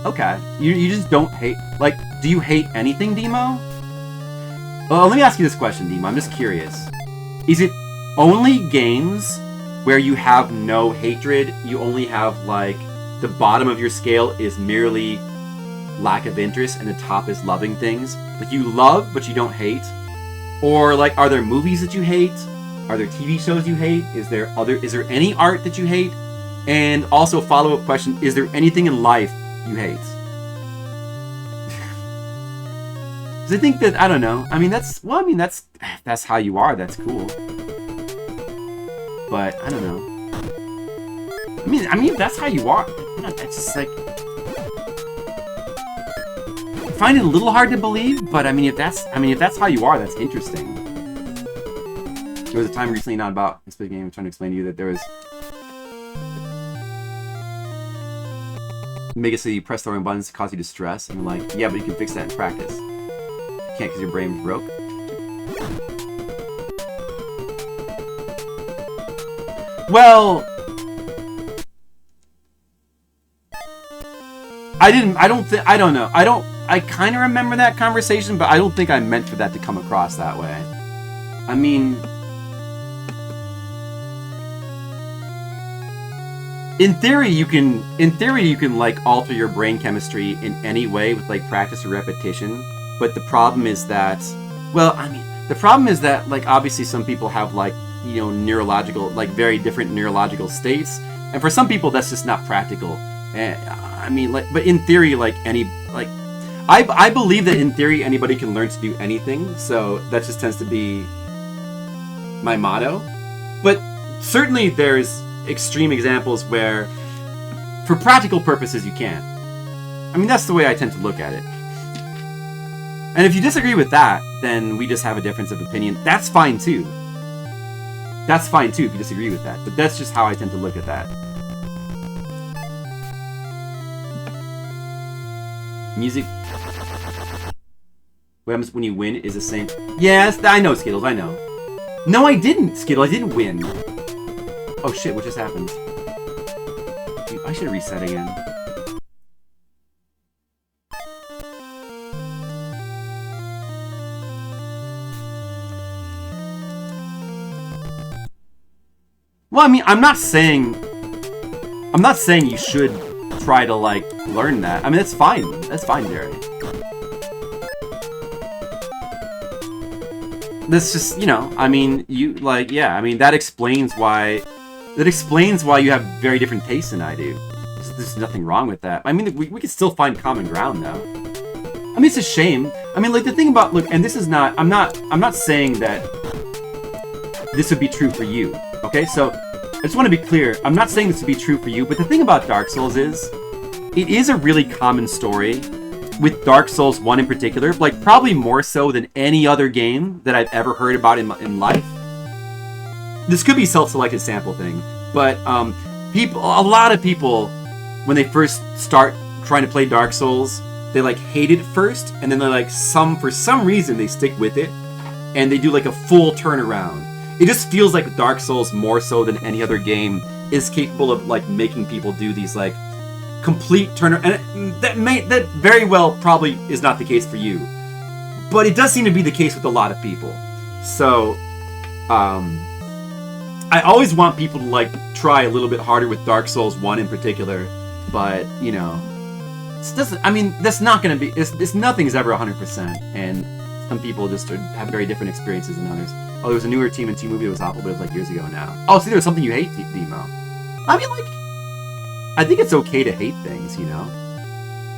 Okay. You just don't hate... Like, do you hate anything, Demo? Well, let me ask you this question, Demo. I'm just curious. Is it only games where you have no hatred, you only have, like, the bottom of your scale is merely lack of interest and the top is loving things? Like, you love, but you don't hate? Or, like, are there movies that you hate? Are there TV shows you hate? Is there any art that you hate? And also, follow-up question, is there anything in life you hate? Because I think that, I don't know. I mean, that's how you are. That's cool. But, I don't know. I mean, if that's how you are, that's just like... I find it a little hard to believe, but I mean, if that's how you are, that's interesting. There was a time recently, not about this big game, I'm trying to explain to you that there was. Make it so you press the wrong buttons to cause you distress, and you're like, yeah, but you can fix that in practice. You can't because your brain's broke. Well, I don't know. I kind of remember that conversation, but I don't think I meant for that to come across that way. I mean, in theory you can like alter your brain chemistry in any way with like practice or repetition, but the problem is that, the problem is that like obviously some people have like, you know, neurological, like very different neurological states, and for some people that's just not practical. And I mean, like, but in theory, like I believe that in theory anybody can learn to do anything, so that just tends to be my motto. But certainly there's extreme examples where for practical purposes you can't. I mean, that's the way I tend to look at it. And if you disagree with that, then we just have a difference of opinion. That's fine too. That's fine too if you disagree with that, but that's just how I tend to look at that. Music. What happens when you win is the same. Yes, I know, Skittles, I know. No, I didn't, Skittle, I didn't win. Oh shit, what just happened? Dude, I should reset again. Well, I mean, I'm not saying you should try to, like, learn that. I mean, that's fine. That's fine, Jerry. That's just, you know, I mean, you, like, yeah, I mean, that explains why you have very different tastes than I do. There's nothing wrong with that. I mean, we can still find common ground, though. I mean, it's a shame. I mean, like, the thing about, look, and this is not, I'm not saying that this would be true for you, okay? So, I just want to be clear, I'm not saying this would be true for you, but the thing about Dark Souls is, it is a really common story, with Dark Souls 1 in particular, like, probably more so than any other game that I've ever heard about in life. This could be self-selected sample thing, but, a lot of people, when they first start trying to play Dark Souls, they, like, hate it first, and then they're like, for some reason, they stick with it, and they do, like, a full turnaround. It just feels like Dark Souls, more so than any other game, is capable of, like, making people do these, like, complete and that very well probably is not the case for you. But it does seem to be the case with a lot of people. So, I always want people to, like, try a little bit harder with Dark Souls 1 in particular, but, you know, that's not gonna be, nothing's ever 100%, and some people just have very different experiences than others. Oh, there was a newer Team and Team movie that was awful, but it was like years ago now. Oh, see, there's something you hate, Demo. I mean, like, I think it's okay to hate things, you know?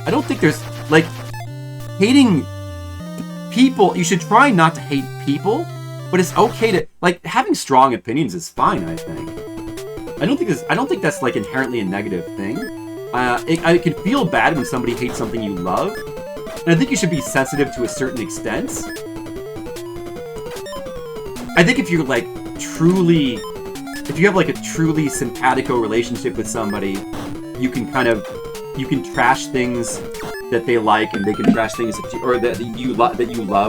I don't think there's, like, hating people, you should try not to hate people, but it's okay to, like, having strong opinions is fine, I think. I don't think that's, like, inherently a negative thing. I can feel bad when somebody hates something you love, and I think you should be sensitive to a certain extent. I think if you're, like, if you have, like, a truly simpatico relationship with somebody, you can trash things that they like, and they can trash things that you love,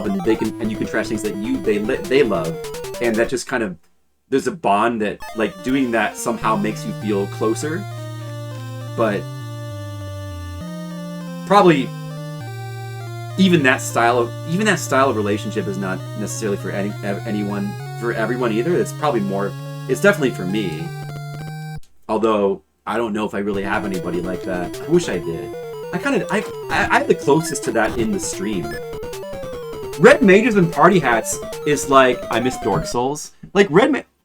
and you can trash things that they love, and that just kind of, there's a bond that, like, doing that somehow makes you feel closer. But probably even that style of relationship is not necessarily for everyone either. It's probably more, it's definitely for me. Although I don't know if I really have anybody like that. I wish I did. I have the closest to that in the stream. Red Mages and Party Hats is like, I miss Dark Souls. Like,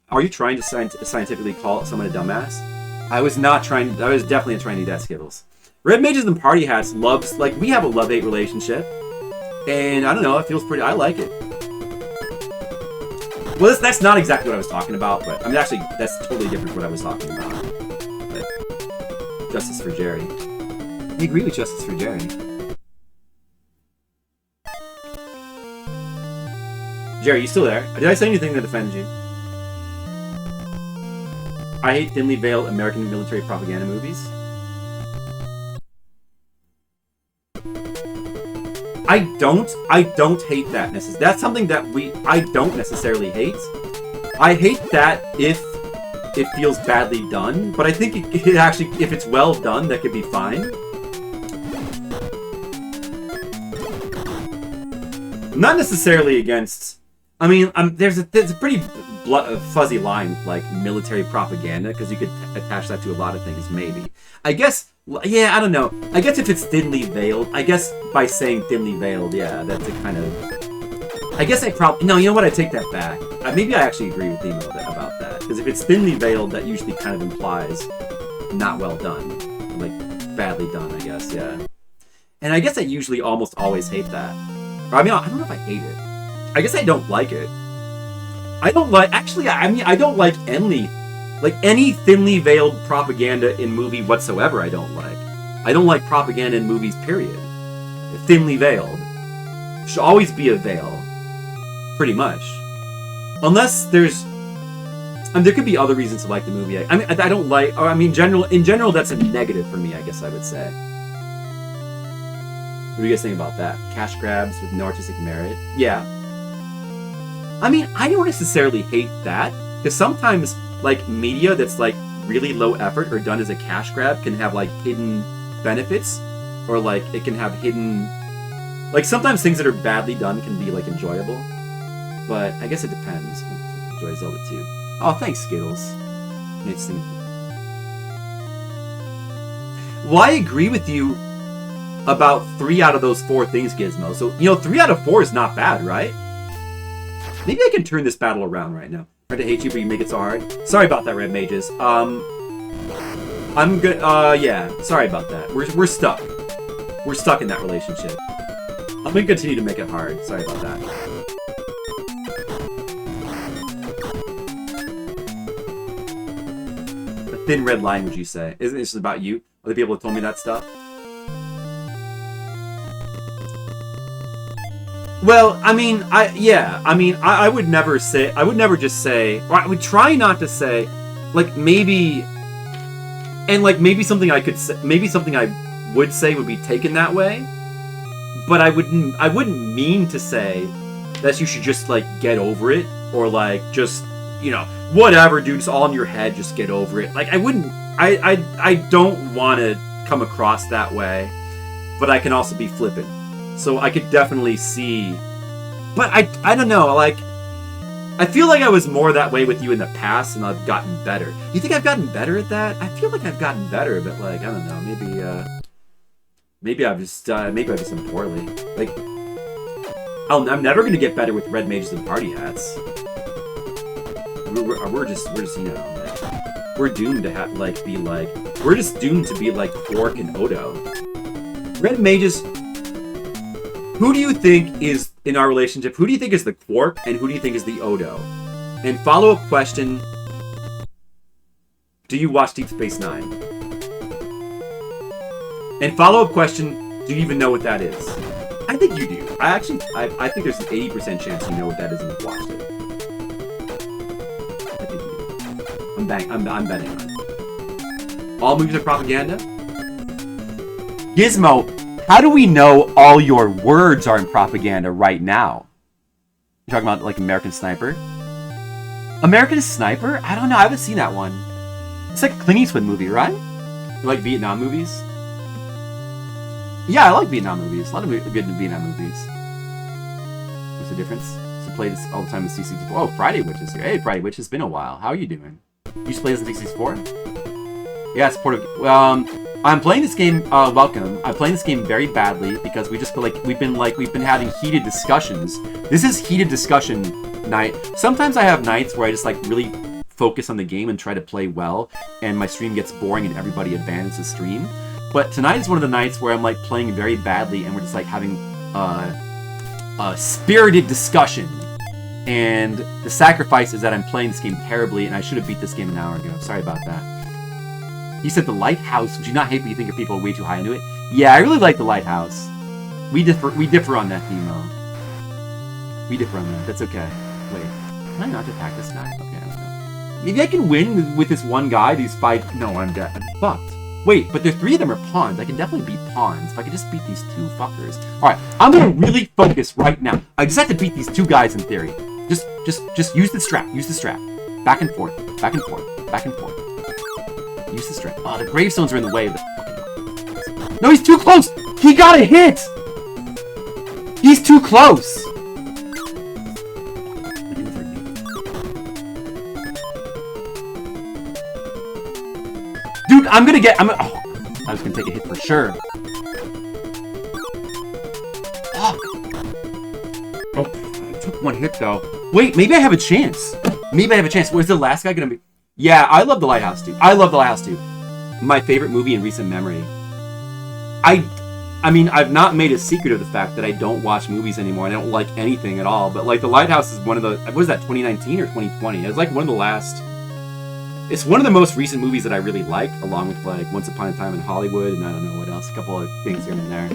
are you trying to scientifically call someone a dumbass? I was definitely trying to do that, Skittles. Red Mages and Party Hats loves, like, we have a love-hate relationship. And I don't know, it feels pretty, I like it. Well, that's not exactly what I was talking about, but, I mean, actually, that's totally different from what I was talking about. But, Justice for Jerry. I agree with Justice for Jerry. Jerry, you still there? Did I say anything that offended you? I hate thinly veiled American military propaganda movies. I don't hate that necessarily. That's something that I don't necessarily hate. I hate that if it feels badly done, but I think it actually, if it's well done, that could be fine. Not necessarily against. I mean, there's a pretty fuzzy line with, like, military propaganda, because you could attach that to a lot of things. Maybe. I guess. Yeah, I don't know. I guess if it's thinly veiled, I guess by saying thinly veiled, yeah, that's a kind of. I guess I probably no. You know what? I take that back. Maybe I actually agree with Demo about that, because if it's thinly veiled, that usually kind of implies not well done, like badly done. I guess, yeah. And I guess I usually almost always hate that. I mean, I don't know if I hate it. I guess I don't like it. I don't like. Actually, I mean, I don't like any thinly veiled propaganda in movie whatsoever. I don't like. I don't like propaganda in movies. Period. Thinly veiled. Should always be a veil. Pretty much. Unless there's. I mean, there could be other reasons to like the movie. I mean, I don't like. Or, I mean, in general, that's a negative for me. I guess I would say. What do you guys think about that? Cash grabs with no artistic merit? Yeah. I mean, I don't necessarily hate that, because sometimes, like, media that's, like, really low effort or done as a cash grab can have, like, hidden benefits, or, like, it can have hidden... Like, sometimes things that are badly done can be, like, enjoyable, but I guess it depends. I enjoy Zelda 2. Oh, thanks, Skittles. Interesting. Well, I agree with you about 3 out of those 4 things, Gizmo. So, 3 out of 4 is not bad, right? Maybe I can turn this battle around right now. Try to hate you, but you make it so hard. Sorry about that, Red Mages. I'm good. Yeah. Sorry about that. We're stuck. We're stuck in that relationship. I'm gonna continue to make it hard. Sorry about that. The thin red line, would you say? Isn't it just about you? Other people have told me that stuff. Well, I mean, I would never just say, or I would try not to say, like, maybe, and, like, maybe something I could say, maybe something I would say would be taken that way, but I wouldn't mean to say that you should just, like, get over it, or, like, just, whatever, dude, it's all in your head, just get over it. Like, I don't want to come across that way, but I can also be flippant. So I could definitely see, but I don't know, like, I feel like I was more that way with you in the past, and I've gotten better. You think I've gotten better at that? I feel like I've gotten better, but, like, I don't know, maybe I've just done poorly. Like, I'm never gonna get better with red mages and party hats. We're just like, we're doomed to have, like, be like, we're just doomed to be like Quark and Odo. Red mages. Who do you think is, in our relationship, who do you think is the Quark, and who do you think is the Odo? And follow-up question, do you watch Deep Space Nine? And follow-up question, do you even know what that is? I think you do. I think there's an 80% chance you know what that is and you've watched it. I think you do. I'm betting on it. All movies are propaganda? Gizmo, how do we know all your words are in propaganda right now? You're talking about, like, American Sniper? American Sniper? I don't know. I haven't seen that one. It's like a Clint Eastwood movie, right? You like Vietnam movies? Yeah, I like Vietnam movies. A lot of good Vietnam movies. What's the difference? So play this all the time with C64. Oh, Friday Witch is here. Hey, Friday Witch, it's been a while. How are you doing? You used to play this in C64? Yeah, supportive. I'm playing this game. Welcome. I'm playing this game very badly because we just feel like we've been having heated discussions. This is heated discussion night. Sometimes I have nights where I just, like, really focus on the game and try to play well, and my stream gets boring and everybody abandons the stream. But tonight is one of the nights where I'm, like, playing very badly and we're just, like, having a spirited discussion. And the sacrifice is that I'm playing this game terribly, and I should have beat this game an hour ago. Sorry about that. He said The Lighthouse. Would you not hate me? You think people are way too high into it? Yeah, I really like The Lighthouse. We differ on that, Demo. We differ on that. That's okay. Wait, can I not attack this guy? Okay, I don't know. Maybe I can win with this one guy. These 5. No, I'm dead. I'm fucked. Wait, but 3 of them are pawns. I can definitely beat pawns if I could just beat these 2 fuckers. All right, I'm gonna really focus right now. I just have to beat these 2 guys in theory. Just use the strap. Use the strap. Back and forth. Back and forth. Back and forth. Use the strap. Oh, the gravestones are in the way of the fucking. No, he's too close. He got a hit. He's too close. Dude, I'm gonna get. Oh, I was gonna take a hit for sure. Fuck. Oh, I took 1 hit though. Wait, maybe I have a chance. Maybe I have a chance. Where's the last guy gonna be? Yeah, I love The Lighthouse, dude. I love The Lighthouse, dude. My favorite movie in recent memory. I mean, I've not made a secret of the fact that I don't watch movies anymore. I don't like anything at all. But like, The Lighthouse is one of the. What is that? 2019 or 2020? It's like one of the last. It's one of the most recent movies that I really like, along with like Once Upon a Time in Hollywood, and I don't know what else, a couple of things here and there.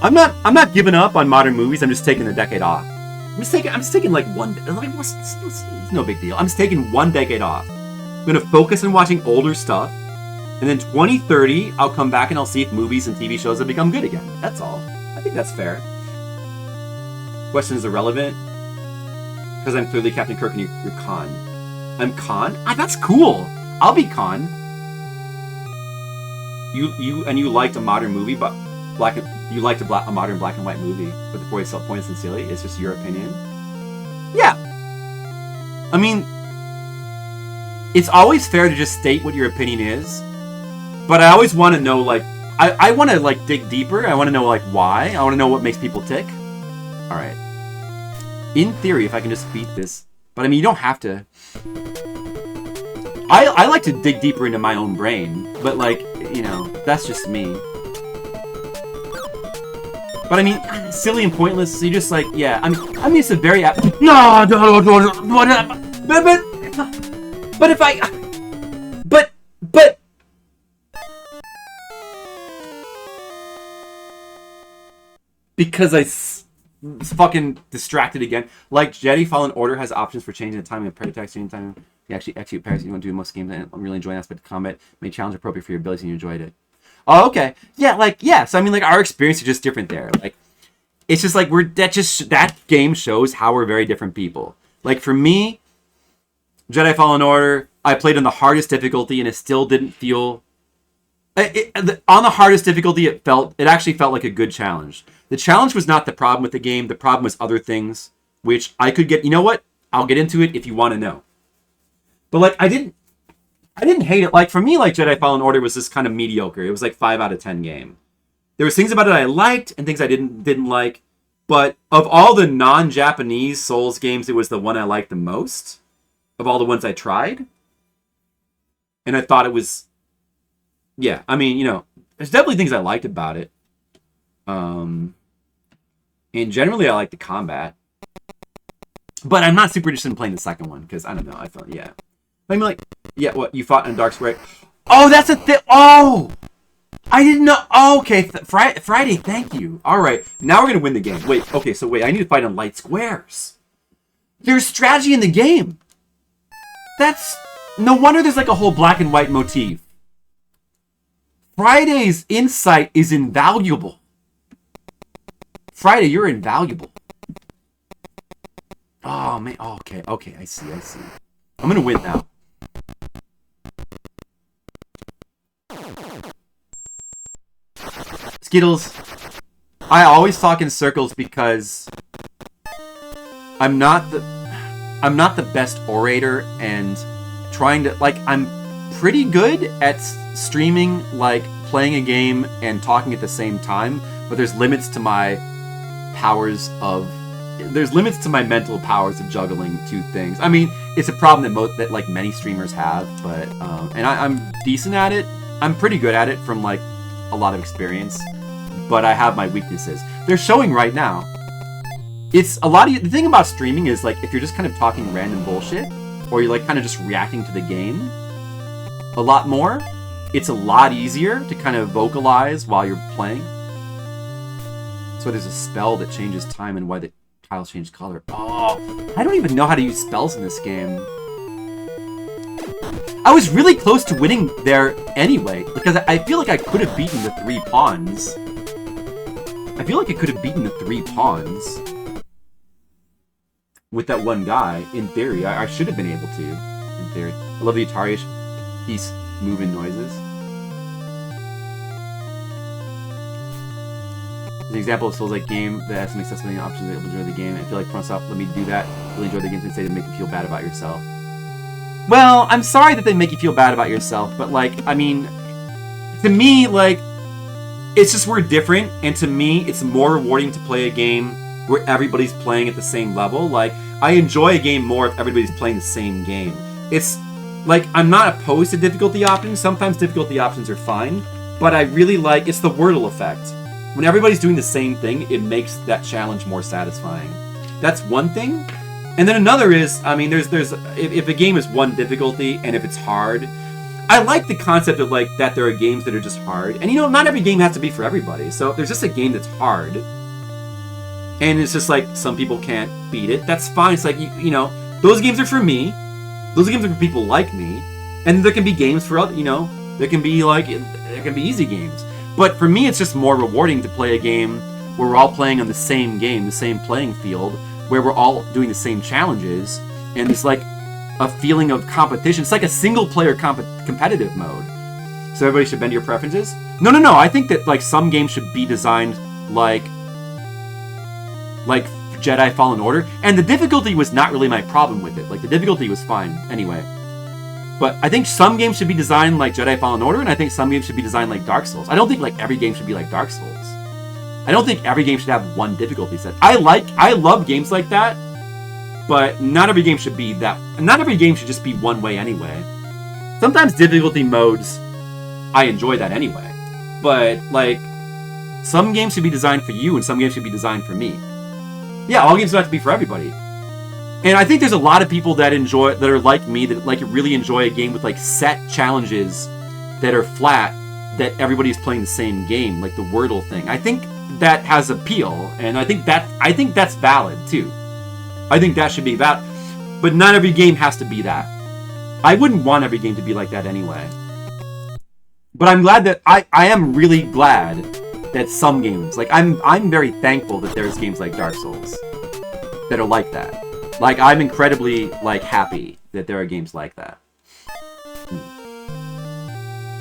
I'm not giving up on modern movies. I'm just taking a decade off. I'm just taking like one. Like, it's no big deal. I'm just taking 1 decade off. I'm gonna focus on watching older stuff, and then 2030, I'll come back and I'll see if movies and TV shows have become good again. That's all. I think that's fair. Question is irrelevant. Because I'm clearly Captain Kirk and you're Khan. I'm Khan? Ah, that's cool! I'll be Khan. You liked a modern movie, but you liked a modern black and white movie, but the point is sincerely, it's just your opinion? Yeah. I mean, it's always fair to just state what your opinion is, but I always want to know, like, I want to, like, dig deeper. I want to know, like, why. I want to know what makes people tick. Alright. In theory, if I can just beat this. But I mean, you don't have to. I like to dig deeper into my own brain. But like, you know, that's just me. But I mean, silly and pointless. So you just like, yeah. I mean, it's a very but if I, but. Because I fucking distracted again. Like Jedi Fallen Order has options for changing the timing of prayer text anytime you actually execute parries you want to do in most games, and I'm really enjoying that aspect of combat. May challenge appropriate for your abilities and you enjoyed it. Oh, okay. Yeah, like, yeah. So I mean, like, our experience is just different there. Like, it's just like that game shows how we're very different people. Like, for me, Jedi Fallen Order, I played on the hardest difficulty and it still didn't feel on the hardest difficulty, it actually felt like a good challenge. The challenge was not the problem with the game. The problem was other things, which I could get. You know what? I'll get into it if you want to know. But like, I didn't hate it. Like, for me, like, Jedi Fallen Order was just kind of mediocre. It was like 5 out of 10 game. There was things about it I liked and things I didn't like. But of all the non-Japanese Souls games, it was the one I liked the most of all the ones I tried. And I thought it was, yeah. I mean, you know, there's definitely things I liked about it. And generally, I like the combat. But I'm not super interested in playing the second one, because, I don't know, I felt, yeah. I mean, like, yeah, what, you fought in Dark Square? Oh, that's a thing! Oh! I didn't know! Oh, okay, Friday, thank you. Alright, now we're gonna win the game. Wait, okay, so wait, I need to fight on light squares. There's strategy in the game! That's... No wonder there's, like, a whole black and white motif. Friday's insight is invaluable. Friday, you're invaluable. Oh, man. Oh, okay. I see. I'm gonna win now. Skittles, I always talk in circles because I'm not the best orator, and trying to, like, I'm pretty good at streaming, like, playing a game and talking at the same time, but there's limits to my mental powers of juggling two things. I mean, it's a problem that like many streamers have, but and I'm decent at it. I'm pretty good at it from like a lot of experience, but I have my weaknesses. They're showing right now. It's a lot of the thing about streaming is, like, if you're just kind of talking random bullshit, or you're like kind of just reacting to the game a lot more, it's a lot easier to kind of vocalize while you're playing. So there's a spell that changes time and why that Tiles change color. Oh, I don't even know how to use spells in this game. I was really close to winning there anyway, because I feel like I could have beaten the 3 pawns. I feel like I could have beaten the 3 pawns with that one guy. In theory, I should have been able to. In theory, I love the Atari piece moving noises. As an example of Souls-like game that has some accessibility options able to enjoy the game. I feel like FromSoft let me do that. Really enjoy the games and say to make you feel bad about yourself. Well, I'm sorry that they make you feel bad about yourself, but like, I mean, to me, like, it's just we're different, and to me, it's more rewarding to play a game where everybody's playing at the same level. Like, I enjoy a game more if everybody's playing the same game. It's like, I'm not opposed to difficulty options. Sometimes difficulty options are fine, but I really like, it's the Wordle effect. When everybody's doing the same thing, it makes that challenge more satisfying. That's one thing. And then another is, I mean, if a game is one difficulty and if it's hard, I like the concept of like that there are games that are just hard. And you know, not every game has to be for everybody. So if there's just a game that's hard, and it's just like some people can't beat it, that's fine. It's like, you know, those games are for me. Those games are for people like me. And there can be games for other, you know, there can be easy games. But for me, it's just more rewarding to play a game where we're all playing on the same game, the same playing field, where we're all doing the same challenges, and it's like a feeling of competition. It's like a single-player competitive mode. So everybody should bend to your preferences? No. I think that like some games should be designed like Jedi Fallen Order, and the difficulty was not really my problem with it. Like the difficulty was fine anyway. But I think some games should be designed like Jedi Fallen Order, and I think some games should be designed like Dark Souls. I don't think like every game should be like Dark Souls. I don't think every game should have one difficulty set. I love games like that, but not every game should be that. Not every game should just be one way anyway. Sometimes difficulty modes, I enjoy that anyway. But like, some games should be designed for you, and some games should be designed for me. Yeah, all games don't have to be for everybody. And I think there's a lot of people that are like me, that like really enjoy a game with like set challenges that are flat, that everybody's playing the same game, like the Wordle thing. I think that has appeal, and I think that's valid too. I think that should be valid, but not every game has to be that. I wouldn't want every game to be like that anyway. But I'm glad that I am really glad that some games, like I'm very thankful that there's games like Dark Souls that are like that. Like I'm incredibly like happy that there are games like that.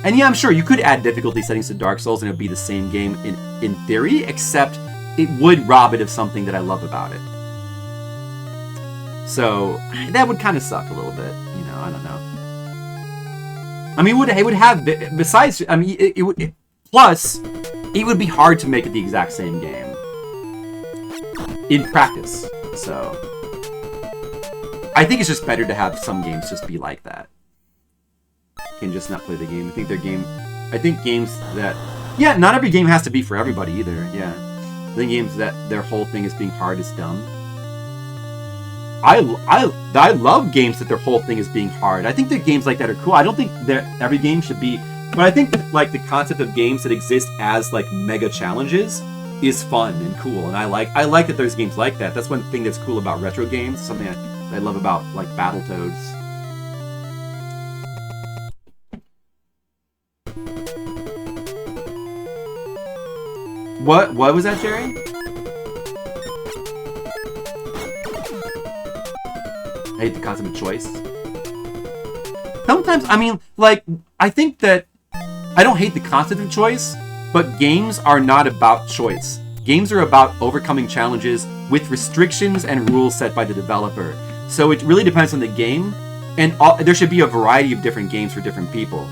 And yeah, I'm sure you could add difficulty settings to Dark Souls and it would be the same game in theory, except it would rob it of something that I love about it. So that would kind of suck a little bit, you know. I don't know. I mean, it would have, besides, I mean, plus it would be hard to make it the exact same game in practice. So I think it's just better to have some games just be like that. Can just not play the game. I think games that, yeah, not every game has to be for everybody either. Yeah, I think games that their whole thing is being hard is dumb. I love games that their whole thing is being hard. I think that games like that are cool. I don't think that every game should be, but I think that like the concept of games that exist as like mega challenges is fun and cool, and I like that there's games like that. That's one thing that's cool about retro games. Something I love about like Battletoads. What was that, Jerry? I hate the concept of choice. Sometimes, I mean, like, I think that I don't hate the concept of choice, but games are not about choice. Games are about overcoming challenges with restrictions and rules set by the developer. So it really depends on the game, and there should be a variety of different games for different people,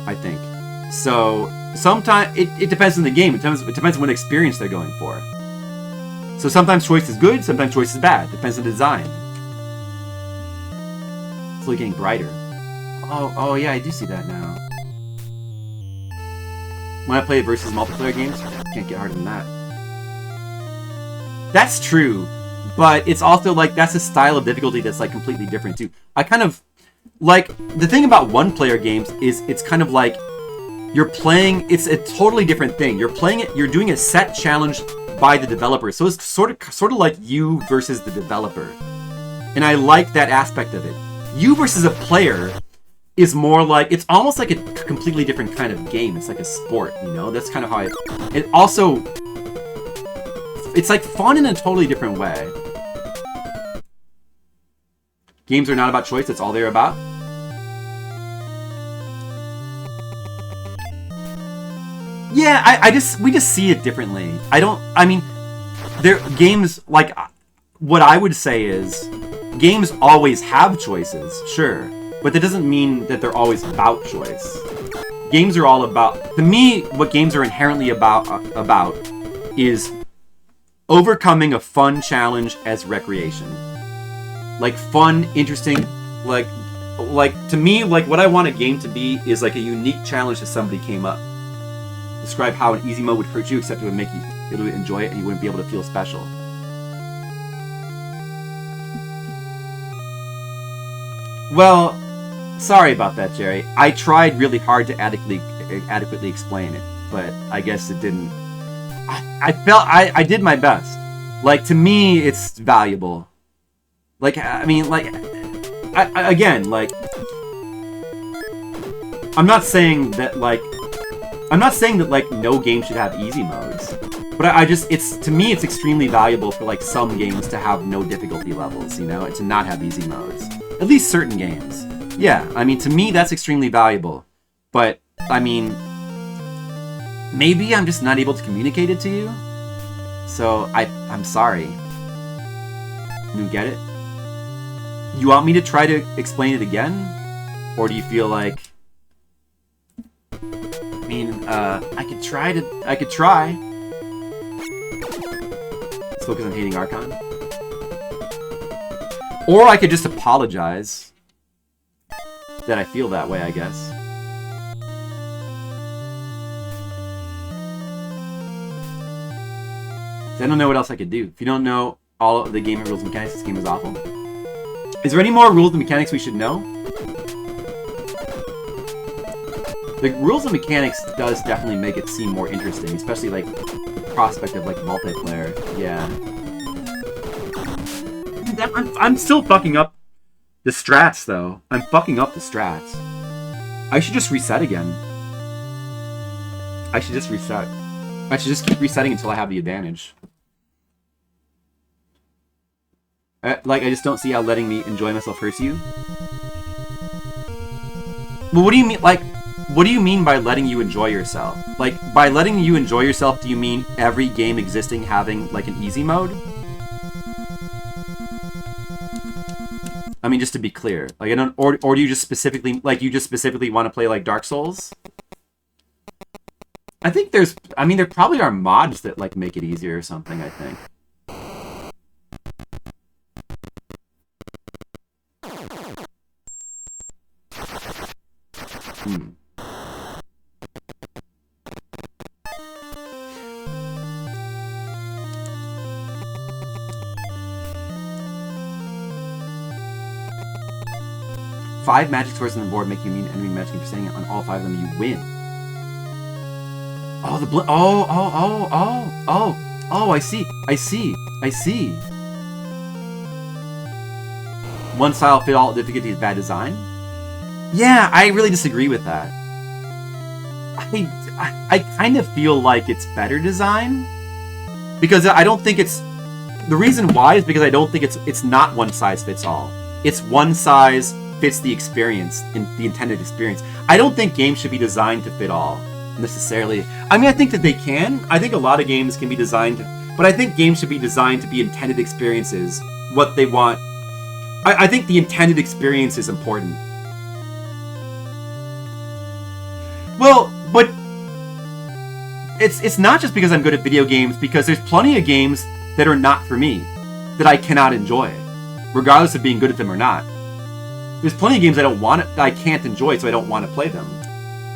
I think. So sometimes it depends on the game. It depends on what experience they're going for. So sometimes choice is good, sometimes choice is bad. Depends on the design. It's really getting brighter. Oh yeah, I do see that now. When I play versus multiplayer games, can't get harder than that. That's true, but it's also like that's a style of difficulty that's like completely different too. I kind of like the thing about one-player games is it's kind of like you're playing. It's a totally different thing. You're playing it. You're doing a set challenge by the developer. So it's sort of like you versus the developer. And I like that aspect of it. You versus a player is more like, it's almost like a completely different kind of game. It's like a sport, you know? That's kind of how it also, it's like fun in a totally different way. Games are not about choice, that's all they're about. Yeah, we just see it differently. Games, like, what I would say is, games always have choices, sure, but that doesn't mean that they're always about choice. Games are all about, to me, what games are inherently about is overcoming a fun challenge as recreation. Like, fun, interesting, like, to me, like, what I want a game to be is like a unique challenge that somebody came up. Describe how an easy mode would hurt you, except it would make you able to enjoy it and you wouldn't be able to feel special. Well, sorry about that, Jerry. I tried really hard to adequately explain it, but I guess it didn't. I did my best. Like, to me, it's valuable. Like, I mean, like, again, like, I'm not saying that, like, no game should have easy modes. But to me, it's extremely valuable for, like, some games to have no difficulty levels, you know, and to not have easy modes. At least certain games. Yeah, I mean, to me, that's extremely valuable. But, I mean, maybe I'm just not able to communicate it to you. So, I'm sorry. You get it? You want me to try to explain it again? Or do you feel like... I mean, I could try. Let's focus on hating Archon. Or I could just apologize that I feel that way, I guess. I don't know what else I could do. If you don't know all of the game rules and mechanics, this game is awful. Is there any more rules and mechanics we should know? The rules and mechanics does definitely make it seem more interesting, especially like the prospect of like multiplayer. Yeah. I'm still fucking up the strats though. I'm fucking up the strats. I should just reset again. I should just reset. I should just keep resetting until I have the advantage. Like, I just don't see how letting me enjoy myself hurts you. Well, what do you mean, like... What do you mean by letting you enjoy yourself? Like, by letting you enjoy yourself, do you mean every game existing having, like, an easy mode? I mean, just to be clear. Like, I don't... Or do you just specifically... Like, you just specifically want to play, like, Dark Souls? I think there's... I mean, there probably are mods that, like, make it easier or something, I think. Five magic swords on the board make you immune to enemy magic, and if you're standing on all five of them, you win. Oh, the I see. One style fit all difficulty is bad design? Yeah, I really disagree with that. I kind of feel like it's better design. Because I don't think it's... The reason why is because I don't think it's not one size fits all. It's one size fits the experience, in the intended experience. I don't think games should be designed to fit all, necessarily. I mean, I think that they can. I think a lot of games can be designed, but I think games should be designed to be intended experiences, what they want. I think the intended experience is important. Well, but it's not just because I'm good at video games, because there's plenty of games that are not for me, that I cannot enjoy, regardless of being good at them or not. There's plenty of games I can't enjoy, so I don't want to play them.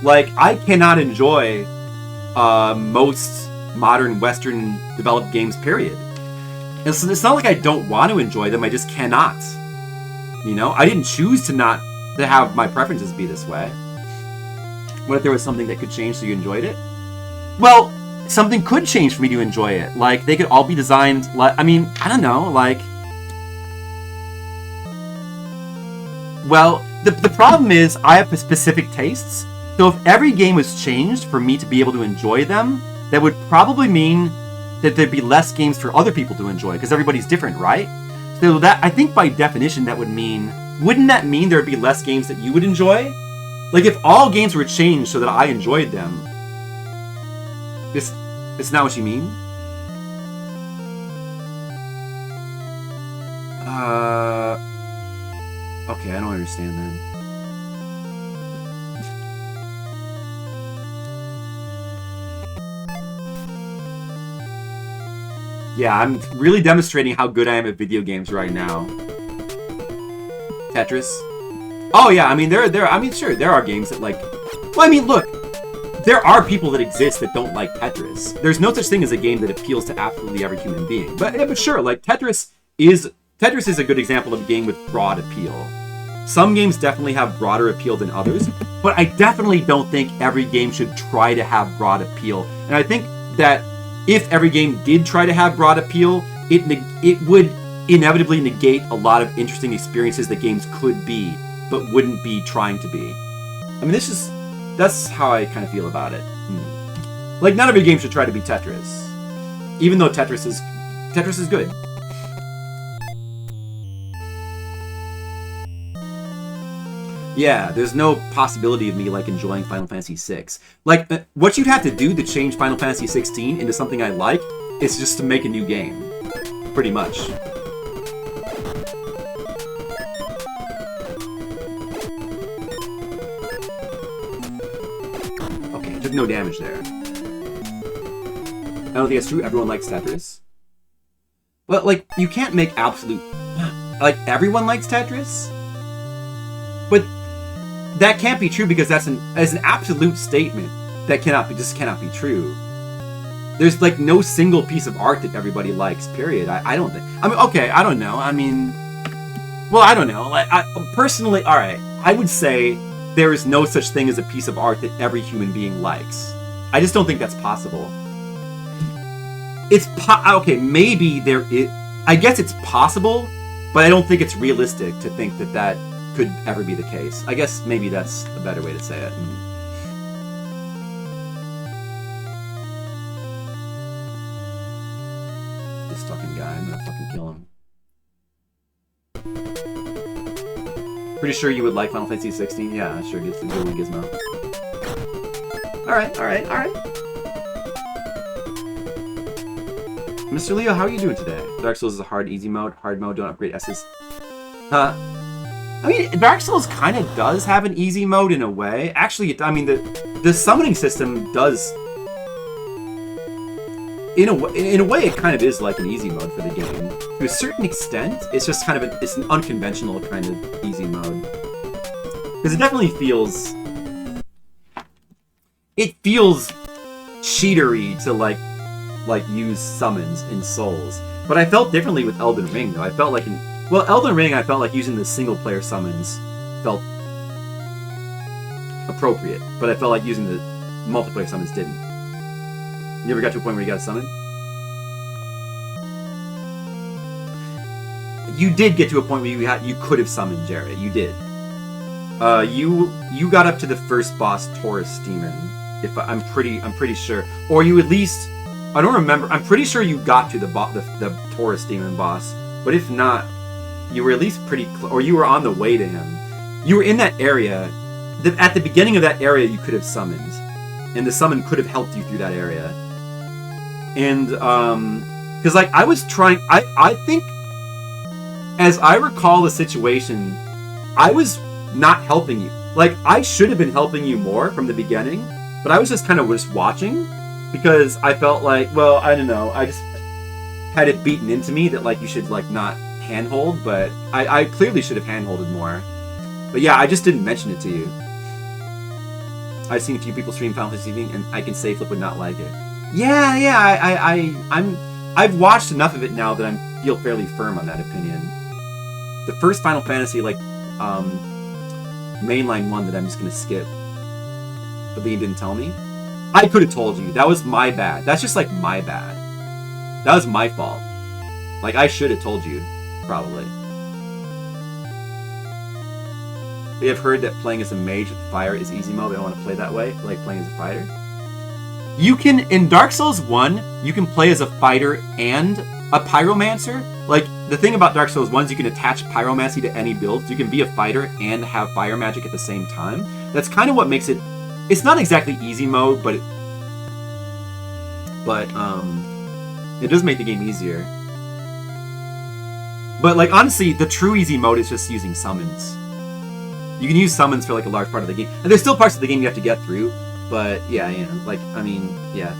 Like, I cannot enjoy most modern Western developed games, period. It's not like I don't want to enjoy them, I just cannot. You know? I didn't choose to have my preferences be this way. What if there was something that could change so you enjoyed it? Well, something could change for me to enjoy it. Like, they could all be designed, I mean, I don't know, like... Well, the problem is, I have specific tastes, so if every game was changed for me to be able to enjoy them, that would probably mean that there'd be less games for other people to enjoy, because everybody's different, right? So that, I think by definition, that would mean... Wouldn't that mean there'd be less games that you would enjoy? Like, if all games were changed so that I enjoyed them... It's not what you mean? Okay, I don't understand then. Yeah, I'm really demonstrating how good I am at video games right now. Tetris. Oh yeah, I mean sure, there are games that like... Well, I mean, look, there are people that exist that don't like Tetris. There's no such thing as a game that appeals to absolutely every human being. But yeah, but sure, like Tetris is a good example of a game with broad appeal. Some games definitely have broader appeal than others, but I definitely don't think every game should try to have broad appeal. And I think that if every game did try to have broad appeal, it would inevitably negate a lot of interesting experiences that games could be, but wouldn't be trying to be. I mean, that's how I kind of feel about it. Like, not every game should try to be Tetris, even though Tetris is good. Yeah, there's no possibility of me, like, enjoying Final Fantasy VI. Like, what you'd have to do to change Final Fantasy XVI into something I like is just to make a new game. Pretty much. Okay, took no damage there. I don't think that's true. Everyone likes Tetris. Well, like, you can't make absolute... Like, everyone likes Tetris? But... that can't be true because that's an absolute statement that cannot be true. There's like no single piece of art that everybody likes, period. I don't think. I mean, okay, I don't know. I mean, well, I don't know. Like, personally, all right, I would say there is no such thing as a piece of art that every human being likes. I just don't think that's possible. Okay, maybe there is. I guess it's possible, but I don't think it's realistic to think that that could ever be the case. I guess maybe that's a better way to say it. This fucking guy, I'm gonna fucking kill him. Pretty sure you would like Final Fantasy 16? Yeah, sure, gets the Gooey Gizmo. Alright. Mr. Leo, how are you doing today? Dark Souls is a easy mode, hard mode, don't upgrade S's. Huh? I mean, Dark Souls kind of does have an easy mode in a way. Actually, I mean, the summoning system does... In a way, it kind of is like an easy mode for the game. To a certain extent, it's just kind of it's an unconventional kind of easy mode. Because it definitely feels... It feels cheatery to, like use summons in Souls. But I felt differently with Elden Ring, though. I felt like Well, Elden Ring, I felt like using the single-player summons felt appropriate, but I felt like using the multiplayer summons didn't. You ever got to a point where you got to summon? You did get to a point where you could have summoned Jared. You did. You got up to the first boss, Taurus Demon. I'm pretty sure, or you at least, I don't remember. I'm pretty sure you got to the Taurus Demon boss, but if not, you were at least pretty close, or you were on the way to him. You were in that area. At the beginning of that area, you could have summoned, and the summon could have helped you through that area. And because like I was trying, I think, as I recall the situation, I was not helping you. Like, I should have been helping you more from the beginning, but I was just kind of watching because I felt like, well, I don't know, I just had it beaten into me that like you should like not handhold, but I clearly should have handholded more. But yeah, I just didn't mention it to you. I've seen a few people stream Final Fantasy VII, and I can say Flip would not like it. Yeah, I've watched enough of it now that I feel fairly firm on that opinion. The first Final Fantasy, like, mainline one that I'm just gonna skip. But the game didn't tell me. I could have told you. That was my bad. That's just like my bad. That was my fault. Like, I should have told you, probably. We have heard that playing as a mage with fire is easy mode. We don't want to play that way, like playing as a fighter. You can, in Dark Souls 1, you can play as a fighter and a pyromancer. Like, the thing about Dark Souls 1 is you can attach pyromancy to any build. So you can be a fighter and have fire magic at the same time. That's kind of what makes it... It's not exactly easy mode, but it does make the game easier. But, like, honestly, the true easy mode is just using summons. You can use summons for, like, a large part of the game. And there's still parts of the game you have to get through. But, yeah, like, I mean, yeah.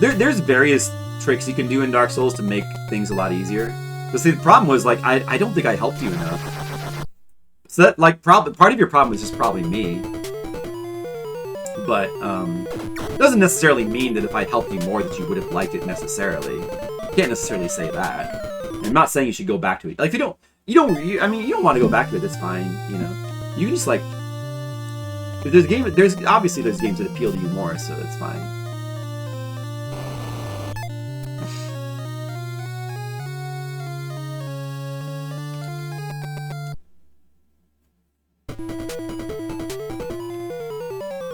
There's various tricks you can do in Dark Souls to make things a lot easier. But see, the problem was, like, I don't think I helped you enough. So that, like, part of your problem was just probably me. But, it doesn't necessarily mean that if I helped you more that you would have liked it necessarily. You can't necessarily say that. I'm not saying you should go back to it. Like, if you don't want to go back to it, that's fine, you know. You can just, like, if there's a game, obviously there's games that appeal to you more, so that's fine.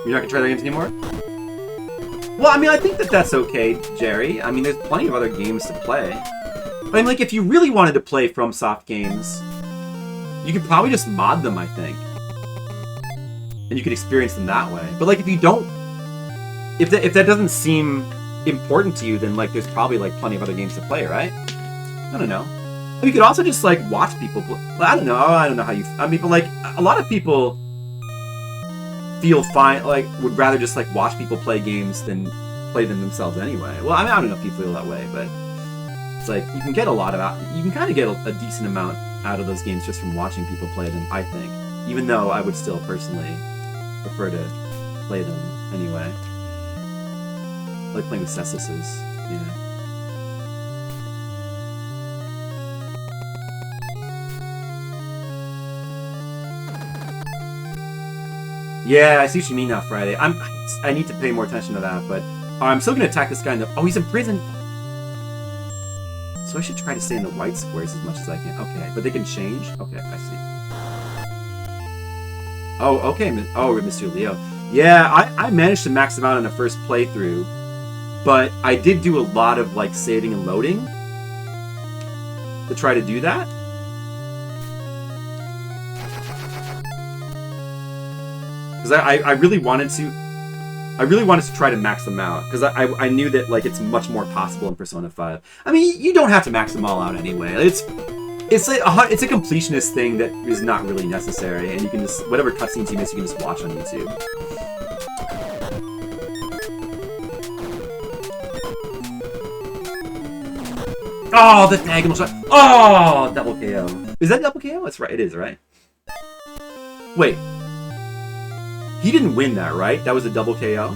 You're not gonna try the games anymore? Well, I mean, I think that's okay, Jerry. I mean, there's plenty of other games to play. I mean, like, if you really wanted to play FromSoft games, you could probably just mod them, I think. And you could experience them that way. But, like, if you don't... If that doesn't seem important to you, then, like, there's probably, like, plenty of other games to play, right? I don't know. You could also just, like, watch people play. I don't know how you... I mean, but, like, a lot of people feel fine, like, would rather just, like, watch people play games than play them themselves anyway. Well, I mean, I don't know if you feel that way, but it's like, you can get a lot of... You can kind of get a decent amount out of those games just from watching people play them, I think. Even though I would still personally prefer to play them anyway. I like playing with cessuses, yeah. Yeah, I see what you mean now, Friday. I need to pay more attention to that, but I'm still gonna attack this guy in the... Oh, he's in prison! So I should try to stay in the white squares as much as I can. Okay, but they can change? Okay, I see. Oh, okay. Oh, Mr. Leo. Yeah, I managed to max them out in the first playthrough, but I did do a lot of, like, saving and loading to try to do that. Because I really wanted to try to max them out, because I knew that, like, it's much more possible in Persona 5. I mean, you don't have to max them all out anyway. It's a completionist thing that is not really necessary, and you can just, whatever cutscenes you miss, you can just watch on YouTube. Oh, the diagonal shot! Oh, double KO. Is that double KO? That's right. It is, right? Wait. He didn't win that, right? That was a double KO?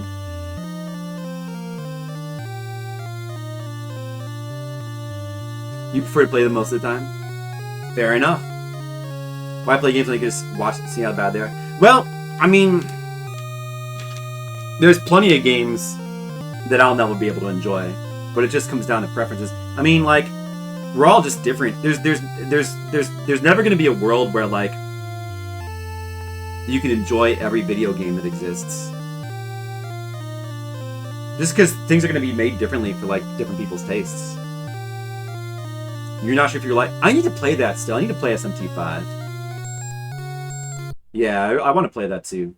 You prefer to play them most of the time? Fair enough. Why play games like this? Watch and see how bad they are. Well, I mean, there's plenty of games that I'll never be able to enjoy, but it just comes down to preferences. I mean, like, we're all just different. There's never going to be a world where, like, you can enjoy every video game that exists. Just because things are going to be made differently for, like, different people's tastes. You're not sure if you're like... I need to play that still. I need to play SMT5. Yeah, I want to play that too.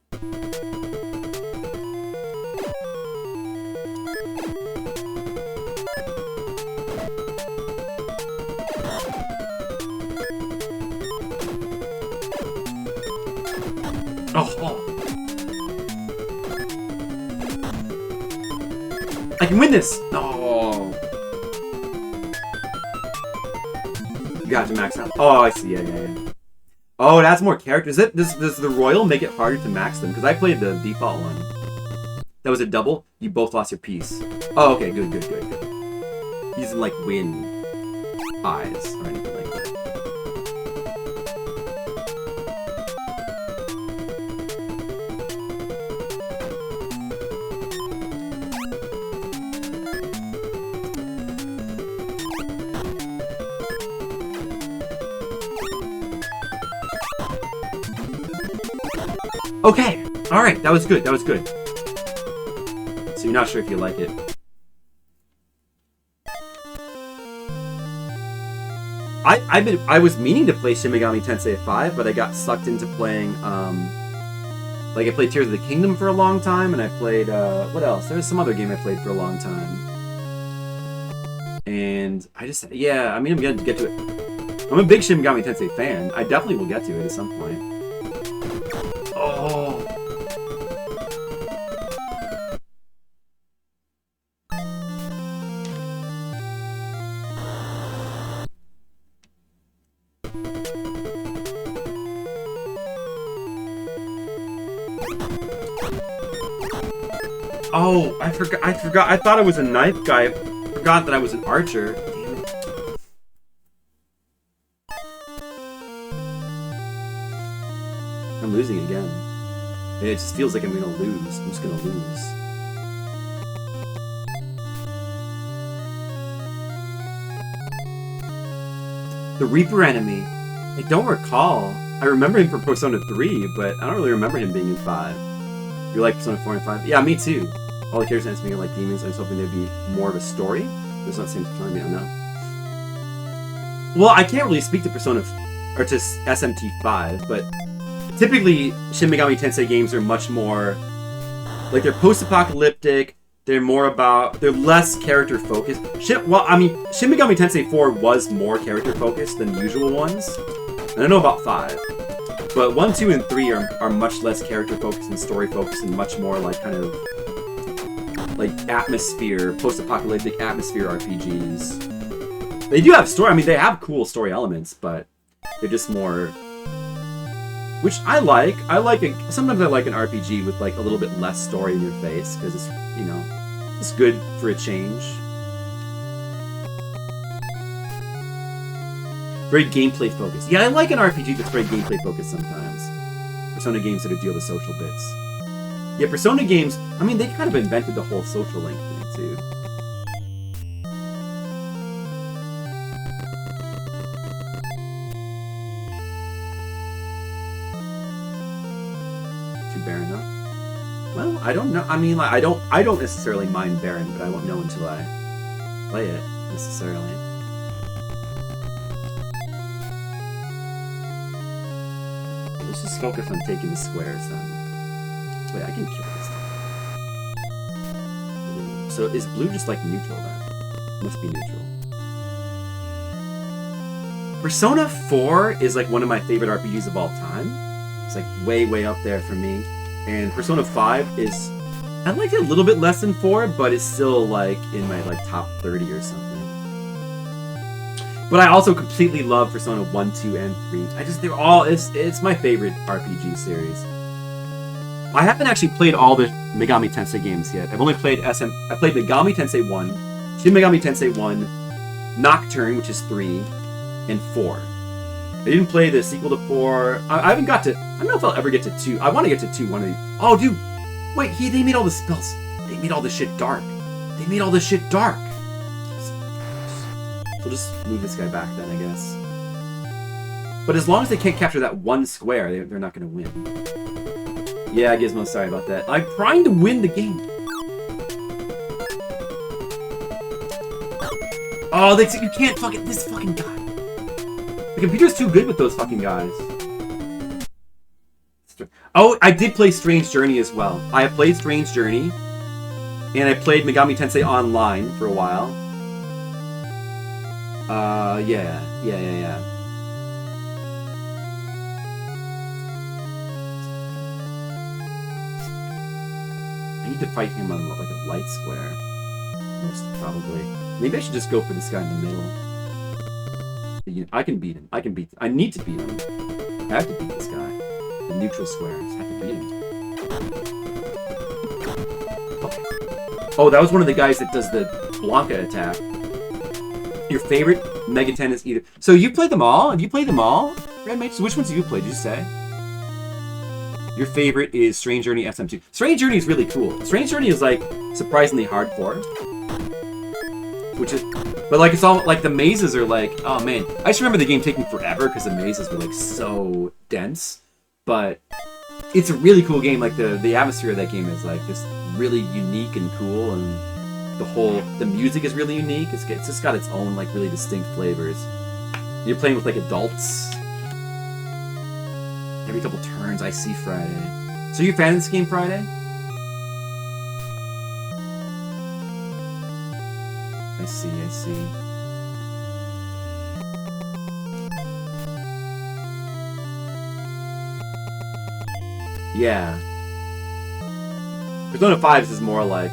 Oh. I can win this! No. You got to max out. Oh, I see. Yeah. Oh, that's more characters. Does the Royal make it harder to max them? Because I played the default one. That was a double. You both lost your piece. Oh, okay. Good. He doesn't, like, win eyes or anything like that. Okay. All right. That was good. That was good. So you're not sure if you like it. I was meaning to play Shin Megami Tensei 5, but I got sucked into playing like I played Tears of the Kingdom for a long time, and I played what else? There was some other game I played for a long time. And I just I'm gonna get to it. I'm a big Shin Megami Tensei fan. I definitely will get to it at some point. Oh. Oh, I forgot. I thought I was a knife guy. I forgot that I was an archer. Damn it. I'm losing again. It just feels like I'm gonna lose. I'm just gonna lose. The Reaper enemy. I don't recall. I remember him from Persona 3, but I don't really remember him being in 5. You like Persona 4 and 5? Yeah, me too. All the characters to me are like demons. I was hoping there'd be more of a story. It's not the same Persona, I don't know. Well, I can't really speak to Persona or to SMT 5, but typically Shin Megami Tensei games are much more like they're post-apocalyptic. They're less character focused. Shin Megami Tensei 4 was more character focused than usual ones. I don't know about 5. But 1, 2, and 3 are much less character focused and story focused and much more like kind of like atmosphere, post-apocalyptic atmosphere RPGs. They do have story. I mean, they have cool story elements, but they're just more, which I like. Sometimes I like an RPG with like a little bit less story in your face because it's it's good for a change. Very gameplay focused. Yeah, I like an RPG that's very gameplay focused sometimes. Persona games that deal with social bits. Yeah, Persona games, I mean, they kind of invented the whole social link thing, too. Too barren, huh? Well, I don't know. I mean, like, I don't necessarily mind barren, but I won't know until I play it, necessarily. Let's just focus on taking the squares then. Wait, I can kill this thing. So is blue just like neutral then? Must be neutral. Persona 4 is like one of my favorite RPGs of all time. It's like way up there for me. And Persona 5 is, I like it a little bit less than 4, but it's still like in my like top 30 or something. But I also completely love Persona 1, 2, and 3. They're all, it's my favorite RPG series. I haven't actually played all the Megami Tensei games yet. I've only played I played Megami Tensei 1, Shin Megami Tensei 1, Nocturne, which is 3, and 4. I didn't play the sequel to 4. I haven't got to, I don't know if I'll ever get to 2. I want to get to 2 one of these. Oh, dude, wait, they made all the spells. They made all this shit dark. They made all this shit dark. We'll just move this guy back then, I guess. But as long as they can't capture that one square, they're not going to win. Yeah, Gizmo, sorry about that. I'm trying to win the game. Oh, you can't fucking... This fucking guy. The computer's too good with those fucking guys. Oh, I did play Strange Journey as well. I have played Strange Journey. And I played Megami Tensei Online for a while. Yeah. I need to fight him on like a light square. Most probably. Maybe I should just go for this guy in the middle. I can beat him. I need to beat him. I have to beat this guy. The neutral square. I just have to beat him. Oh, that was one of the guys that does the Blanca attack. Your favorite Mega Tennis either. So you played them all? Have you played them all? Red Mage? So which ones have you played, did you say? Your favorite is Strange Journey SM2. Strange Journey is really cool. Strange Journey is like surprisingly hardcore. Which is, but like it's all like the mazes are like, oh man. I just remember the game taking forever because the mazes were like so dense. But it's a really cool game. Like the atmosphere of that game is like just really unique and cool, and the music is really unique. It's just got its own like really distinct flavors. You're playing with like adults. Every couple turns, I see Friday. So you a fan of this game, Friday? I see. Yeah. Persona 5 is more like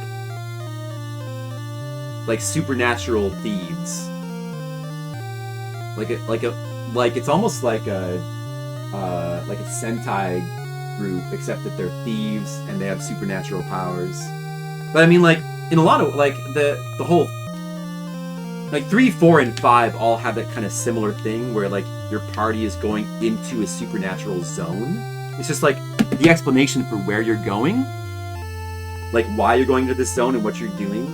supernatural thieves. Like it's almost like a Sentai group, except that they're thieves and they have supernatural powers. But I mean, like in a lot of like the whole like 3, 4, and 5 all have that kind of similar thing where like your party is going into a supernatural zone. It's just like the explanation for where you're going, like why you're going to this zone and what you're doing,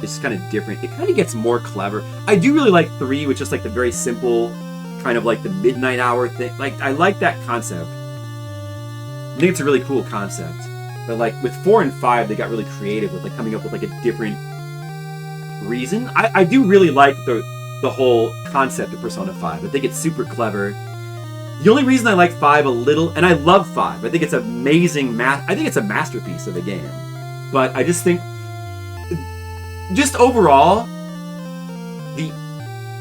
is kind of different. It kind of gets more clever. I do really like 3, which is like the very simple kind of like the midnight hour thing. Like I like that concept. I think it's a really cool concept. But like with 4 and 5, they got really creative with like coming up with like a different reason. I do really like the whole concept of Persona 5. I think it's super clever. The only reason I like 5 a little, and I love 5, I think it's amazing I think it's a masterpiece of a game. But I just think, just overall,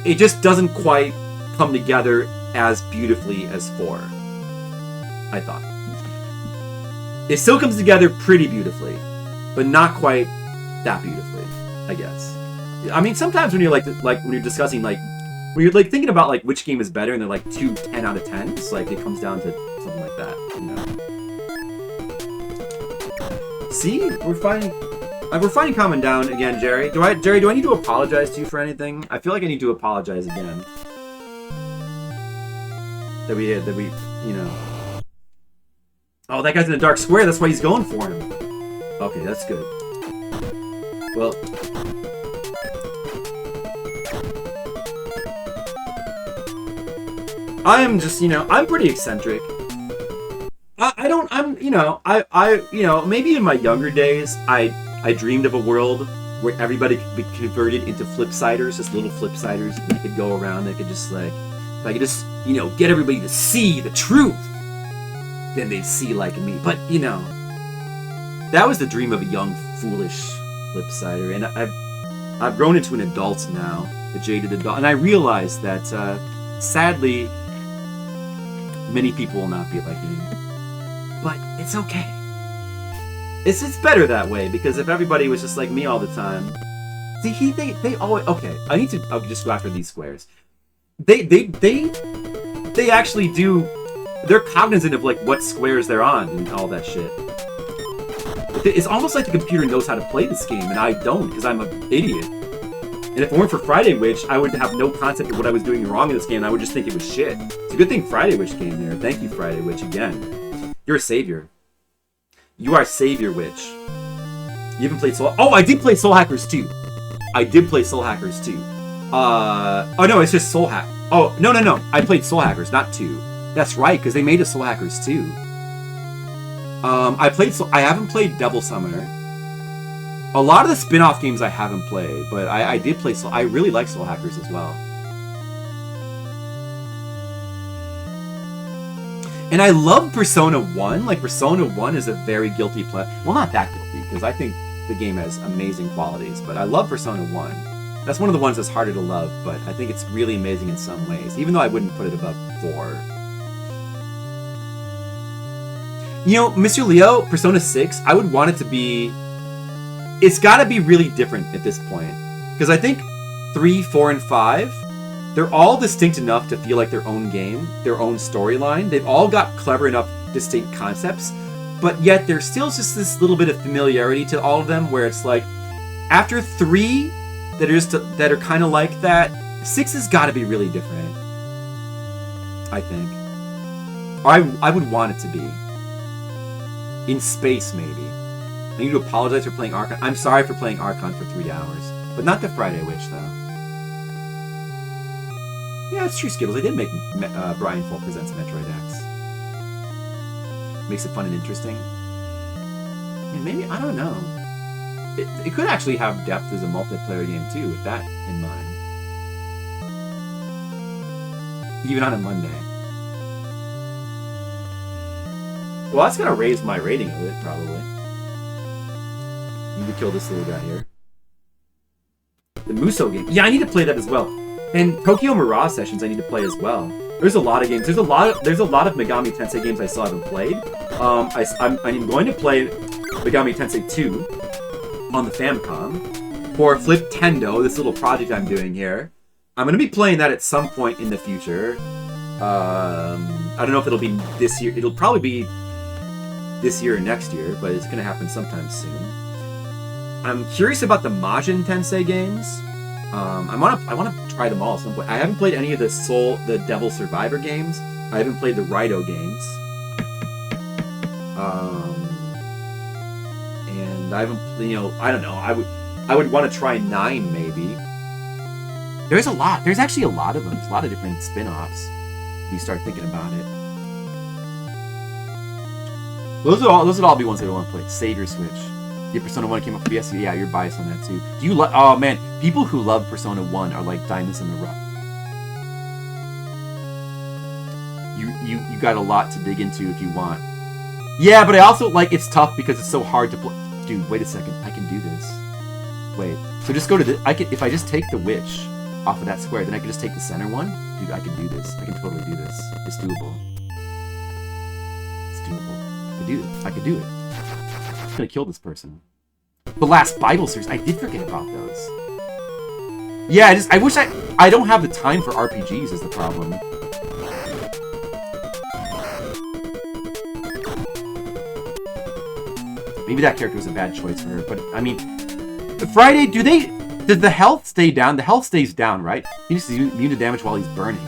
it just doesn't quite come together as beautifully as 4, I thought. It still comes together pretty beautifully, but not quite that beautifully, I guess. I mean, sometimes when you're when you're discussing when you're like thinking about like which game is better and they're like 2 10 out of 10s, like it comes down to something like that, you know. See, we're finding common down again, Jerry. Do I need to apologize to you for anything? I feel like I need to apologize again. That we, you know. Oh, that guy's in a dark square. That's why he's going for him. Okay, that's good. Well. I am just, I'm pretty eccentric. Maybe in my younger days, I dreamed of a world where everybody could be converted into flipsiders, just little flipsiders. They could go around, they could just if I could just, get everybody to see the truth, then they'd see like me. But, that was the dream of a young, foolish flipsider. And I've grown into an adult now, a jaded adult. And I realized that, sadly, many people will not be like me. But it's okay. It's better that way, because if everybody was just like me all the time... See, they always... Okay, I'll just go after these squares. They actually do... They're cognizant of, like, what squares they're on and all that shit. It's almost like the computer knows how to play this game, and I don't, because I'm an idiot. And if it weren't for Friday Witch, I would have no concept of what I was doing wrong in this game, and I would just think it was shit. It's a good thing Friday Witch came here. Thank you, Friday Witch, again. You're a savior. You are Savior Witch. You haven't played Soul... Oh, I did play Soul Hackers 2. I did play Soul Hackers 2. Oh, no, it's just Soul Hack. Oh, no. I played Soul Hackers, not 2. That's right, because they made a Soul Hackers 2. I haven't played Devil Summoner. A lot of the spin-off games I haven't played, but I did play Soul... I really like Soul Hackers as well. And I love Persona 1. Like, Persona 1 is a very guilty pleasure. Well, not that guilty, because I think the game has amazing qualities, but I love Persona 1. That's one of the ones that's harder to love, but I think it's really amazing in some ways, even though I wouldn't put it above 4. Mr. Leo, Persona 6, I would want it to be... It's gotta be really different at this point. Because I think 3, 4, and 5, they're all distinct enough to feel like their own game, their own storyline. They've all got clever enough, distinct concepts, but yet there's still just this little bit of familiarity to all of them, where it's like, after 3 that are kind of like that, 6 has got to be really different, I think. Or I would want it to be. In space, maybe. I need to apologize for playing Archon. I'm sorry for playing Archon for 3 hours, but not the Friday Witch, though. Yeah, it's true, Skittles. I did make Brian Folk Presents Metroid X. makes it fun and interesting. I mean, maybe, I don't know. It could actually have depth as a multiplayer game too, with that in mind. Even on a Monday. Well, that's gonna raise my rating of it, probably. Need to kill this little guy here. The Muso game. Yeah, I need to play that as well. And Tokyo Mirage Sessions I need to play as well. There's a lot of games. There's a lot of Megami Tensei games I still haven't played. I'm going to play Megami Tensei 2 on the Famicom for Fliptendo, this little project I'm doing here. I'm going to be playing that at some point in the future. I don't know if it'll be this year. It'll probably be this year or next year, but it's going to happen sometime soon. I'm curious about the Majin Tensei games. I want to try them all at some point. I haven't played any of the Devil Survivor games. I haven't played the Raito games. And I haven't, I don't know. I would want to try 9 maybe. There's a lot. There's actually a lot of them. There's a lot of different spin-offs when you start thinking about it. Those would all be ones I want to play. Save your Switch. Yeah, Persona 1 came up for PS. Yeah, you're biased on that too. Do you like? Oh man, people who love Persona 1 are like diamonds in the rough. You got a lot to dig into if you want. Yeah, but I also like it's tough because it's so hard to play. Dude, wait a second. I can do this. Wait. So just go to the. If I just take the witch off of that square, then I can just take the center one. Dude, I can do this. I can totally do this. It's doable. It's doable. I could do it. I'm gonna kill this person. The last Bible series, I did forget about those. Yeah, I wish I don't have the time for RPGs is the problem. Maybe that character was a bad choice for her, but I mean, Friday, did the health stay down? The health stays down, right? He's just immune to damage while he's burning.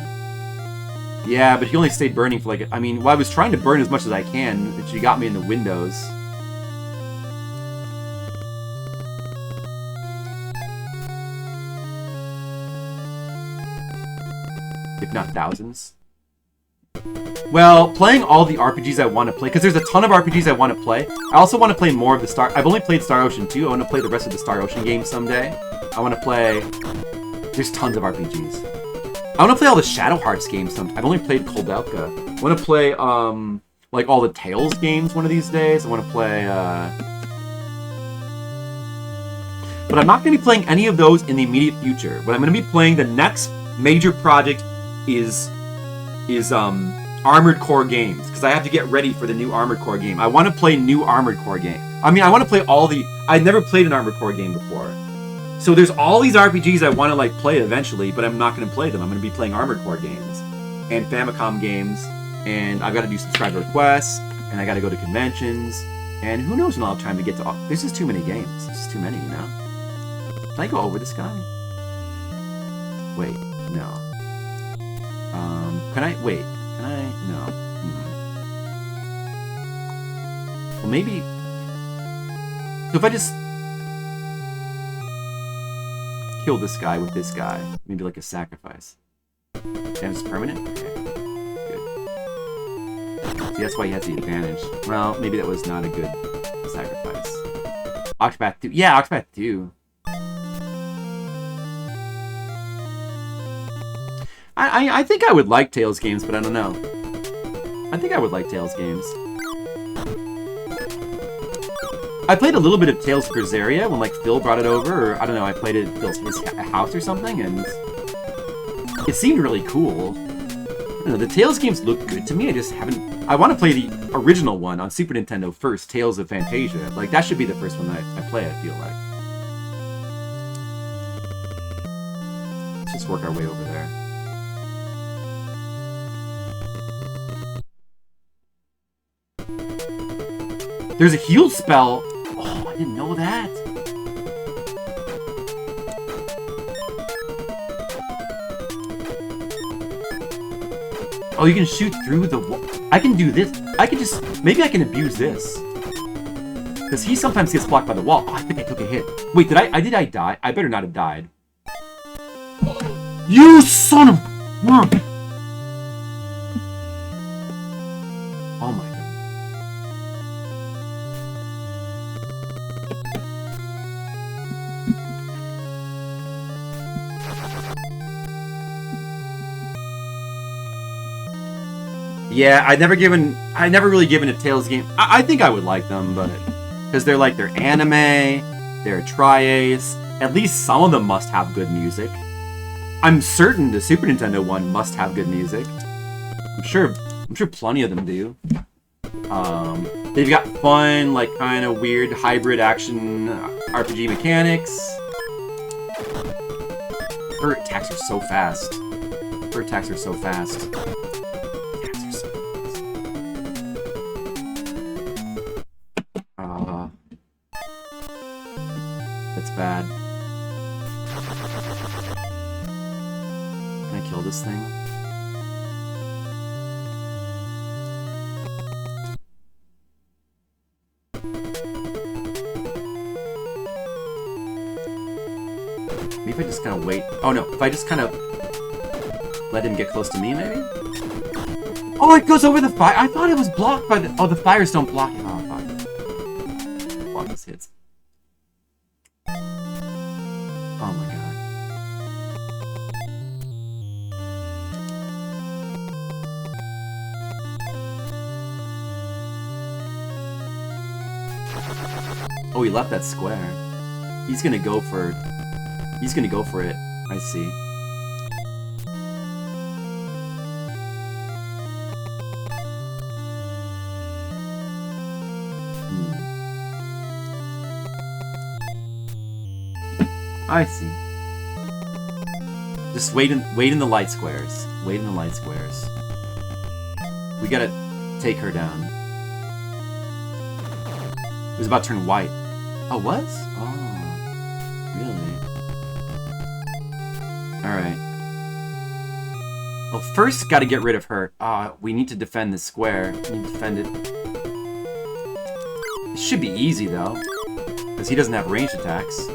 Yeah, but he only stayed burning for like, I mean, well, I was trying to burn as much as I can, but she got me in the windows. If not thousands. Well, playing all the RPGs I want to play, because there's a ton of RPGs I want to play. I also want to play more of the I've only played Star Ocean 2. I want to play the rest of the Star Ocean games someday. I want to play... There's tons of RPGs. I want to play all the Shadow Hearts games sometime. I've only played Koldelka. I want to play, like, all the Tales games one of these days. I want to play, But I'm not going to be playing any of those in the immediate future. What I'm going to be playing, the next major project is Armored Core games, because I have to get ready for the new Armored Core game. I want to play new Armored Core game. I mean, I want to play all the... I've never played an Armored Core game before. So there's all these RPGs I want to like play eventually, but I'm not going to play them. I'm going to be playing Armored Core games and Famicom games, and I've got to do subscriber requests, and I got to go to conventions, and who knows when I'll have time to get to all... There's just too many games. There's just too many, you know? Can I go over this guy? Wait, no. Can I... Wait. Can I... No. Well, maybe... So if I just... kill this guy with this guy, maybe like a sacrifice. Damage is permanent? Okay. Good. See, that's why he has the advantage. Well, maybe that was not a good sacrifice. Octopath 2. Yeah, Octopath 2. I think I would like Tales games, but I don't know. I think I would like Tales games. I played a little bit of Tales of Berseria when like Phil brought it over, or I don't know, I played it at Phil's his house or something, and it seemed really cool. I don't know, the Tales games look good to me. I just haven't... I want to play the original one on Super Nintendo first, Tales of Fantasia. Like, that should be the first one that I play, I feel like. Let's just work our way over there. There's a heal spell. Oh, I didn't know that. Oh, you can shoot through the wall. I can do this. I can just... Maybe I can abuse this. Because he sometimes gets blocked by the wall. Oh, I think I took a hit. Wait, did I die? I better not have died. You son of... Oh my god. Yeah, I never really given a Tales game. I think I would like them, but because they're anime, they're tri-Ace. At least some of them must have good music. I'm certain the Super Nintendo one must have good music. I'm sure plenty of them do. They've got fun, like kind of weird hybrid action RPG mechanics. Her attacks are so fast. Attacks are so fast. That's bad. Can I kill this thing? Maybe if I just kind of wait. Oh no, if I just kind of let him get close to me, maybe? Oh, it goes over the fire. I thought it was blocked by the... Oh, the fires don't block it. Oh, fuck. Block his hits. Oh my god. Oh, he left that square. He's gonna go for... He's gonna go for it. I see. I see. Just wait in the light squares. Wait in the light squares. We gotta take her down. It was about to turn white. Oh, it was? Oh. Really? Alright. Well, first gotta get rid of her. We need to defend this square. We need to defend it. It should be easy, though. Because he doesn't have ranged attacks.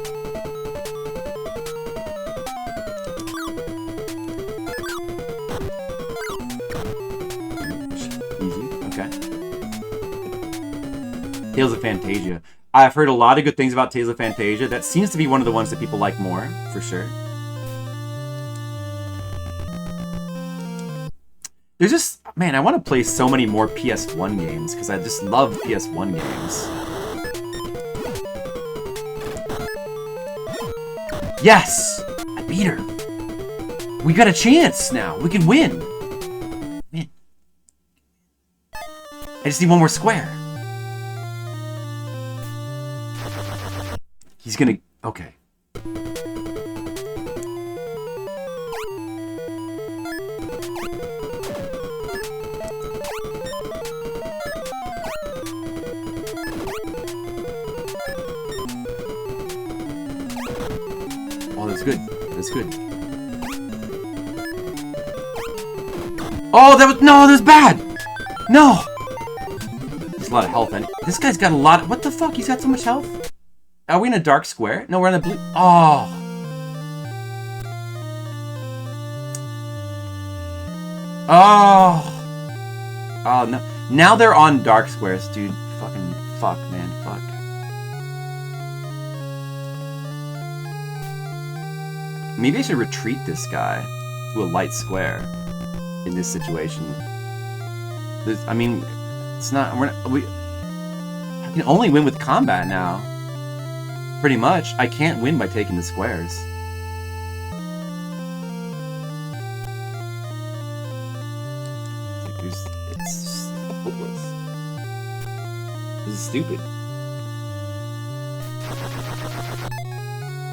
Tales of Fantasia. I've heard a lot of good things about Tales of Fantasia. That seems to be one of the ones that people like more, for sure. There's just... Man, I want to play so many more PS1 games, because I just love PS1 games. Yes! I beat her! We got a chance now! We can win! Man. I just need one more square. He's gonna... Okay. Oh, that's good. That's good. Oh, that was... No, that was bad! No! There's a lot of health in it. This guy's got a lot of... What the fuck? He's got so much health? Are we in a dark square? No, we're in a blue... Oh! Oh! Oh, no. Now they're on dark squares, dude. Fucking fuck, man. Fuck. Maybe I should retreat this guy to a light square in this situation. I mean, it's not... I can only win with combat now. Pretty much. I can't win by taking the squares. It's hopeless. This is stupid.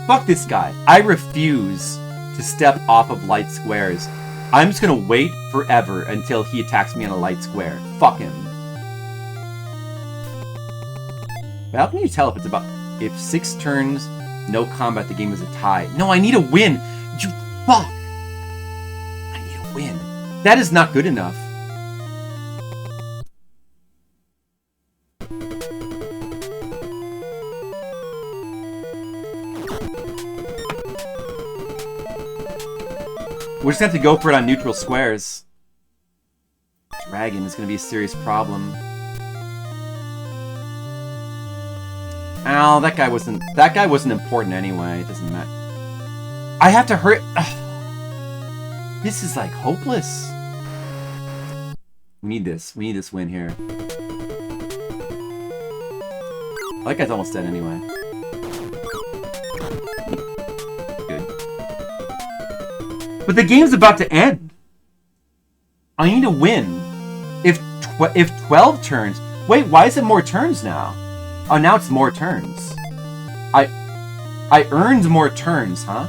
Fuck this guy. I refuse to step off of light squares. I'm just gonna wait forever until he attacks me on a light square. Fuck him. But how can you tell if it's about... If 6 turns, no combat, the game is a tie. No, I need a win! You fuck! I need a win. That is not good enough. We're just gonna have to go for it on neutral squares. Dragon is gonna be a serious problem. Ow, that guy wasn't important anyway. It doesn't matter. I have to hurry. Ugh. This is like hopeless. We need this. We need this win here. That guy's almost dead anyway. Good. But the game's about to end. I need to win. If 12 turns... Wait, why is it more turns now? Oh, now it's more turns. I earned more turns, huh?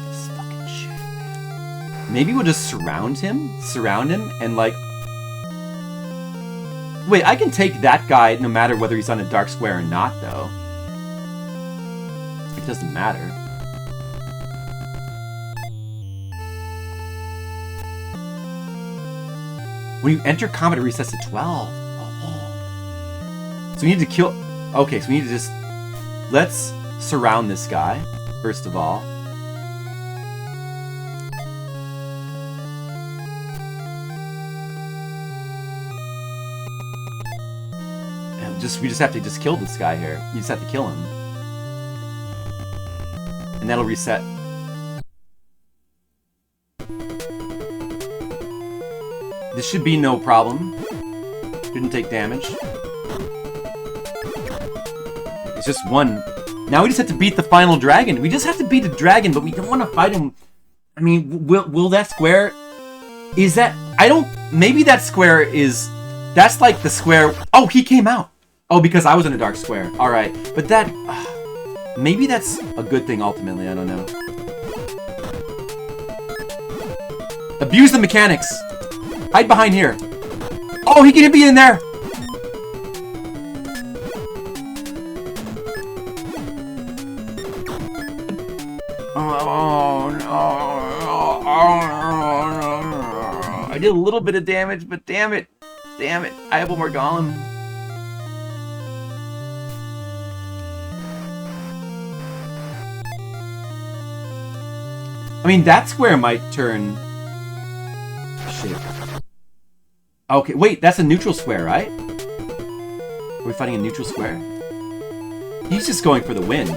This fucking shit, man. Maybe we'll just surround him, and like... Wait, I can take that guy no matter whether he's on a dark square or not, though. It doesn't matter. When you enter combat, it resets to 12. Oh. So we need to kill... Okay, so we need to just... Let's surround this guy, first of all. And we just have to just kill this guy here. You just have to kill him. And that'll reset. This should be no problem. Didn't take damage. It's just one. Now we just have to beat the final dragon. We just have to beat the dragon, but we don't want to fight him. I mean, will that square... Is that... I don't... Maybe that square is... That's like the square... Oh, he came out! Oh, because I was in a dark square. Alright. But that... maybe that's a good thing ultimately. I don't know. Abuse the mechanics! Hide behind here. Oh, he can be in there! Oh, no. I did a little bit of damage, but damn it. Damn it. I have one more golem. I mean, that square might turn... Shit. Okay, wait, that's a neutral square, right? Are we fighting a neutral square? He's just going for the win.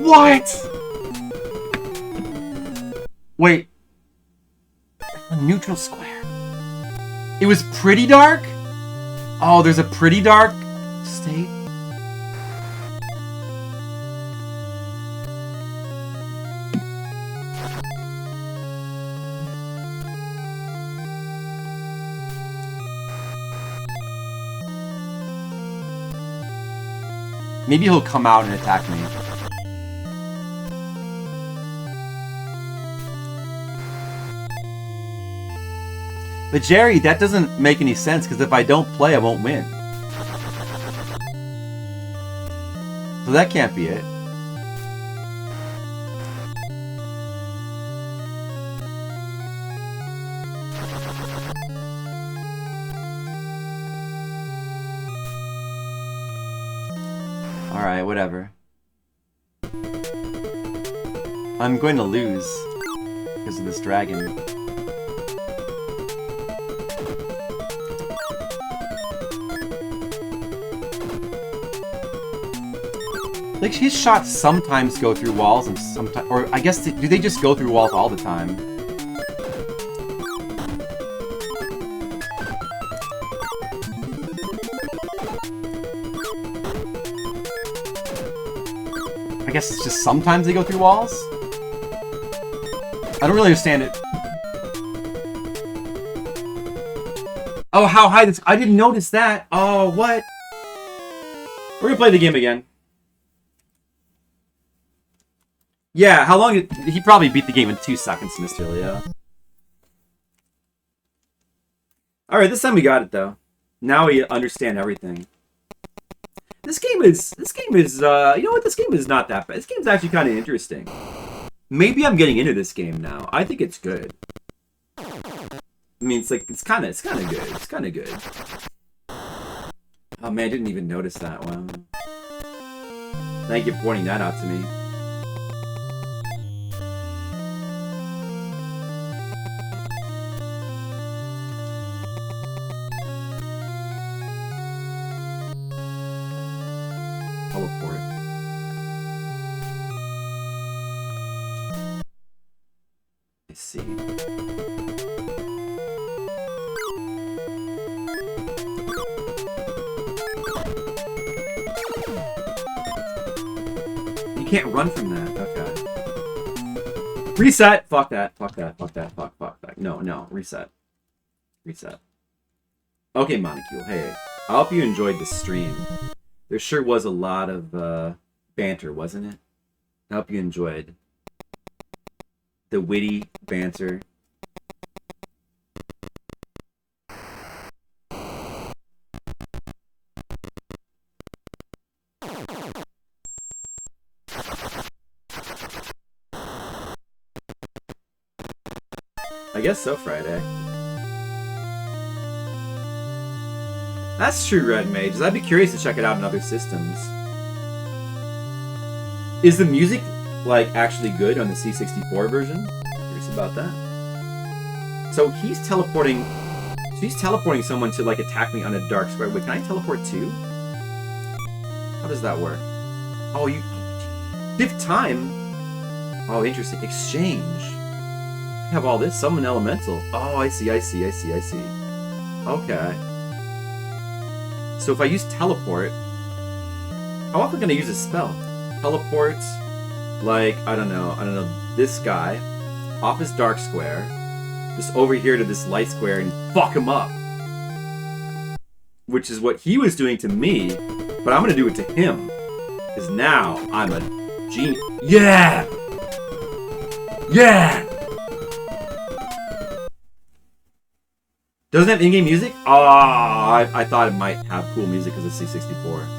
What? Wait. A neutral square. It was pretty dark? Oh, there's a pretty dark state? Maybe he'll come out and attack me. But Jerry, that doesn't make any sense, because if I don't play, I won't win. So that can't be it. Alright, whatever. I'm going to lose because of this dragon. Like, his shots sometimes go through walls and sometimes... Or, I guess, do they just go through walls all the time? I guess it's just sometimes they go through walls? I don't really understand it. Oh, how high this... I didn't notice that. Oh, what? We're gonna play the game again. Yeah, how long... He probably beat the game in 2 seconds, Mr. Leo. Alright, this time we got it, though. Now we understand everything. This game is, you know what, this game is not that bad. This game's actually kind of interesting. Maybe I'm getting into this game now. I think it's good. I mean, it's like, it's kind of good. It's kind of good. Oh man, I didn't even notice that one. Thank you for pointing that out to me. Teleport. I see. You can't run from that. Okay. Reset! Fuck that. Fuck that. Fuck that. Fuck that. No, no. Reset. Reset. Okay, Monocule. Hey, I hope you enjoyed the stream. There sure was a lot of banter, wasn't it? I hope you enjoyed the witty banter. I guess so, Friday. That's true, Red Mage. I'd be curious to check it out in other systems. Is the music, like, actually good on the C64 version? Curious about that. So he's teleporting someone to, like, attack me on a dark square. Wait, can I teleport too? How does that work? Oh, you... Fifth time? Oh, interesting. Exchange. I have all this. Summon elemental. Oh, I see. Okay. So if I use teleport, how often can I use a spell? Teleport, like, I don't know, this guy, off his dark square, just over here to this light square and fuck him up. Which is what he was doing to me, but I'm gonna do it to him. Because now I'm a genius. Yeah! Yeah! Doesn't it have in-game music? Oh, I thought it might have cool music because it's C64.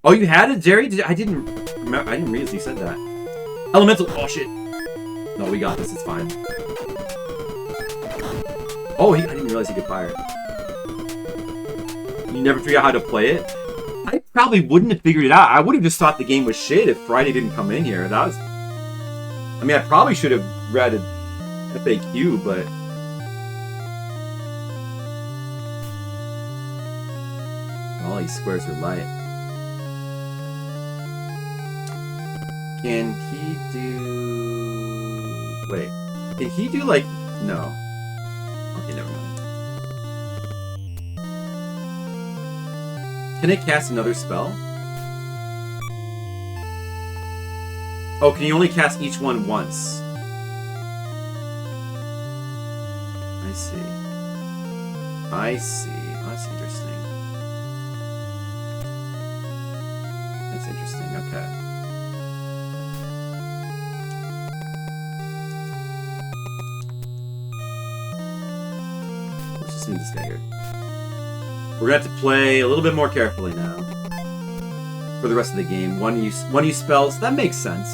Oh, you had it, Jerry? I didn't remember. I didn't realize you said that. Elemental. Oh shit. No, we got this. It's fine. Oh, I didn't realize he could fire. You never figured out how to play it? I probably wouldn't have figured it out. I would have just thought the game was shit if Friday didn't come in here. That was. I mean, I probably should have read a FAQ, but. All these squares are light. Can he do... Wait. Can he do, like... No. Okay, never mind. Can it cast another spell? Oh, can you only cast each one once? I see. That's interesting. That's interesting, okay. Let's just move this guy here. We're gonna have to play a little bit more carefully now. For the rest of the game. One use spells, that makes sense.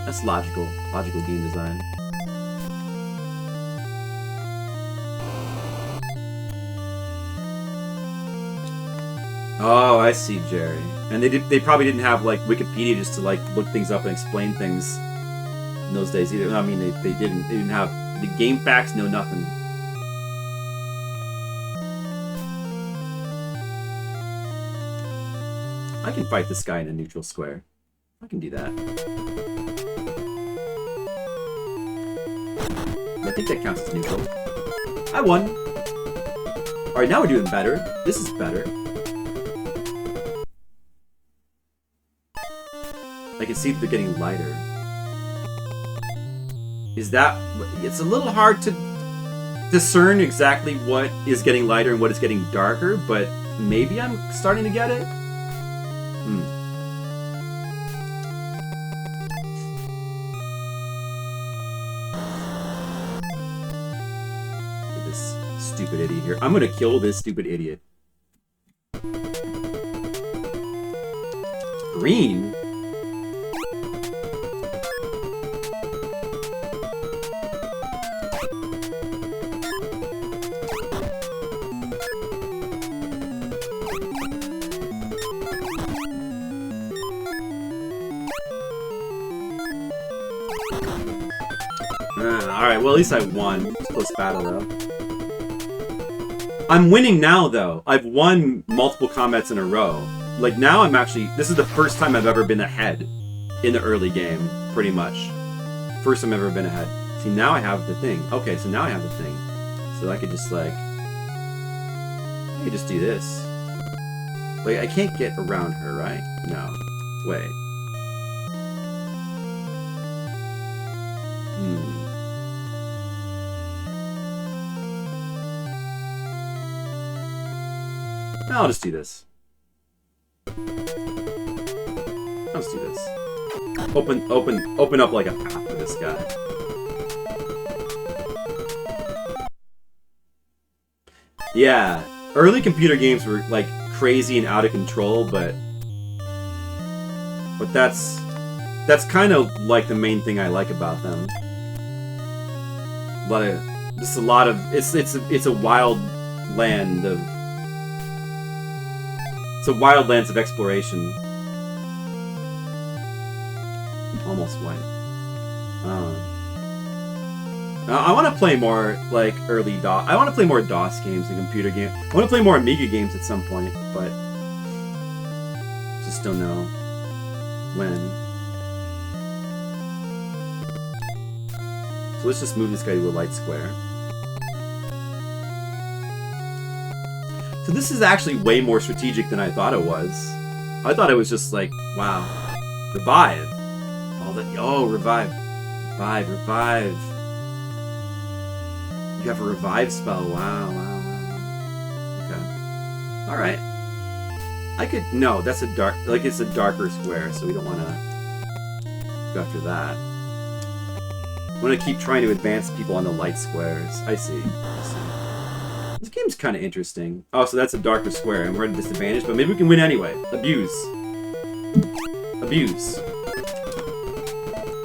That's logical. Logical game design. Oh, I see, Jerry. And they probably didn't have, like, Wikipedia just to, like, look things up and explain things in those days either. I mean, they didn't have the game facts, no nothing. I can fight this guy in a neutral square. I can do that. I think that counts as neutral. I won! Alright, now we're doing better. This is better. I can see they're getting lighter. Is that... It's a little hard to discern exactly what is getting lighter and what is getting darker, but maybe I'm starting to get it? Look at this stupid idiot here. I'm gonna kill this stupid idiot. Green? Alright, well at least I won. Close battle though. I'm winning now though. I've won multiple combats in a row. Like now I'm actually... This is the first time I've ever been ahead in the early game, pretty much. First time I've ever been ahead. See, now I have the thing. Okay, so now I have the thing. So I could just like, I could just do this. Like, I can't get around her, right? No. Wait. No, I'll just do this. I'll just do this. Open up like a path for this guy. Yeah, early computer games were like crazy and out of control, but that's kind of like the main thing I like about them. It's a wild land of wildlands of exploration. Almost white. I want to play more like early DOS. I want to play more DOS games and computer games. I want to play more Amiga games at some point, but just don't know when. So let's just move this guy to a light square. So this is actually way more strategic than I thought it was. I thought it was just like, wow, revive. All that, oh, revive. Revive. You have a revive spell, wow. Okay. Alright. No, that's a dark, like it's a darker square, so we don't want to go after that. I want to keep trying to advance people on the light squares. I see. This game's kind of interesting. Oh, so that's a darker square, and we're at a disadvantage, but maybe we can win anyway. Abuse.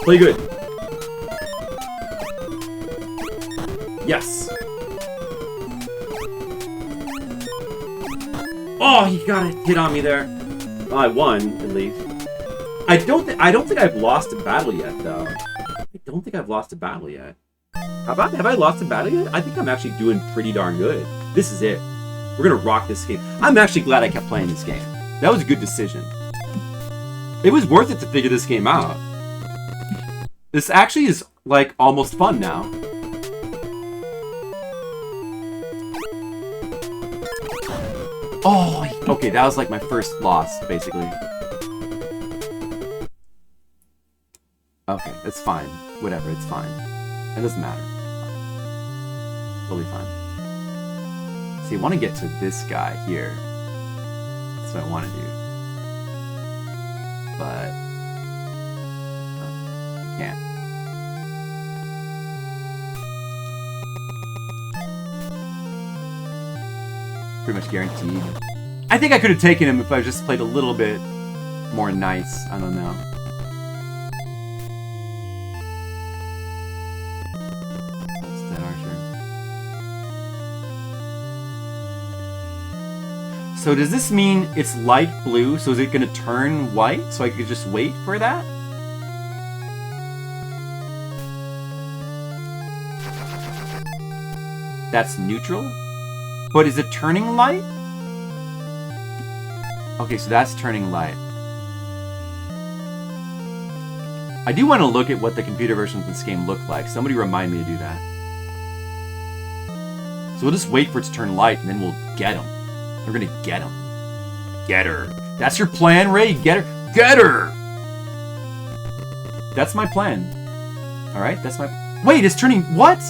Play good. Yes. Oh, he got a hit on me there. Well, I won, at least. I don't think I've lost a battle yet, though. Have I lost a battle yet? I think I'm actually doing pretty darn good. This is it. We're gonna rock this game. I'm actually glad I kept playing this game. That was a good decision. It was worth it to figure this game out. This actually is, like, almost fun now. Oh, okay, that was like my first loss, basically. Okay, it's fine. Whatever, it's fine. It doesn't matter. Totally fine. See, I want to get to this guy here. That's what I want to do. But I can't. Pretty much guaranteed. I think I could have taken him if I just played a little bit more nice. I don't know. That's that Archer. So does this mean it's light blue? So is it going to turn white? So I could just wait for that? That's neutral? But is it turning light? Okay, so that's turning light. I do want to look at what the computer version of this game looked like. Somebody remind me to do that. So we'll just wait for it to turn light, and then we'll get him. We're gonna get him. Get her. That's your plan, Ray? Get her. Get her! That's my plan. Alright, that's my... Wait, it's turning... What?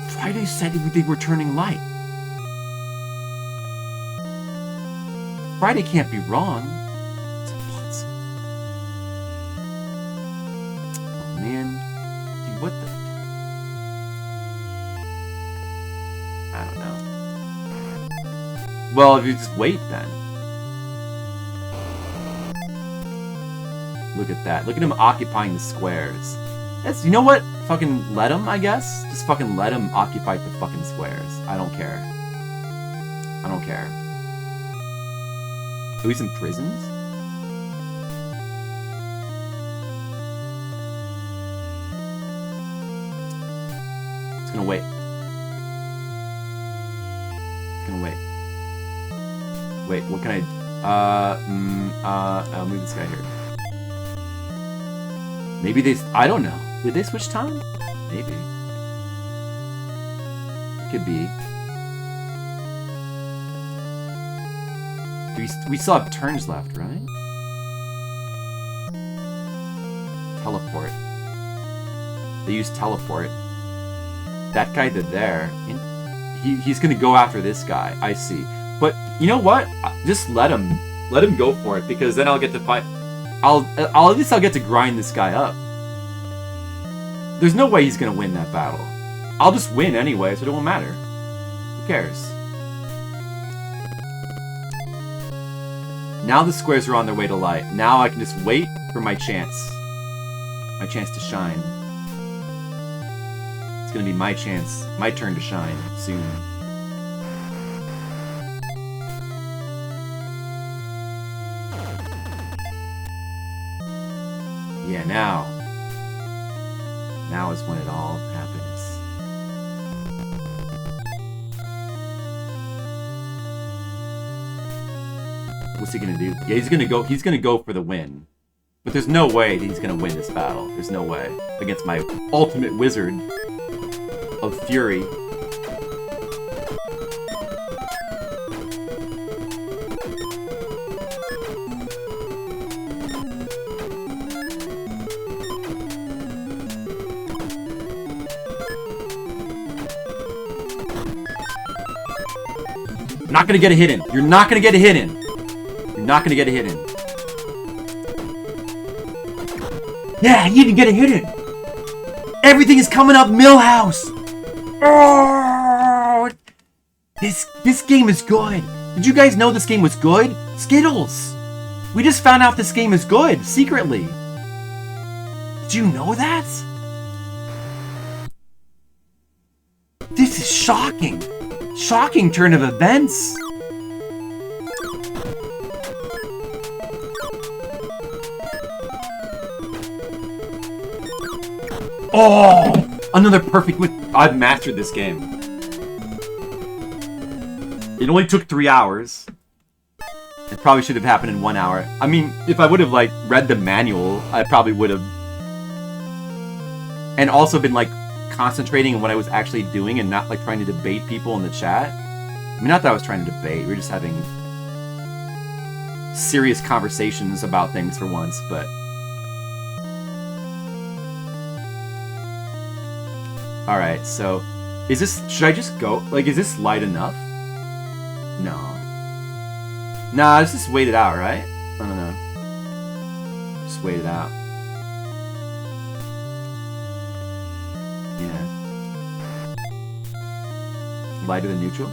Friday said they were turning light. Friday can't be wrong. It's impossible. Oh man. Dude, what the... I don't know. Well, if you just wait then. Look at that. Look at him occupying the squares. That's, you know what? Fucking let him, I guess? Just fucking let him occupy the fucking squares. I don't care. I don't care. Are we in prisons? It's gonna wait. It's gonna wait. Wait, what can I... I'll move this guy here. Maybe they... I don't know. Did they switch time? Maybe. It could be. We still have turns left, right? Teleport. They use teleport. That guy there, he's gonna go after this guy. I see. But you know what? Just let him go for it, because then I'll get to fight. At least I'll get to grind this guy up. There's no way he's gonna win that battle. I'll just win anyway, so it won't matter. Who cares? Now the squares are on their way to light. Now I can just wait for my chance. My chance to shine. It's gonna be my chance, my turn to shine soon. Yeah, now. Now is when it all happens. What's he gonna do? Yeah, he's gonna go for the win. But there's no way that he's gonna win this battle. There's no way. Against my ultimate wizard of fury. Not gonna get a hit in. You're not gonna get a hit in. You're not gonna get a hit in. Yeah, you didn't get a hit in. Everything is coming up Millhouse. Oh, this game is good. Did you guys know this game was good? Skittles. We just found out this game is good secretly. Did you know that? This is shocking. Shocking turn of events. Oh, another perfect win. I've mastered this game. It only took 3 hours. It probably should have happened in 1 hour. I mean, if I would have like read the manual, I probably would have. And also been like concentrating on what I was actually doing and not like trying to debate people in the chat. I mean, not that I was trying to debate. We were just having serious conversations about things for once, but. Alright, so is this, should I just go? Like, is this light enough? No. Nah, let's just wait it out, right? I don't know. Just wait it out. Yeah. Lighter than neutral?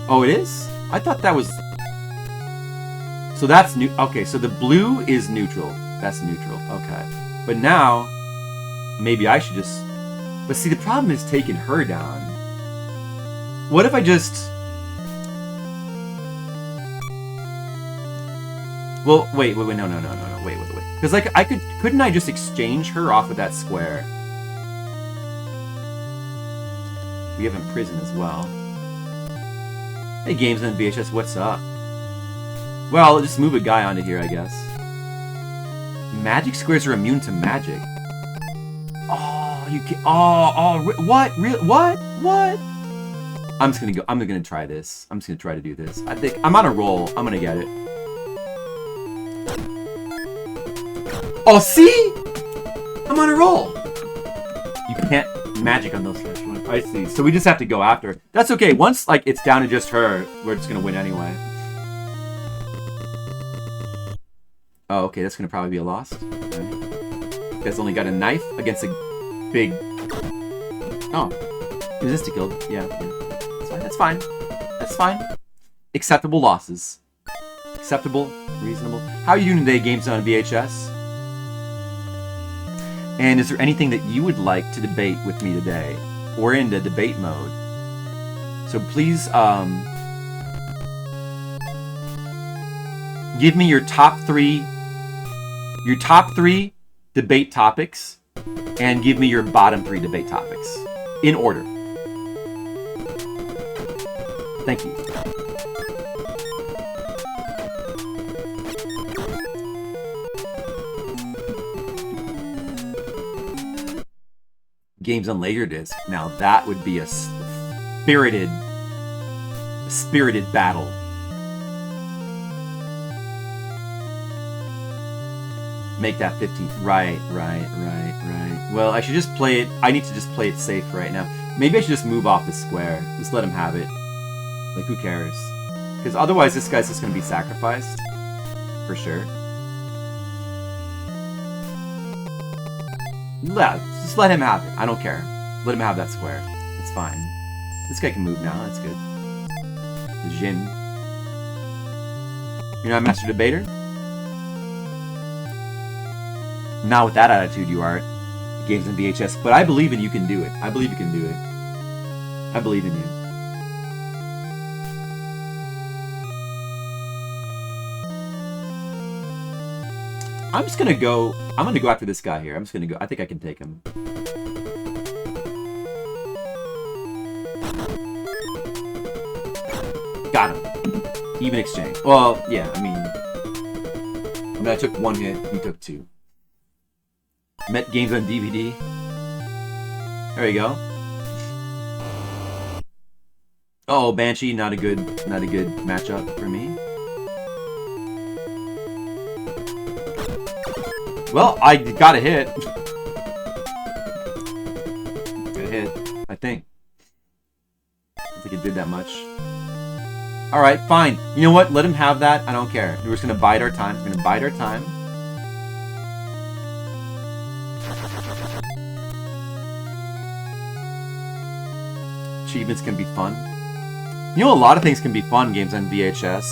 Oh, it is? I thought that was... So that's new. Okay, so the blue is neutral. That's neutral. Okay. But now, maybe I should just... But see, the problem is taking her down. What if I just... Well, wait, no, wait. Because, like, couldn't I just exchange her off of that square? We have Imprison as well. Hey, Games on VHS, what's up? Well, I'll just move a guy onto here, I guess. Magic squares are immune to magic. Oh, you can. What? What? I'm just gonna try this. I'm just gonna try to do this. I think I'm on a roll. I'm gonna get it. Oh, see? I'm on a roll. You can't magic on those guys. I see. So we just have to go after her. That's okay. Once like it's down to just her, we're just gonna win anyway. Oh, okay. That's gonna probably be a loss. Okay. You guys only got a knife against a big. Oh, resist killed. Yeah. That's fine. That's fine. Acceptable losses. Acceptable, reasonable. How are you doing today, Games on VHS? And is there anything that you would like to debate with me today? We're in the debate mode. So please, give me your top three debate topics, and give me your bottom 3 debate topics. In order. Thank you. games on Laserdisc. Now that would be a spirited battle. Make that 15. Right. Well, I should just play it. I need to just play it safe right now. Maybe I should just move off the square. Just let him have it. Like, who cares? Because otherwise, this guy's just going to be sacrificed. For sure. Just let him have it. I don't care. Let him have that square. It's fine. This guy can move now. That's good. Jin. You're not a master debater? Not with that attitude you are. Games in VHS. But I believe in you can do it. I believe you can do it. I believe in you. I'm just gonna go. I'm gonna go after this guy here. I'm just gonna go. I think I can take him. Got him. Even exchange. Well, yeah. I mean, I took one hit. He took two. Met games on DVD. There you go. Oh, Banshee, not a good matchup for me. Well, I got a hit. Got a hit, I think. I don't think it did that much. Alright, fine. You know what? Let him have that. I don't care. We're just gonna bide our time. We're gonna bide our time. Achievements can be fun. You know, a lot of things can be fun, games on VHS.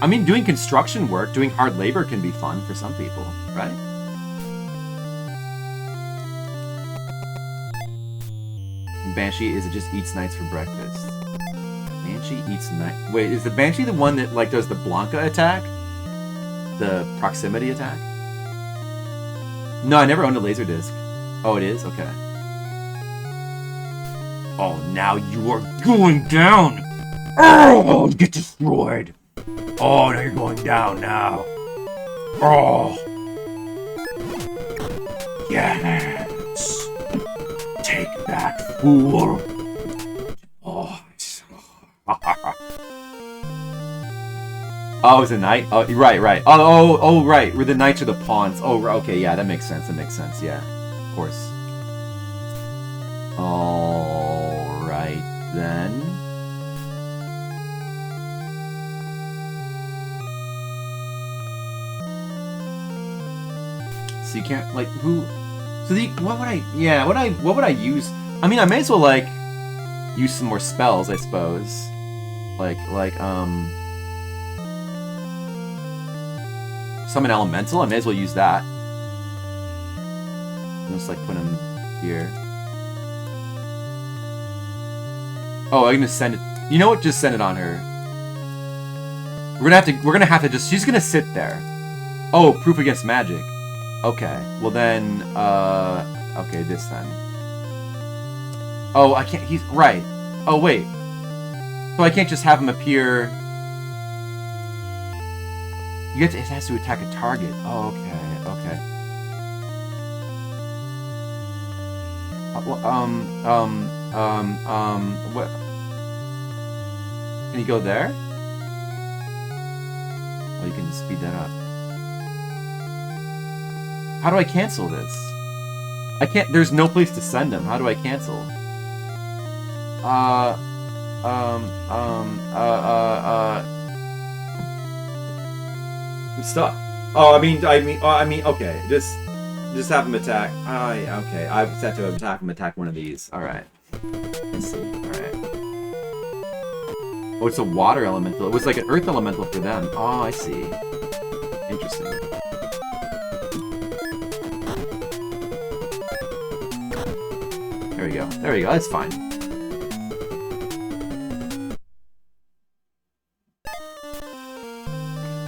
I mean, doing construction work, doing hard labor can be fun for some people, right? And Banshee is it just eats knights for breakfast? Banshee eats knights. Wait, is the Banshee the one that like does the Blanca attack? The proximity attack? No, I never owned a Laserdisc. Oh, it is? Okay. Oh, now you are going down! Oh, get destroyed! Oh, now you're going down now. Oh. Yes. Take that, fool. Oh. Oh, it's a knight? Oh, right. Oh, right. Where the knights are the pawns. Oh, okay, yeah, that makes sense. Yeah. Of course. Alright, then. So you can't, like, who... So what would I use? I mean, I may as well, like, use some more spells, I suppose. Summon Elemental? I may as well use that. Just, like, put him here. Oh, I'm gonna send it... You know what? Just send it on her. We're gonna have to just... She's gonna sit there. Oh, proof against magic. Okay, well then, okay, this then. Oh, I can't, he's, right. Oh, wait. So I can't just have him appear... You get to, it has to attack a target. Oh, okay. What? Can you go there? Oh, you can speed that up. How do I cancel this? I can't, there's no place to send him. How do I cancel? I'm stuck. Oh, I mean, okay. Just have him attack. Okay. I've set to attack one of these. Alright. Let's see. Alright. Oh, it's a water elemental. It was like an earth elemental for them. Oh, I see. Interesting. There we go. That's fine.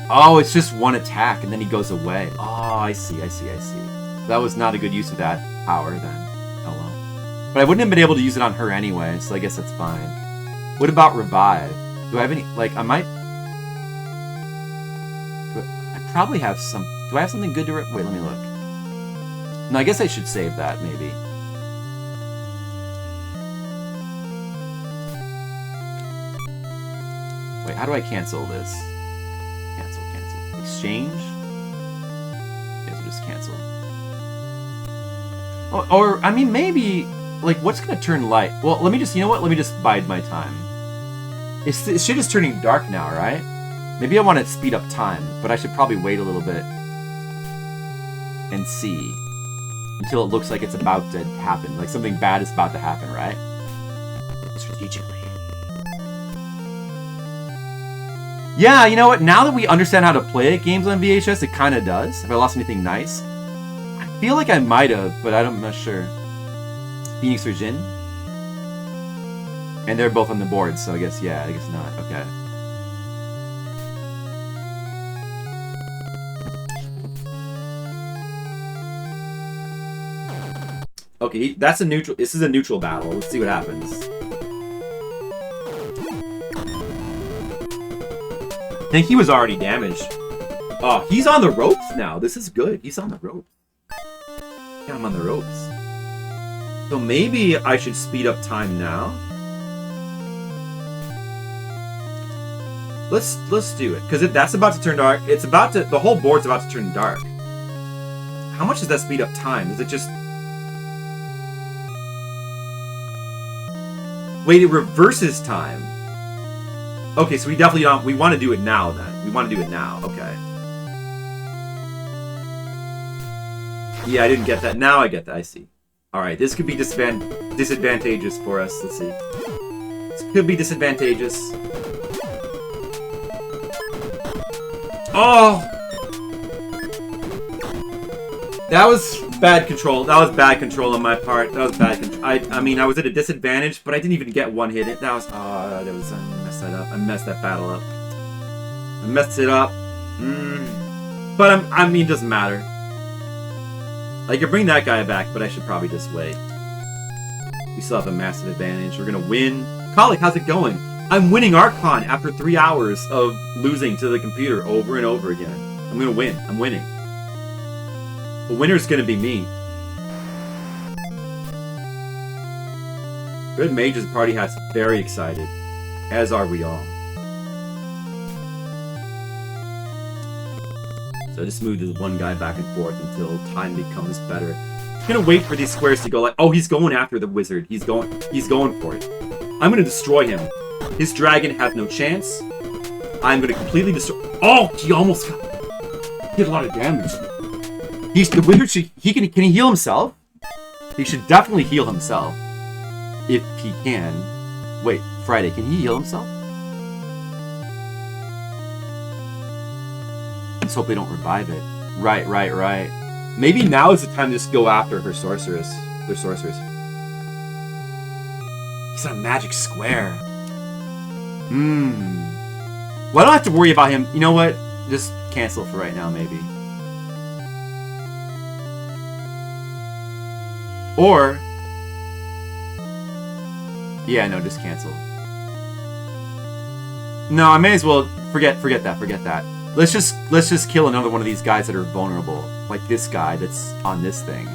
Oh, it's just one attack, and then he goes away. Oh, I see. That was not a good use of that power, then. Oh, well. But I wouldn't have been able to use it on her anyway, so I guess that's fine. What about Revive? Do I have any... Like, I might... I probably have some... Do I have something good to... Wait, let me look. No, I guess I should save that, maybe. Wait, how do I cancel this? Cancel. Exchange? Yes, just cancel. Or, I mean, maybe, like, what's gonna turn light? Well, let me just, you know what? Let me just bide my time. Shit is turning dark now, right? Maybe I want to speed up time, but I should probably wait a little bit and see until it looks like it's about to happen. Like something bad is about to happen, right? Strategically. Yeah, you know what? Now that we understand how to play games on VHS, it kind of does. If I lost anything nice. I feel like I might have, but I'm not sure. Phoenix or Jin? And they're both on the board, so I guess, yeah, I guess not. Okay. Okay, that's a neutral. This is a neutral battle. Let's see what happens. I think he was already damaged. Oh, he's on the ropes now. This is good. He's on the ropes. Yeah, I'm on the ropes. So maybe I should speed up time now. Let's do it, because that's about to turn dark. It's about to. The whole board's about to turn dark. How much does that speed up time? Is it just? Wait, it reverses time. Okay, so we definitely don't. We want to do it now. Then we want to do it now. Okay. Yeah, I didn't get that. Now I get that. I see. All right, this could be disadvantageous for us. Let's see. This could be disadvantageous. Oh! That was bad control. That was bad control on my part. That was bad control. I mean, I was at a disadvantage, but I didn't even get one hit. That was... I messed that up. I messed that battle up. I messed it up. But, I mean, it doesn't matter. I could bring that guy back, but I should probably just wait. We still have a massive advantage. We're gonna win. Colleague, how's it going? I'm winning Archon after 3 hours of losing to the computer over and over again. I'm gonna win. I'm winning. The winner's gonna be me. Red Mage's party hat's very excited. As are we all. So I just move this one guy back and forth until time becomes better. I'm gonna wait for these squares to go like, oh, he's going after the wizard. He's going for it. I'm gonna destroy him. His dragon has no chance. I'm gonna completely destroy. Oh, he almost got. He did a lot of damage. The wizard should. Can he heal himself? He should definitely heal himself. If he can. Wait, Friday, can he heal himself? Let's hope they don't revive it. Right. Maybe now is the time to just go after her sorceress. Their sorceress. He's on a magic square. Well, I don't have to worry about him. You know what? Just cancel for right now, maybe. Or... yeah, no, just cancel. No, I may as well forget that. Let's just kill another one of these guys that are vulnerable. Like this guy that's on this thing.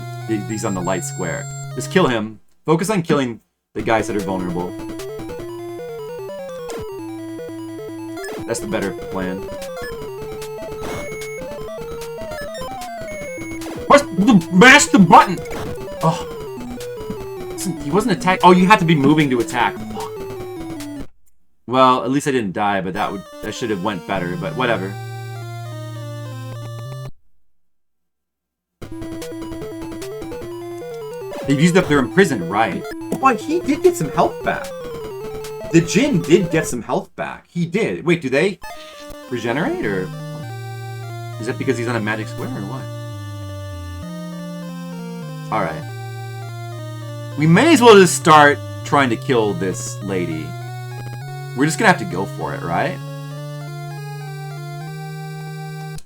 He's on the light square. Just kill him. Focus on killing the guys that are vulnerable. That's the better plan. Mash the button! Oh. He wasn't attacked. Oh, you had to be moving to attack. Fuck. Well, at least I didn't die, but that should have went better, but whatever. They've used up their imprison, right? Well, he did get some health back. The Jin did get some health back. He did. Wait, do they regenerate, or is that because he's on a magic square, or what? Alright. We may as well just start trying to kill this lady. We're just gonna have to go for it, right?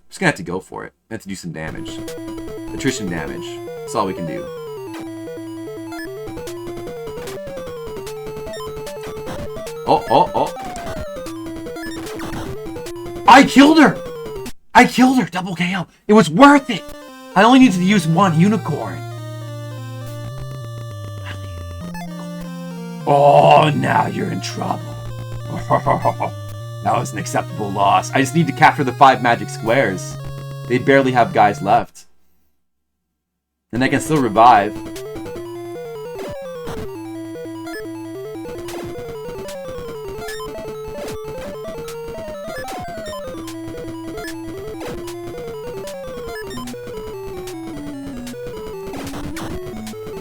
Just gonna have to go for it. We have to do some damage. Attrition damage. That's all we can do. Oh. I killed her! Double KO. It was worth it! I only need to use one unicorn. Oh, now you're in trouble. That was an acceptable loss. I just need to capture the 5 magic squares. They barely have guys left. And I can still revive.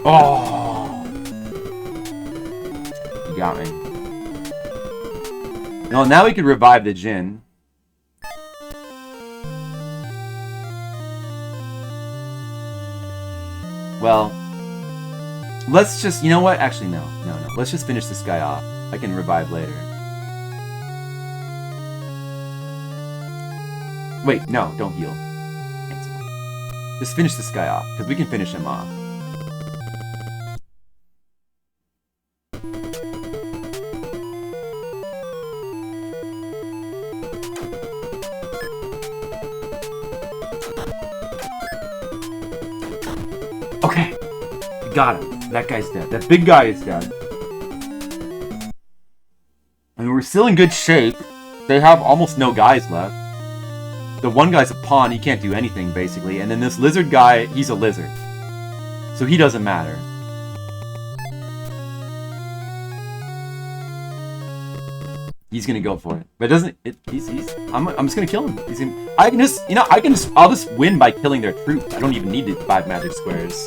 Oh! You got me. No, now we could revive the Jinn. Well, let's just, you know what? Actually, no. Let's just finish this guy off. I can revive later. Wait, no, don't heal. Cancel. Just finish this guy off, because we can finish him off. Okay, we got him. That guy's dead. That big guy is dead. I mean, we're still in good shape. They have almost no guys left. The one guy's a pawn. He can't do anything, basically. And then this lizard guy, he's a lizard. So he doesn't matter. He's gonna go for it, but it doesn't. I'm just gonna kill him. I'll just win by killing their troops. I don't even need the 5 magic squares.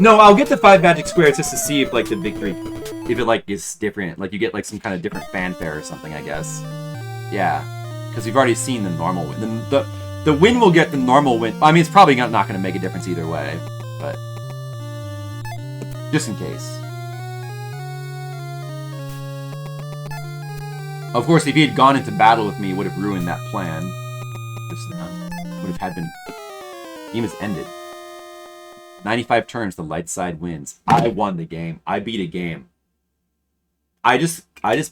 No, I'll get the 5 magic squares just to see if like the victory, if it like is different. Like you get like some kind of different fanfare or something, I guess. Yeah, because we've already seen the normal win. The win will get the normal win. I mean, it's probably not gonna make a difference either way, but just in case. Of course, if he had gone into battle with me, it would have ruined that plan. Just would have had been. Game is ended. 95 turns, the light side wins. I won the game. I beat a game. I just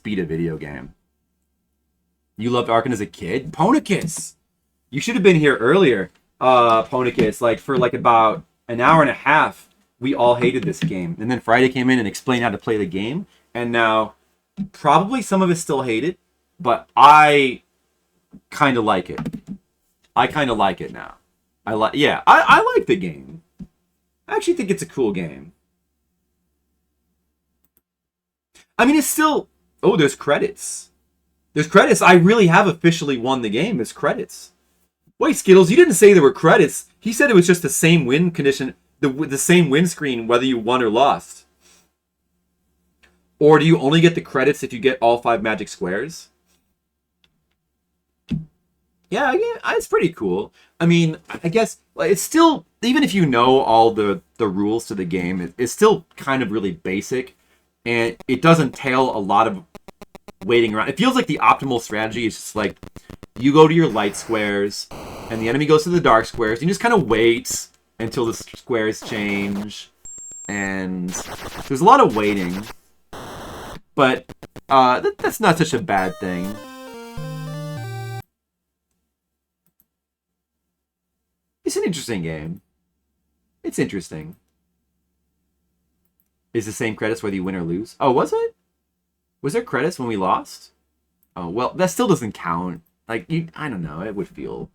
beat a video game. You loved Archon as a kid? Ponicus! You should have been here earlier, Ponicus. Like, for like about an hour and a half, we all hated this game. And then Friday came in and explained how to play the game. And now, probably some of us still hate it, but I kind of like it. I kind of like it now. I like the game. I actually think it's a cool game. I mean, it's still... Oh, there's credits. There's credits. I really have officially won the game. There's credits. Wait, Skittles, you didn't say there were credits. He said it was just the same win condition, the same win screen, whether you won or lost. Or do you only get the credits if you get all 5 magic squares? Yeah, it's pretty cool. I mean, I guess it's still, even if you know all the rules to the game, it's still kind of really basic. And it does entail a lot of waiting around. It feels like the optimal strategy is just like, you go to your light squares, and the enemy goes to the dark squares. You just kind of wait until the squares change. And there's a lot of waiting. But that's not such a bad thing. It's an interesting game. It's interesting. Is the same credits whether you win or lose? Oh, was it? Was there credits when we lost? Oh, well, that still doesn't count. Like, I don't know. It would feel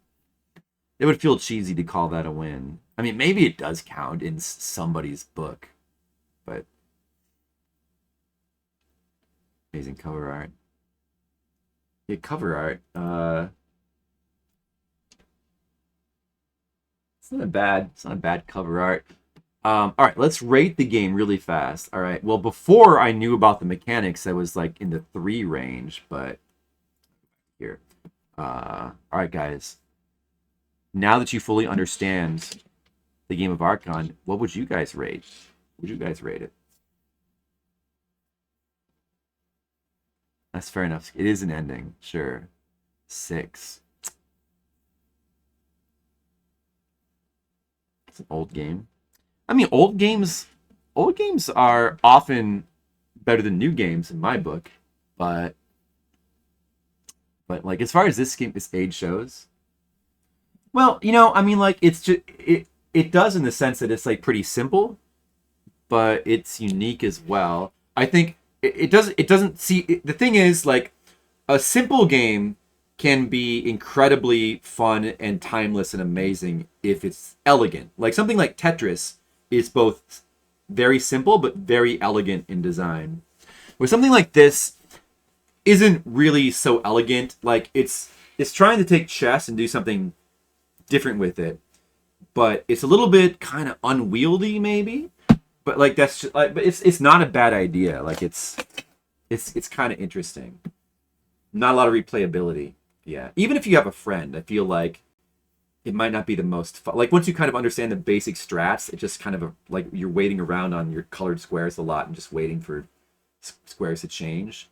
cheesy to call that a win. I mean, maybe it does count in somebody's book, but amazing cover art. Yeah, cover art. It's not a bad cover art. All right, let's rate the game really fast. All right. Well, before I knew about the mechanics, I was like in the 3 range, but here. All right, guys. Now that you fully understand the game of Archon, what would you guys rate? Would you guys rate it? That's fair enough. It is an ending, sure. 6. It's an old game. I mean, old games are often better than new games in my book, but like as far as this age shows, well, I mean, like it's just it does in the sense that it's like pretty simple, but it's unique as well. I think it doesn't see the thing is like a simple game can be incredibly fun and timeless and amazing if it's elegant. Like something like Tetris is both very simple but very elegant in design. Where something like this isn't really so elegant. Like it's trying to take chess and do something different with it, but it's a little bit kind of unwieldy maybe. But like that's just, like, but it's not a bad idea. Like it's kind of interesting. Not a lot of replayability. Yeah, even if you have a friend, I feel like it might not be the most fun. Like once you kind of understand the basic strats, it just kind of like you're waiting around on your colored squares a lot and just waiting for squares to change.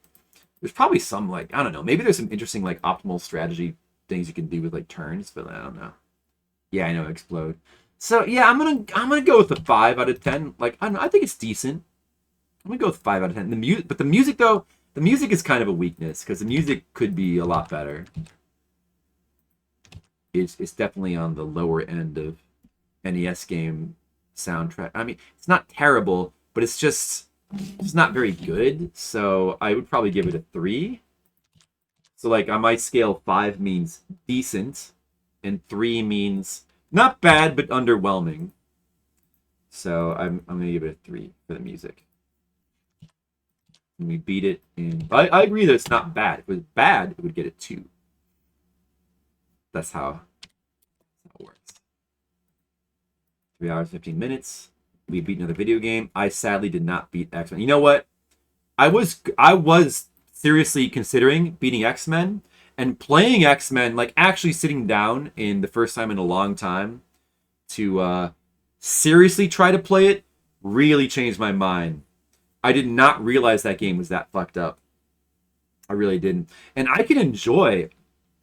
There's probably some like I don't know. Maybe there's some interesting like optimal strategy things you can do with like turns, but I don't know. Yeah, I know explode. So yeah, I'm gonna go with a 5 out of 10. Like I don't know, I think it's decent. I'm gonna go with 5 out of 10. But the music though. The music is kind of a weakness because the music could be a lot better. It's definitely on the lower end of NES game soundtrack. I mean, it's not terrible, but it's not very good. So I would probably give it a 3. So like on my scale, 5 means decent, and 3 means not bad but underwhelming. So I'm gonna give it a 3 for the music. We beat it in. I agree that it's not bad. If it was bad, it would get a 2. That's how it works. 3 hours, 15 minutes. We beat another video game. I sadly did not beat X-Men. You know what? I was seriously considering beating X-Men and playing X-Men, like actually sitting down in the first time in a long time to seriously try to play it, really changed my mind. I did not realize that game was that fucked up. I really didn't. And I can enjoy,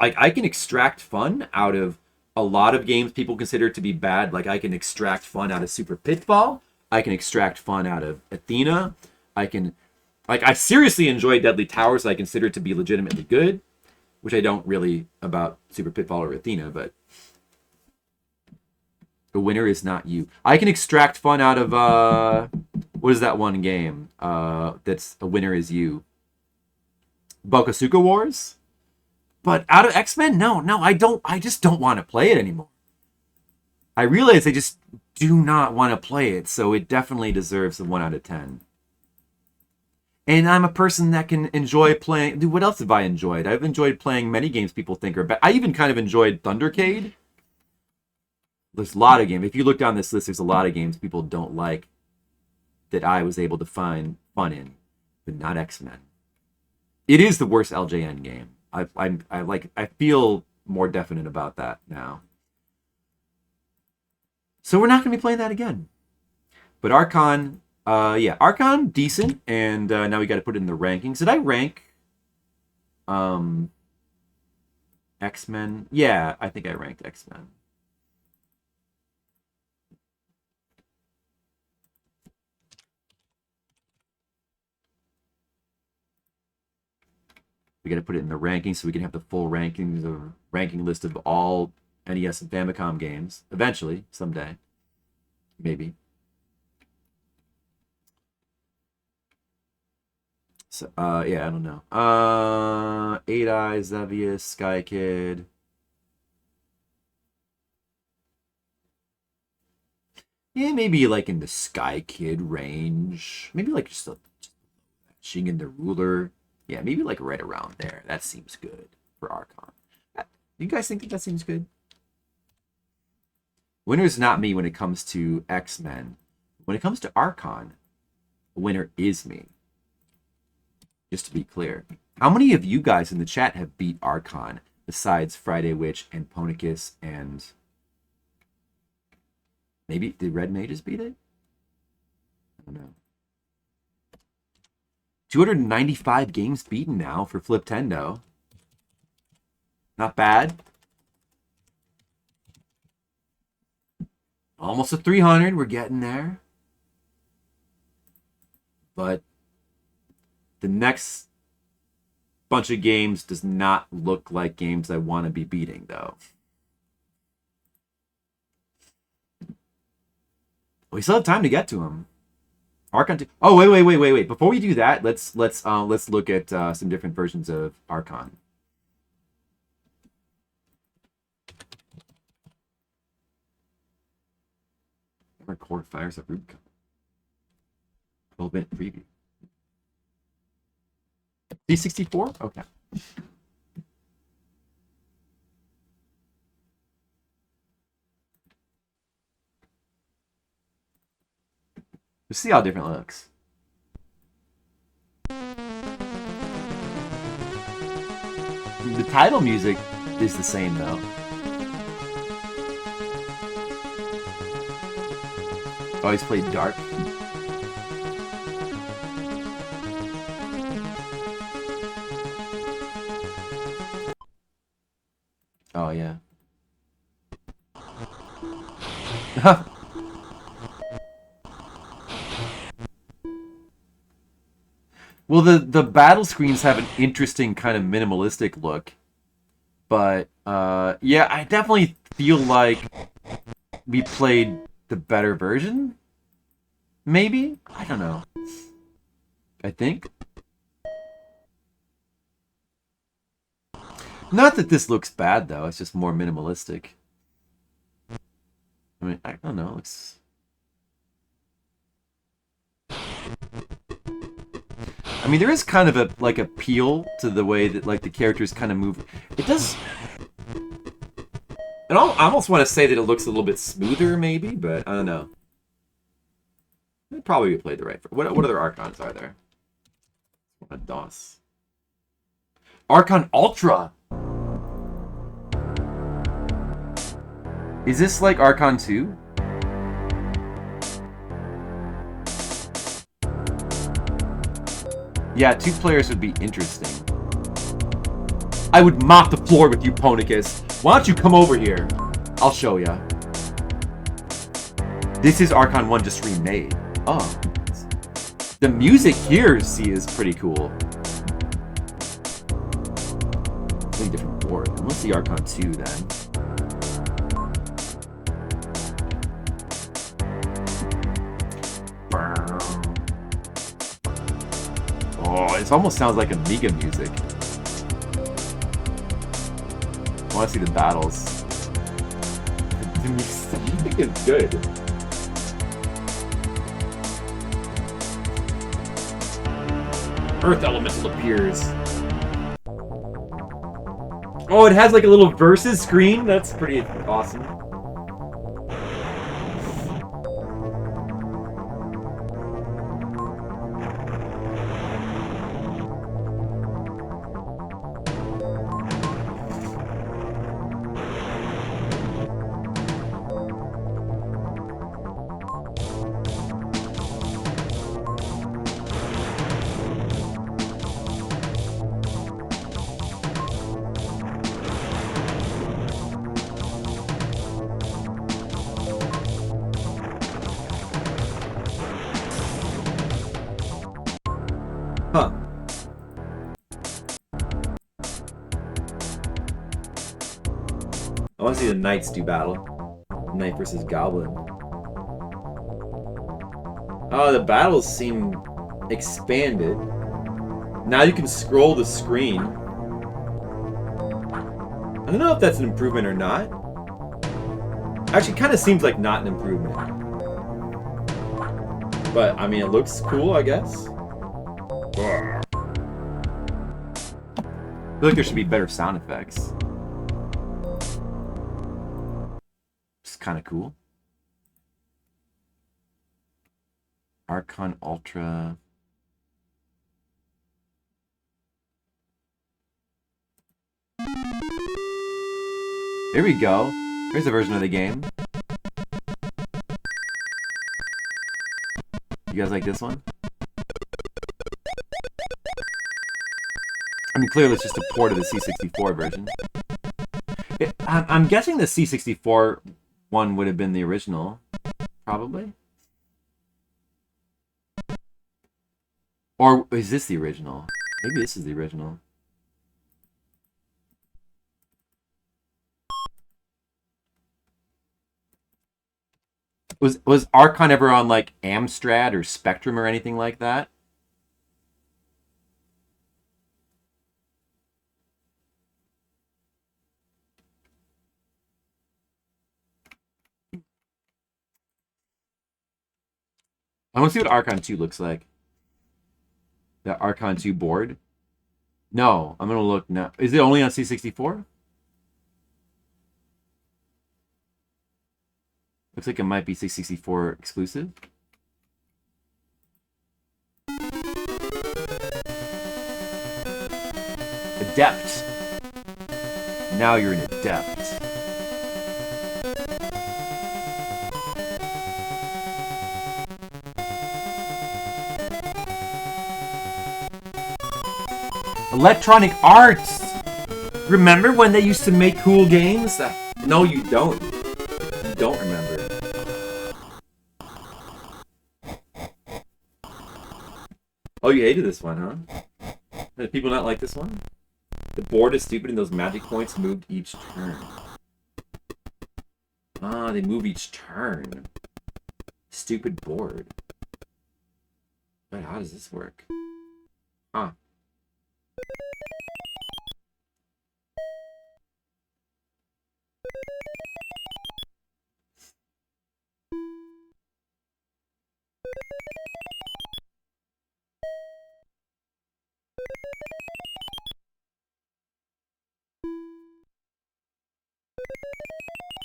like, I can extract fun out of a lot of games people consider to be bad. Like, I can extract fun out of Super Pitfall. I can extract fun out of Athena. I seriously enjoy Deadly Towers that I consider to be legitimately good, which I don't really about Super Pitfall or Athena, but the winner is not you. I can extract fun out of, what is that one game that's a winner is you? Bokosuka Wars? But out of X-Men? No, I don't. I just don't want to play it anymore. I realize I just do not want to play it, so it definitely deserves a 1 out of 10. And I'm a person that can enjoy playing... Dude, what else have I enjoyed? I've enjoyed playing many games people think are bad. I even kind of enjoyed Thundercade. There's a lot of games. If you look down this list, there's a lot of games people don't like that I was able to find fun in, but not X-Men. It is the worst LJN game. I feel more definite about that now. So we're not going to be playing that again. But Archon, Archon decent, and now we got to put it in the rankings. Did I rank X-Men? Yeah, I think I ranked X-Men. We got to put it in the rankings so we can have the full rankings or ranking list of all NES and Famicom games eventually, someday, maybe. So, yeah, I don't know. 8 Eyes, Zevious, Sky Kid. Yeah, maybe like in the Sky Kid range. Maybe like just Shingen the Ruler. Yeah, maybe like right around there. That seems good for Archon. You guys think that seems good? Winner's not me when it comes to X-Men. When it comes to Archon, the winner is me. Just to be clear. How many of you guys in the chat have beat Archon besides Friday Witch and Ponicus and... Maybe, did Red Mages beat it? I don't know. 295 games beaten now for Fliptendo. Not bad. Almost a 300. We're getting there. But the next bunch of games does not look like games I want to be beating, though. We still have time to get to him. Archon 2. Oh, wait. Before we do that, let's look at some different versions of Archon. Record fires at Rubicon. 12-minute preview. C64? Okay. Let's see how different it looks. The title music is the same though. Oh, he's played Dark. Oh yeah. Well, the battle screens have an interesting kind of minimalistic look, but yeah, I definitely feel like we played the better version. Maybe? I don't know. I think. Not that this looks bad though. It's just more minimalistic. I mean, I don't know. It's. I mean, there is kind of a like appeal to the way that like the characters kind of move. It does. I almost want to say that it looks a little bit smoother, maybe, but I don't know. They probably played the right. What other Archons are there? What a DOS. Archon Ultra. Is this like Archon 2? Yeah, 2 players would be interesting. I would mop the floor with you, Ponicus. Why don't you come over here? I'll show ya. This is Archon 1 just remade. Oh. The music here, see, is pretty cool. Completely different board. And what's the Archon 2 then? Oh, it almost sounds like Amiga music. I want to see the battles. The music is good. Earth Elemental appears. Oh, it has like a little versus screen? That's pretty awesome. Huh. I want to see the Knights do battle. Knight versus Goblin. Oh, the battles seem expanded. Now you can scroll the screen. I don't know if that's an improvement or not. Actually, it kind of seems like not an improvement. But, I mean, it looks cool, I guess. I feel like there should be better sound effects. It's kind of cool. Archon Ultra. Here we go. Here's a version of the game. You guys like this one? I mean, clearly it's just a port of the C64 version. I'm guessing the C64 one would have been the original. Probably. Or is this the original? Maybe this is the original. Was Archon ever on like Amstrad or Spectrum or anything like that? I want to see what Archon 2 looks like. The Archon 2 board. No, I'm gonna look now. Is it only on C64? Looks like it might be C64 exclusive. Adept. Now you're an adept. Electronic Arts! Remember when they used to make cool games? No, you don't. You don't remember. Oh, you hated this one, huh? Did people not like this one? The board is stupid and those magic points moved each turn. Ah, they move each turn. Stupid board. Wait, how does this work? Huh.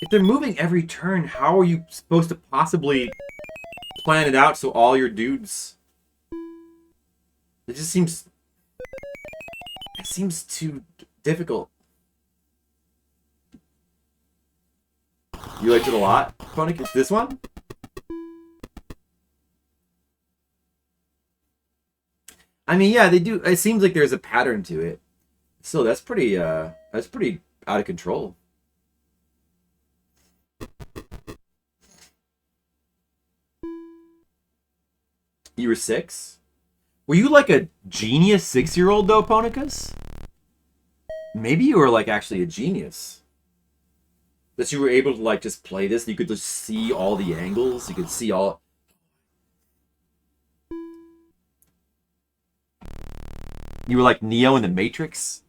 If they're moving every turn, how are you supposed to possibly plan it out so all your dudes... It just seems... It seems too difficult. You liked it a lot, Phonicus? This one? I mean, yeah, they do. It seems like there's a pattern to it. Still, that's pretty out of control. You were 6? Were you like a genius 6-year-old though, Ponicus? Maybe you were like actually a genius. That you were able to like just play this and you could just see all the angles. You could see all... You were like Neo in the Matrix?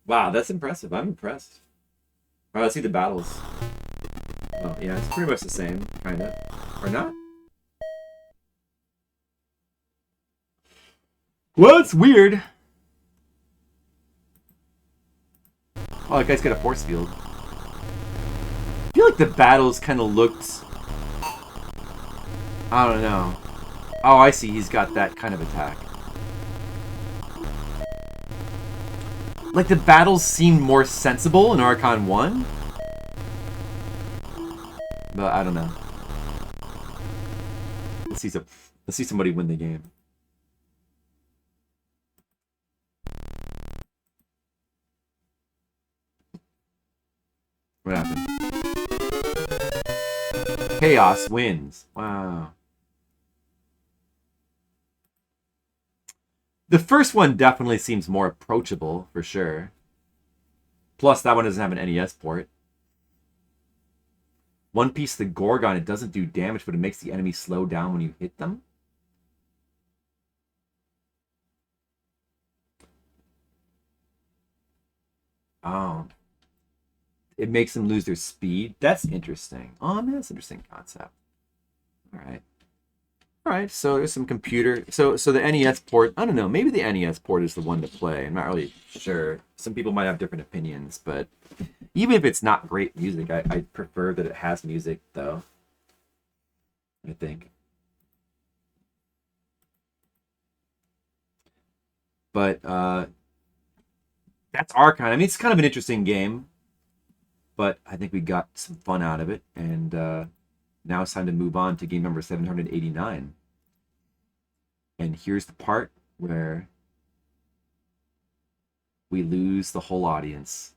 Wow, that's impressive. I'm impressed. Alright, let's see the battles. Oh, yeah, it's pretty much the same, kinda. Or not? Well, it's weird. Oh, that guy's got a force field. I feel like the battles kind of looked... I don't know. Oh, I see. He's got that kind of attack. Like, the battles seemed more sensible in Archon 1. But I don't know. Let's see somebody win the game. What happened? Chaos wins. Wow. The first one definitely seems more approachable, for sure. Plus, that one doesn't have an NES port. One Piece the Gorgon, it doesn't do damage, but it makes the enemy slow down when you hit them. Oh. It makes them lose their speed. That's interesting. Oh, man, that's an interesting concept. All right. All right, so there's some computer. So the NES port, I don't know. Maybe the NES port is the one to play. I'm not really sure. Some people might have different opinions, but even if it's not great music, I prefer that it has music, though. I think. But that's Archon. I mean, it's kind of an interesting game. But I think we got some fun out of it, and now it's time to move on to game number 789. And here's the part where we lose the whole audience.